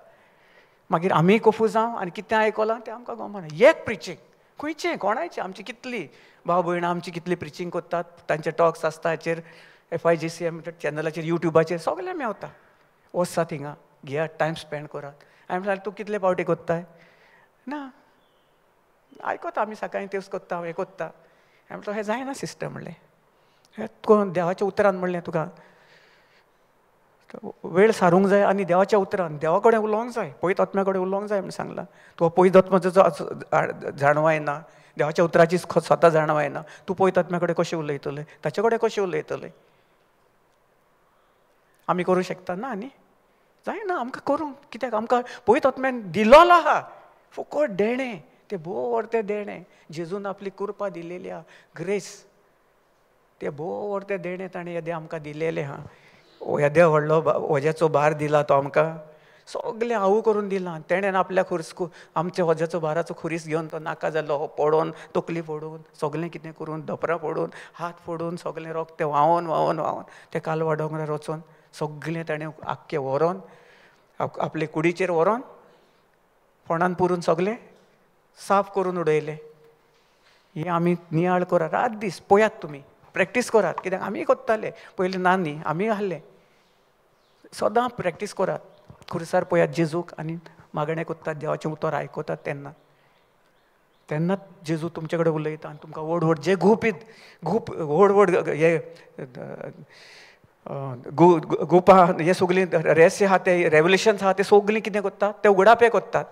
A: मागीर आमी कफू जावं आनी कितें आयकलां तें आमकां गमना. एक प्रिचींग खंयचें कोणाचें, आमची कितलीं भाव भयणां आमची कितलीं प्रिचींग कोत्तात, तांचे टॉक्स आसता हाचेर FIJCM चॅनलाचेर, युट्यूबाचेर सगळें मेवता. वचसात थिंगा, घेयात, टायम स्पेंड करात. हांवें म्हणलें तूं कितले फावटी कोत्ताय? ना आयकोता आमी सकाळीं तेच कोत्ता, हें कोत्ता. हांवें म्हणलें हें जायना सिस्टर म्हणलें. हें तुका देवाच्या उतरान म्हणलें तुका वेळ सारूंक जाय आनी देवाच्या उतरान देवा कडेन उलोवंक जाय, पवित्र आत्म्या कडेन उलोवंक जाय म्हण सांगलां. तूं पवित्र आत्म्याचो जाणवायना, देवाच्या उतराची स्वता जाणवायना, तूं पवित्र आत्म्या कडेन कशें उलयतलें, ताचे कडेन कशें उलयतलें? आमी करूं शकता ना न्ही, जायना आमकां करूंक. कित्याक आमकां पवित्र आत्म्यान दिलोलो आहा फुकट देणें, तें बोर तें देणें. जेजून आपली कृपा दिलेली आहा, ग्रेस, तें बोर तें देणें ताणें येदें आमकां दिलेलें आहा. येदें व्हडलो वज्याचो भार दिला तो आमकां, सगलें हांव करून दिलां तेणेन. आपल्या आमच्या वज्याचो भाराचो खुरीस घेवन तो नाका जाल्लो हो पडोवन, तकली फोडून, सगलें कितें करून, धपरां फोडून, हात फोडून, सगलें रगत तें व्हांवोन व्हांवोन व्हांवोन तें कालवा दोंगरार वचोन सगलें ताणें आख्खें व्हरोन आपले कुडीचेर व्हरोन फोंडान पुरून सगलें साफ करून उडयलें. हें आमी नियाळ करा, रात दीस पळयात तुमी, प्रॅक्टीस करात. कित्याक आमी कोत्ताले पयलीं ना न्ही, आमी आहले. सदां प्रॅक्टीस करात, खुर्सार पळयात जेजूक आनी मागणें कोत्तात, देवाचें उतर आयकतात तेन्ना तेन्नाच जेजू तुमचे कडेन उलयता आनी तुमकां व्हड व्हड जे घूप व्हड व्हड हे गुपां, हे सगलीं रहस्य आहा ते रेवल्युशन्स आहा ते सगलीं कितें कोत्तात, ते उगडापे कोत्तात.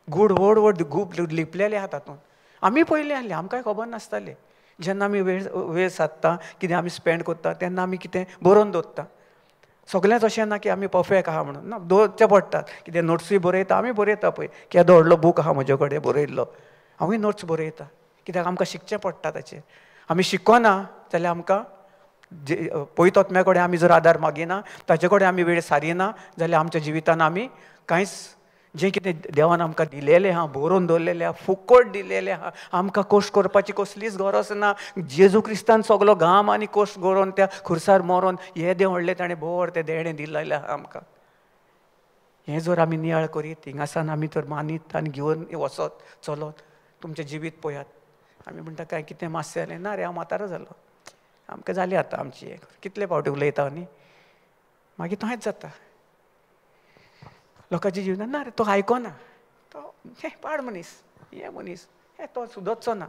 A: व्हड व्हड गूप लिपलेले आहा तातूंत. आमी पयलीं आहले, आमकांय खबर नासतालें. जेन्ना आमी वेळ सादता, कितें आमी स्पेंड कोत्ता तेन्ना आमी कितें बरोवन दवरता. सगळेंच अशें ना की आमी परफेक्ट आहा म्हणून, ना, दवरचें पडटात. कितें नोट्सूय बरयता आमी, बरयता पळय, केदो व्हडलो बूक आहा म्हजे कडेन बरयल्लो, हांवूय नोट्स बरयता. कित्याक आमकां शिकचें पडटा ताचेर. आमी शिकोना जाल्यार आमकां पवित्र आत्म्या कडेन आमी जर आदार मागिना, ताचे कडेन आमी वेळ सारिना जाल्यार आमच्या जिवितान आमी कांयच जें कितें देवान आमकां दिलेलें आहा, बरोवन दवरलेलें आहा, फुकट दिलेलें आहा, आमकां कश्ट करपाची कसलीच गरज ना. जेजू क्रिस्तान सगलो घाम आनी कश्ट करून त्या खुर्सार मरोन येदें व्हडलें ताणें बोर तें देणें दिलेलें आहा आमकां. हें जर आमी नियाळ करीत, हिंगासान आमी तर मानीत आनी घेवन वचत चलत, तुमचें जिवीत पळयात. आमी म्हणटा काय कितें मातशें जालें, ना रे हांव म्हातारो जालो, आमकां जाली आतां आमची एक, कितले फावटी उलयता न्ही, मागीर तोहेंच जाता. लोकांच्या जिवितान ना रे तो आयकोना, तो हें पाड मनीस, हें मनीस, हें तो सुदरचो ना,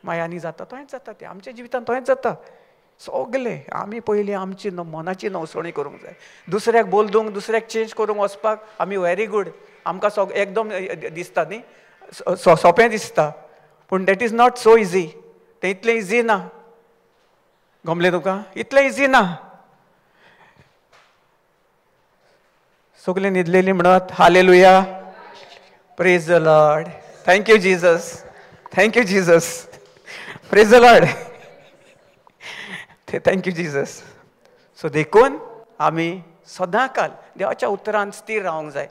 A: मागीर आनी जाता तोहेंच जाता. तें आमच्या जिवितान तोहेंच जाता. सगलें आमी पयलीं आमची मनाची नवसणी करूंक जाय. दुसऱ्याक बोलदूंक, दुसऱ्याक चेंज करूंक वचपाक आमी वेरी गूड, आमकां एकदम दिसता न्ही, सोंपें दिसता, पूण that is not so easy. तें इतलें इजी ना. गमलें तुका? इतलें इजी ना. सगलीं न्हिदलेलीं म्हणत hallelujah, praise the Lord, thank you Jesus, thank you Jesus, praise the Lord, thank you Jesus. So देखून आमी सदांकाल देवाच्या उतरान स्थिर रावंक जाय.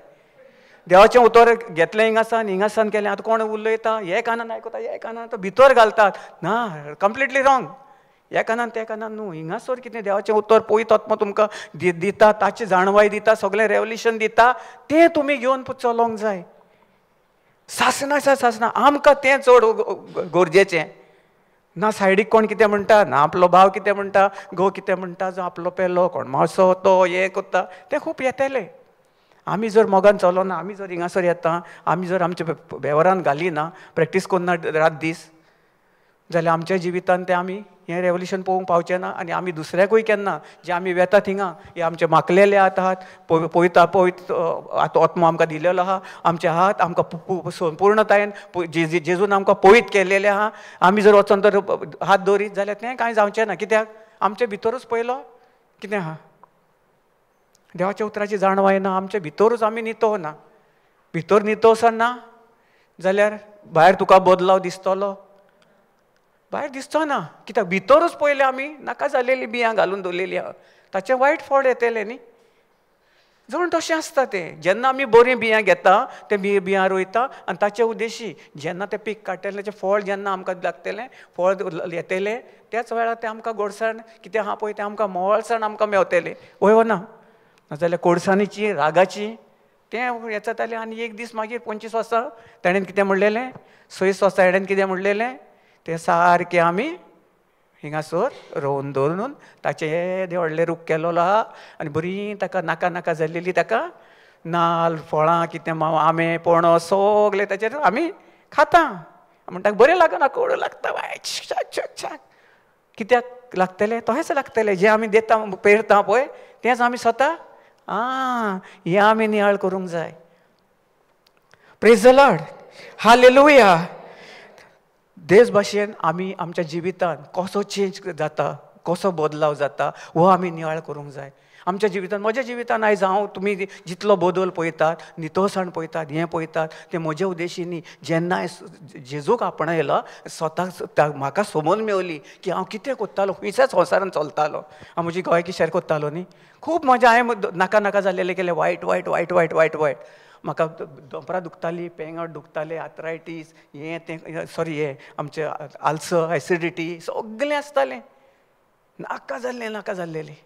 A: देवाचें उतर घेतलें हिंगासान केलें, आतां कोण उलयता हे कानान आयकता हे कानान तो भितर घालतात, ना कंप्लिटली रॉंग. हे कानान ते कानान न्हू, हिंगासर कितें देवाचें उतर पळयत आत्मा तुमकां दिता, ताची जाणवाय दिता, सगळें रेवल्युशन दिता, तें तुमी घेवन चलोंक जाय. सासना आमकां तें चड गरजेचें ना. सायडीक कोण कितें म्हणटा, ना आपलो भाव कितें म्हणटा, घोव कितें म्हणटा, जो आपलो पेलो कोण मावसो तो हें करता, तें खूब येतलें. आमी जर मोगान चलोना, आमी जर हिंगासर येता, आमी जर आमच्या वेवरान घालिना, प्रॅक्टीस करना रात दीस, जाल्यार आमच्या जिवितान तें आमी हें रेवल्युशन पळोवंक पावचें ना. आनी आमी दुसऱ्याकूय केन्ना जे आमी वेता थिंगा हे आमचे माकलेले आहात, पळयत आतां आत्मो आमकां दिलेलो आहा, आमचे हात आमकां पूर्णतायेन जेजून आमकां पळयत केलेले आहा. आमी जर वचोन तर हात दवरीत जाल्यार तें कांय जावचें ना. कित्याक आमचे भितरूच पयलो कितें आहा, देवाच्या उतराची जाणवाय ना, आमच्या भितरूच आमी नितोवना. भितर नितोवसना जाल्यार भायर तुका बदलाव दिसतलो, भायर दिसचो ना. कित्याक भितरूच पयले आमी नाका जालेली बियां घालून दवरलेली आहा, ताचे वायट फळ येतले न्ही. जण तशें आसता तें. जेन्ना आमी बरीं बियां घेता, तें बियां रोयता आनी ताचे उद्देशी जेन्ना तें पीक काडटलें, तें फळ जेन्ना आमकां लागतलें, फळ येतलें, त्याच वेळार तें आमकां गोडसाण कितें आहा पळय तें आमकां मोवाळसाण आमकां मेवतलें. वय ना नाजाल्यार कोडसाणीची रागाची तें हें जातालें. आनी एक दीस मागीर 25 वर्सां ताणें कितें म्हणलेलें, 26 वर्सां ताणें कितें म्हणलेलें, तें सारकें आमी हिंगासर रोवन दवरून ताचें येदें व्हडलें रूख केलेलो आहा आनी बरी ताका नाका नाका जाल्लेली ताका नाल्ल फळां कितें आंबे पणस सगलें ताचेर आमी खाता. म्हणटा बरें लागना, कोडू लागता बाय, कित्याक लागतलें, तशेंच लागतलें. जें आमी दिता पेरता पळय तेंच आमी स्वता हें आमी नियाळ करूंक जाय. Praise the Lord, hallelujah. देश भाशेन आमी आमच्या जिवितान कसो चेंज जाता, कसो बदलाव जाता हो आमी नियाळ करूंक जाय. आमच्या जिवितान, म्हज्या जिवितान आयज हांव तुमी जितलो बदल पळयतात, नितळसाण पळयतात, हें पळयतात, तें म्हज्या उद्देशी न्ही. जेन्ना जेजूक आपणायलो, स्वताक म्हाका समज मेवली की हांव कितें करतालो, खंयच्याच संवसारान चलतालो, हांव म्हजी गोंयकी शेअर करतालो न्ही. खूब मजा हांवें नाका नाका जाल्लेलें केलें, वायट वायट वायट वायट वायट वायट म्हाका दोंपरां दुखतालीं, पेंगट दुखतालें, आर्थरायटीस हें तें सॉरी हें आमचें आल्सर, एसिडिटी सगलें आसतालें. नाका जाल्लेलें.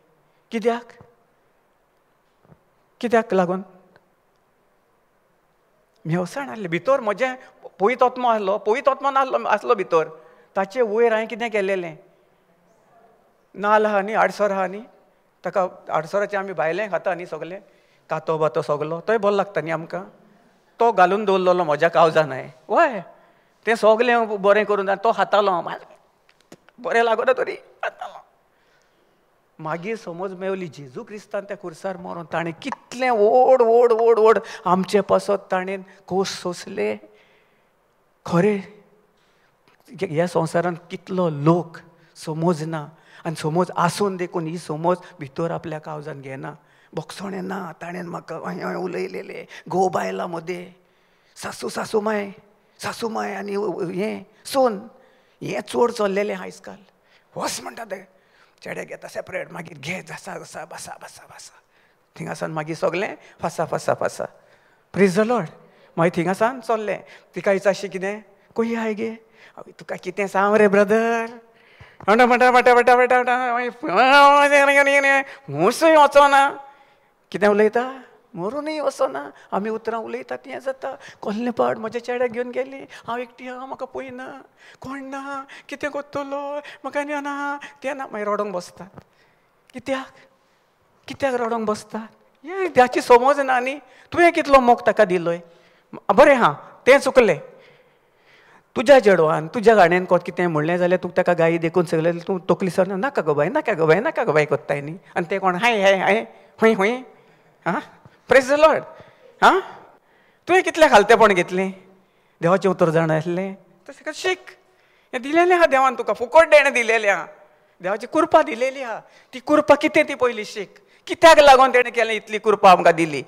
A: कित्याक लागून मेवसाण आहलें भितर. म्हजें पयत आत्मो आसलो भितर, ताचे वयर हांवें कितें केलेलें, नाल्ल आहा न्ही, आडसर आहा न्ही, ताका आडसराचें आमी भायलें खाता न्ही सगलें, कातो बातो सगलो तोय बरो लागता न्ही आमकां, तो घालून दवरलेलो म्हज्या काळजान हांवें. वय तें सगलें बरें करून तो खातालो, बरें लागना तरी खातालो. मागीर समज मेवली जेजू क्रिस्तान त्या खुर्सार मरून ताणें कितलें ओड ओड ओड ओड आमचे पासत ताणें कोस सोंसले. खरें ह्या संवसारान कितलो लोक समजना आनी समज आसून देखून ही समज भितर आपल्या काळजान घेना. बोगसोणें ना. ताणें म्हाका उलयलेलें घोव बायलां मदें, सासू माय आनी हें सोन, हें चड चल्लेलें आयज काल. वस म्हणटा तें चेडे घेता सेपरेट, मागीर घे बसा बसा थिंगासान मागीर सगलें फासा. Praise the Lord. मागीर थिंगासान चल्लें. तिका विचारशी कितें कोई हाय गे, तुका कितें सांग रे ब्रदर, हुंसूय वचोना, कितें उलयता मरूनय वचना. आमी उतरां उलयता तें जाता. कसलें पाड म्हज्या चेड्याक घेवन गेली, हांव एकटी आहा, म्हाका पयना, कोण ना, कितें करतलो, म्हाका ना तें ना. मागीर रडोंक बसतात. कित्याक रडोंक बसतात? हें त्याची समज ना न्ही. तुवें कितलो मोग ताका दिलोय. बरें आहा, तें चुकलें. तुज्या चेडवान तुज्या गाण्यान कितें म्हणलें जाल्यार तूं ताका गायी देखून सगलें तूं तकली सर नाका गो बाय कोत्ताय न्ही. आनी तें कोण हाय हूंय हां. Praise the Lord. तुवें कितलें खालतेपण घेतलें, देवाचें उतर जाण आसलें, तशें शीक. हें दिलेलें आहा देवान तुका, फुकट देणें दिलेलें आहा, देवाची कृपा दिलेली आहा. ती कृपा कितें ती पयली शीक. कित्याक लागून तेणें केलें इतली कृपा आमकां दिली,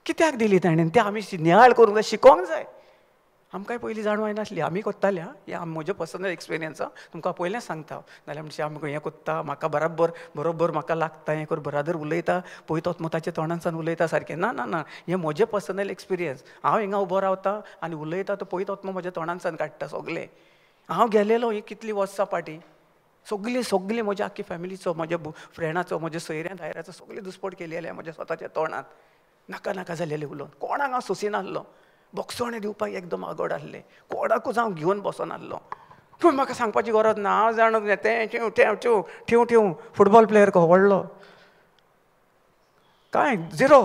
A: कित्याक दिली ताणें, तें आमी नियाळ करूंक जाय, शिकोवंक जाय. आमकांय पयलीं जाणवाय नासली, आमी कोत्ताले. हें म्हजें पर्सनल एक्सपिरियन्स तुमकां पयलें सांगता. नाल्यार म्हणजे आमी हें कोत्ता, म्हाका बरोबर म्हाका लागता, हें करून बराबर उलयता, पळयत वता ताच्या तोंडांसान उलयता सारकें. ना ना ना, हें म्हजें पर्सनल एक्सपिरियन्स. हांव हिंगा उबो रावता आनी उलयता, तो पळयत वता म्हज्या तोंडांसान काडटा सगलें. हांव गेलेलो ही कितलीं वर्सां फाटीं, सगलीं म्हज्या आख्खी फॅमिलीचो, म्हज्या फ्रेंडाचो, म्हज्या सोयऱ्यां धायऱ्याचो सगळें दुस्पट केलेलें म्हज्या स्वताच्या तोंडात. नाका नाका जालेलें उलोवन कोणाक हांव सोंसिनासलो. बोक्सोणे दिवपाक एकदम आगोड आसलें, कोणाकूच हांव घेवन बसनासलो. पूण म्हाका सांगपाची गरज ना, हांव जाणून तें ठेव फुटबॉल प्लेयर कसो व्हडलो, कांय झिरो.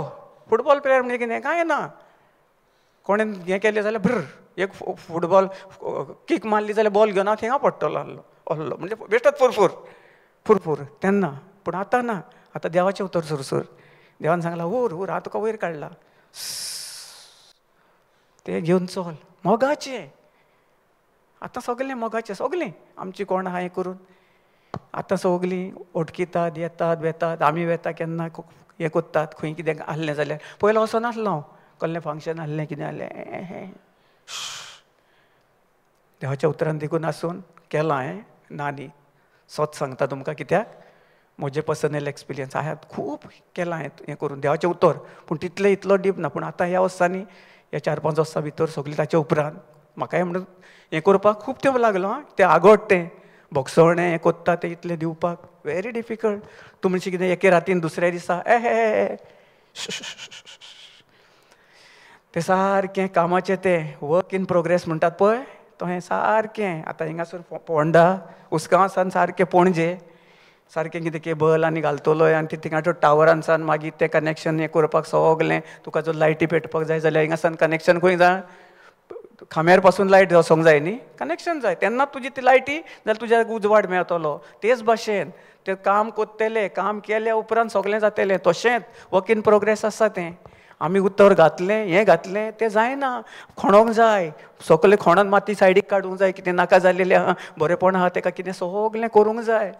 A: फुटबॉल प्लेयर म्हणजे कितें, कांय ना. कोणें हें केलें जाल्यार भ्र एक फुटबॉल किक मारली जाल्यार बॉल घेवन हांव थिंगा पडटलो आहलो. म्हणजे बेश्टोच फुरफूर तेन्ना. पूण आतां ना, आतां देवाचें उतर सुरसूर. देवान सांगलां उर हांव तुका वयर काडला, तें घेवन चल. मोगाचें आतां सगलें मोगाचें, सगलीं आमचीं कोण आहा हें करून. आतां सगलीं ओटकितात, येतात वेतात. आमी वेता केन्ना हें कोत्तात, खंय कितें आहलें जाल्यार. पयलो असो नासलो हांव, कसलें फंक्शन आहलें कितें आहलें देवाच्या उतरान देखून आसून केलां हें ना न्ही. सत सांगता तुमकां, कित्याक म्हजें पर्सनल एक्सपिरियन्स. हांवें खूब केलां हें करून देवाचें उतर, पूण तितलें इतलो डीप ना. पूण आतां ह्या वर्सांनी, ह्या 4-5 वर्सां भितर सगलीं ताच्या उपरांत म्हाकाय म्हणून हें करपाक खूब तेंप लागलो. तें आगोड तें बोगसवणें हें कोत्ता तें इतलें दिवपाक वेरी डिफिकल्ट. तूं म्हणशी कितें एके रातीन दुसऱ्या दिसा तें सारकें कामाचें, तें वर्क इन प्रोग्रेस म्हणटात पळय, तो हें सारकें. आतां हिंगासर फोंडा उसगांवसान सारकें पणजे सारकें कितें केबल आनी घालतलोय, आनी थिंगाच्यो टावरांसान मागीर तें कनेक्शन हें करपाक सगलें. तुका जर लायटी पेटोवपाक जाय जाल्यार हिंगासान कनेक्शन खंय जाय, खांब्यार पासून लायट वचोंक जाय न्ही, कनेक्शन जाय, तेन्ना तुजी ती लायटी जाल्यार तुज्याक उजवाड मेळटलो. तेच भाशेन तें काम कोत्तेलें, काम केल्या उपरांत सगलें जातलें. तशेंच वर्क इन प्रोग्रेस आसा तें. आमी उतर घातलें, हें घातलें, तें जायना. खणोंक जाय, सगलें खणोन माती सायडीक काडूंक जाय. कितें नाका जाल्लेलें आहा, बरेपण आहा तेका कितें सगलें करूंक जाय.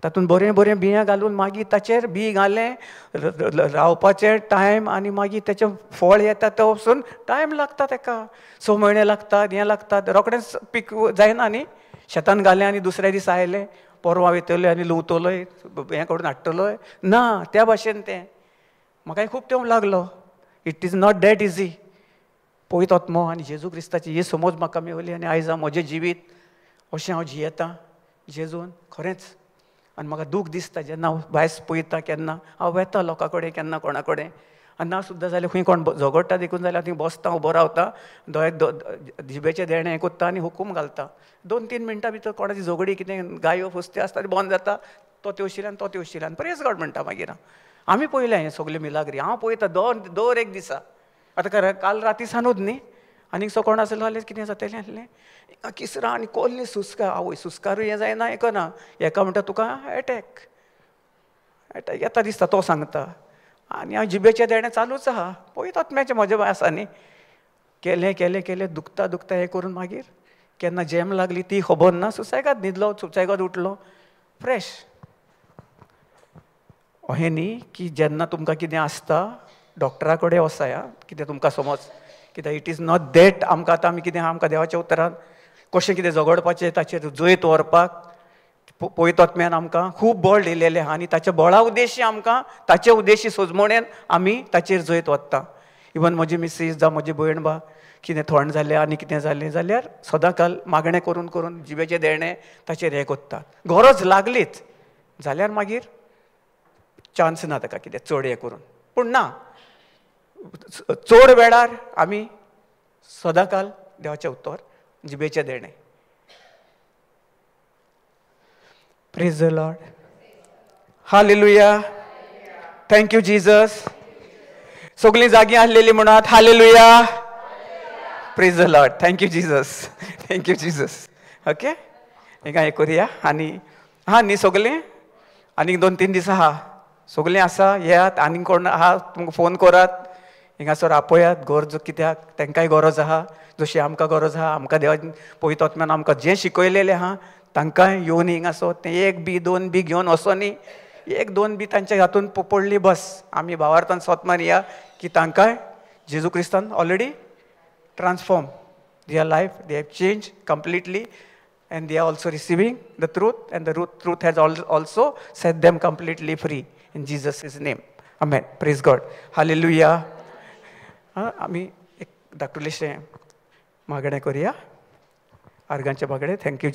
A: तातूंत बरें बियां घालून मागीर ताचेर बी घालें, रावपाचें टायम, आनी मागीर तेचें फळ येता तो वचून टायम लागता तेका. 6 म्हयने लागतात, हें लागतात. रोखडेंच पीक जायना न्ही. शेतान घालें आनी दुसऱ्या दिसा आयलें, परवां वयतलें आनी लुंवतलोय, हें करून हाडटलोय, ना. त्या भाशेन तें म्हाकाय खूब तेंप लागलो. It is not that easy. पळयत वतमो आनी जेजू क्रिस्ताची ही समज म्हाका मेवली, आनी आयज हांव म्हजें जिवीत अशें हांव जियेतां जेजून खरेंच. आनी म्हाका दूख दिसता जेन्ना हांव भायर पळयता, केन्ना हांव वेता लोकां कडेन, केन्ना कोणा कडेन. आनी ना सुद्दां जाल्यार खंय कोण झगडटा देखून जाल्यार थंय बसता, उबो रावता, दोळ्याक जिबेचें देणें हें कोत्ता आनी हुकूम घालता. 2-3 मिनटां भितर कोणाची झगडी, कितें गायो फुसत्यो आसता ती बंद जाता. तो तेवशिल्यान प्रेज गॉड म्हणटा मागीर हांव. आमी पळयलें हें सगलें मिलाग्री, हांव पळयता दर एक दिसा. आतां काल राती सानूच न्ही, आनीक सो कोण आसलो जाल्यार कितें जातलें आसलें, किसरां आनी कसलीं सुस्कां. आवय सुस्कारूय हें जायना, हें करना. हेका म्हणटा तुका एटॅक येता दिसता, तो सांगता. आनी हांव जिबेचें देणें चालूच आहा, पळयत आत्म्याचें म्हजें आसा न्ही. केलें दुखता हें करून मागीर केन्ना जॅम लागली ती खबर ना, सुसेगाद न्हिदलो, सुसेगाद उठलो, फ्रेश. अहें न्ही की जेन्ना तुमकां कितें आसता डॉक्टरा कडेन वचाय. कितें तुमकां समज कित्याक इट इज नॉट दॅट आमकां आतां आमी कितें आमकां देवाच्या उतरान कशें कितें झगडपाचें, ताचेर जैत व्हरपाक पळयत वतम्यान आमकां खूब बळ दिलेलें आहा. आनी ताच्या बळा उद्देशी आमकां ताचे उद्देशी सोजमणेन आमी ताचेर जैत वत्ता. इवन म्हजी मिसीस जावं म्हजी भयण बा कितें थंड जालें आनी कितें जालें जाल्यार सदांकाल मागणें करून जिबेचें देणें ताचेर हें कोत्ता. गरज लागलीच जाल्यार मागीर चान्स ना ताका कितें चड हें करून. पूण ना, चड वेळार आमी सदांकाल देवाचें उतर, जिबेचें देणें. Praise the Lord. हालेलुया. Thank you Jesus. सगळीं जागी आसलेलीं म्हणत hallelujah. Praise the Lord. Thank you Jesus. Okay, हिंगा हें करुया. आनी हा न्ही सगळीं, आनीक 2-3 दीस आहा, सगळीं आसा, येयात. आनीक कोण आहा तुमकां फोन करात, हिंगासर आपयात. गरज कित्याक तांकांय गरज आहा, जशी आमकां गरज आहा. आमकां देवान पळयत वतम्यान आमकां जें शिकयलेलें आहा तांकांय येवन हिंगासर तें 1 बी 2 बी घेवन वचो न्ही. 1-2 बी तांच्या हातून पडली बस. आमी भावार्थान स्वतमान या की तांकांय जेजू क्रिस्तान already transform their life, they have changed completely, and they are also receiving the truth, and the truth has also set them completely free. In Jesus' name. Amen. Praise God. Hallelujah. आम्ही एक धाकटुलेशें मागणें करुया. आर्गांचे Bagade. Thank you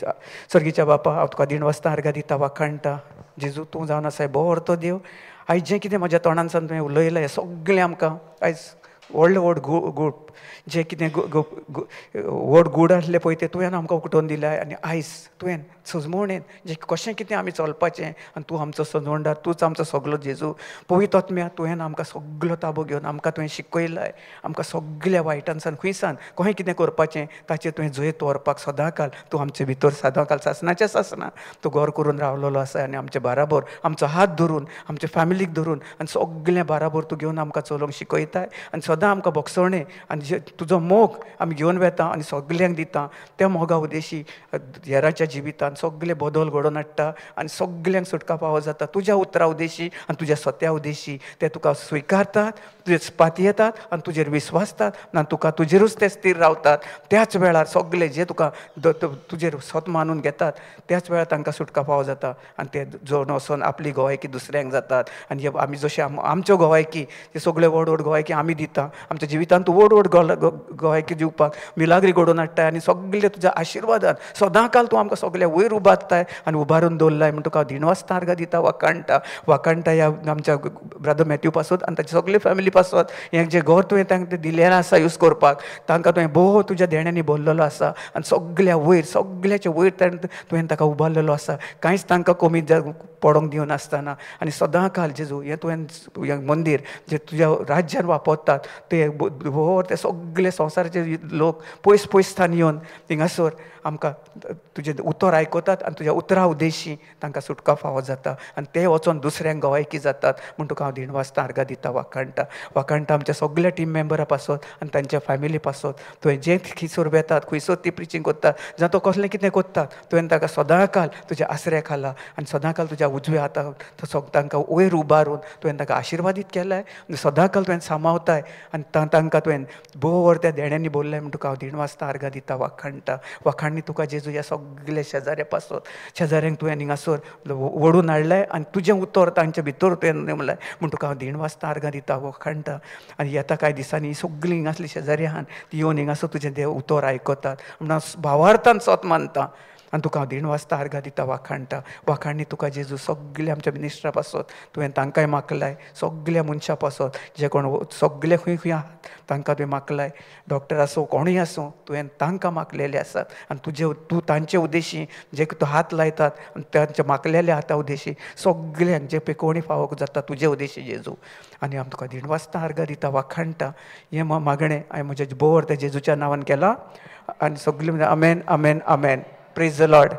A: सर्गीच्या बापा, हांव तुका दीन वाजता आर्गां दिता, वाखाणटा. जेजू तूं जावन आसाय बरो देव. आयज जें कितें म्हज्या तोंडांसान तुवें उलयलें हें सगळें आमकां आयज व्हडलें व्हड गूड जें कितें व्हड गूड आसलें पळय तें तुवें आमकां उकटोवन दिलाय. आनी आयज तुवें सजमोणेन जें कशें कितें आमी चलपाचें, आनी तूं आमचो सजवणदार, तूंच आमचो सगलो जेजू. पवित्र आत्म्या तुवें आमकां सगलो ताबो घेवन आमकां तुवें शिकयलाय. आमकां सगल्या वायटांसान खंयसान कशें कितें करपाचें ताचेर तुवें जैत व्हरपाक सदांकाल तूं आमचे भितर सदांकाल सासणाचें सासना तूं घर करून रावलेलो आसा. आनी आमचे बाराबर आमचो हात धरून, आमचे फॅमिलीक धरून आनी सगलें बाराबर तूं घेवन आमकां चलोवंक शिकयताय. आनी सदां आमकां भोगसवणें आनी जे तुजो मोग आमी घेवन वेता आनी सगल्यांक दिता. त्या मोगा उद्देशी हेराच्या जिवितांत सगळे बदल घडोवन हाडटा आनी सगल्यांक सुटका फावो जाता तुज्या उतरा उद्देशी आनी तुज्या सत्या उद्देशी. ते तुका स्विकारतात, तुजे पाती येतात आनी तुजेर विस्वासतात आनी तुका तुजेरूच ते स्थिर रावतात. त्याच वेळार सगळे जे तुका तुजेर स्वत मानून घेतात त्याच वेळार तांकां सुटका फावो जाता आनी ते जोन वचोन आपली गोवायकी दुसऱ्यांक जातात. आनी आमी जशें आमच्यो गोवायकी ते सगळे व्हड व्हड गोवायकी आमी दिता. आमच्या जिवितांत तूं व्हड व्हड गोवायकी दिवपाक मिलाग्री घडोवन हाडटाय आनी सगळे तुज्या आशिर्वादान सदांकाल तूं आमकां सगळे वयर उबारताय आनी उबारून दवरलाय. म्हण तुका दिनवासता आर्गां दिता. वाखाणटा ह्या आमच्या ब्रदर मॅथ्यू पासत आनी ताची सगळे फॅमिली पासत हें जें घर तुवें तांकां दिलेलें आसा यूज करपाक तांकां तुवें भोव तुज्या देण्यानी भरलेलो आसा आनी सगळ्या वयर सगळ्याच्या वयर तुवें ताका उबारलेलो आसा. कांयच तांकां कमी पडोंक दिवन आसतना आनी सदांकाल जेजू हें तुवें मंदीर जे तुज्या राज्यान वापरतात ते व्हर ते सगळे संवसाराचे लोक पयस पयससान येवन हिंगासर आमकां तुजें उतर आयकतात आनी तुज्या उतरा उद्देशी तांकां सुटका फावो जाता आनी ते वचोन दुसऱ्यांक गोवायकी जातात. म्हण तुका हांव दिनवासता आर्गां दिता. वाखाणटा आमच्या सगळ्या टीम मेंबरा पासत आनी तांच्या फॅमिली पासत तुवें जें खिसोर बेतात खंयसर ती प्रिचींग करतात जावं तो कसलें कितें करतात तुवें ताका सदांकाल तुज्या आसऱ्या खाला आनी सदांकाल तुज्या उजव्या हाताक तांकां वयर उबारून तुवें ताका आशिर्वादीत केलाय. सदांकाल तुवें सांबाळताय आनी तांकां तुवें भोव व्हर त्या देण्यांनी भरलाय. म्हण तुका हांव दिनवासता आर्गां दिता. वाखाणणी तुका जेजू ह्या सगळे शेजाऱ्या पासत शेजाऱ्यांक तुवें हिंगासर वडून हाडलाय आनी तुजें उतर तांच्या भितर तुवें नेमलाय. म्हण तुका हांव दिनवासता आर्गां दिता. वाखाणटा आनी येता कांय दिसांनी सगळीं हिंगासली शेजारी आहात ती येवन हिंगासर तुजें देव उतर आयकतात म्हण भावार्थान सत मानता आनी तुका हांव दिनवासता आर्गां दिता. वाखाणणी तुका जेजू सगळे आमच्या मिनिस्टरा पासत तुवें तांकांय मागलाय. सगळ्या मनशां पासत जे कोण सगळे खंय खंय आहात तांकां तुवें मागलाय. डॉक्टर आसूं कोणूय आसूं तुवें तांकां मागलेले आसात आनी तूं तांचे उद्देशी जे तूं हात लायतात आनी तांच्या मागलेल्या हाता उद्देशी सगळ्यांक जे पळय कोणी फावो जाता तुजे उद्देशी जेजू. आनी हांव तुका दिनवासता आर्गां दिता. वाखाणटा हें मागणें हांवें म्हज्या बोर त्या जेजूच्या नांवान केलां आनी सगळीं आमेन आमेन आमेन. Praise the Lord.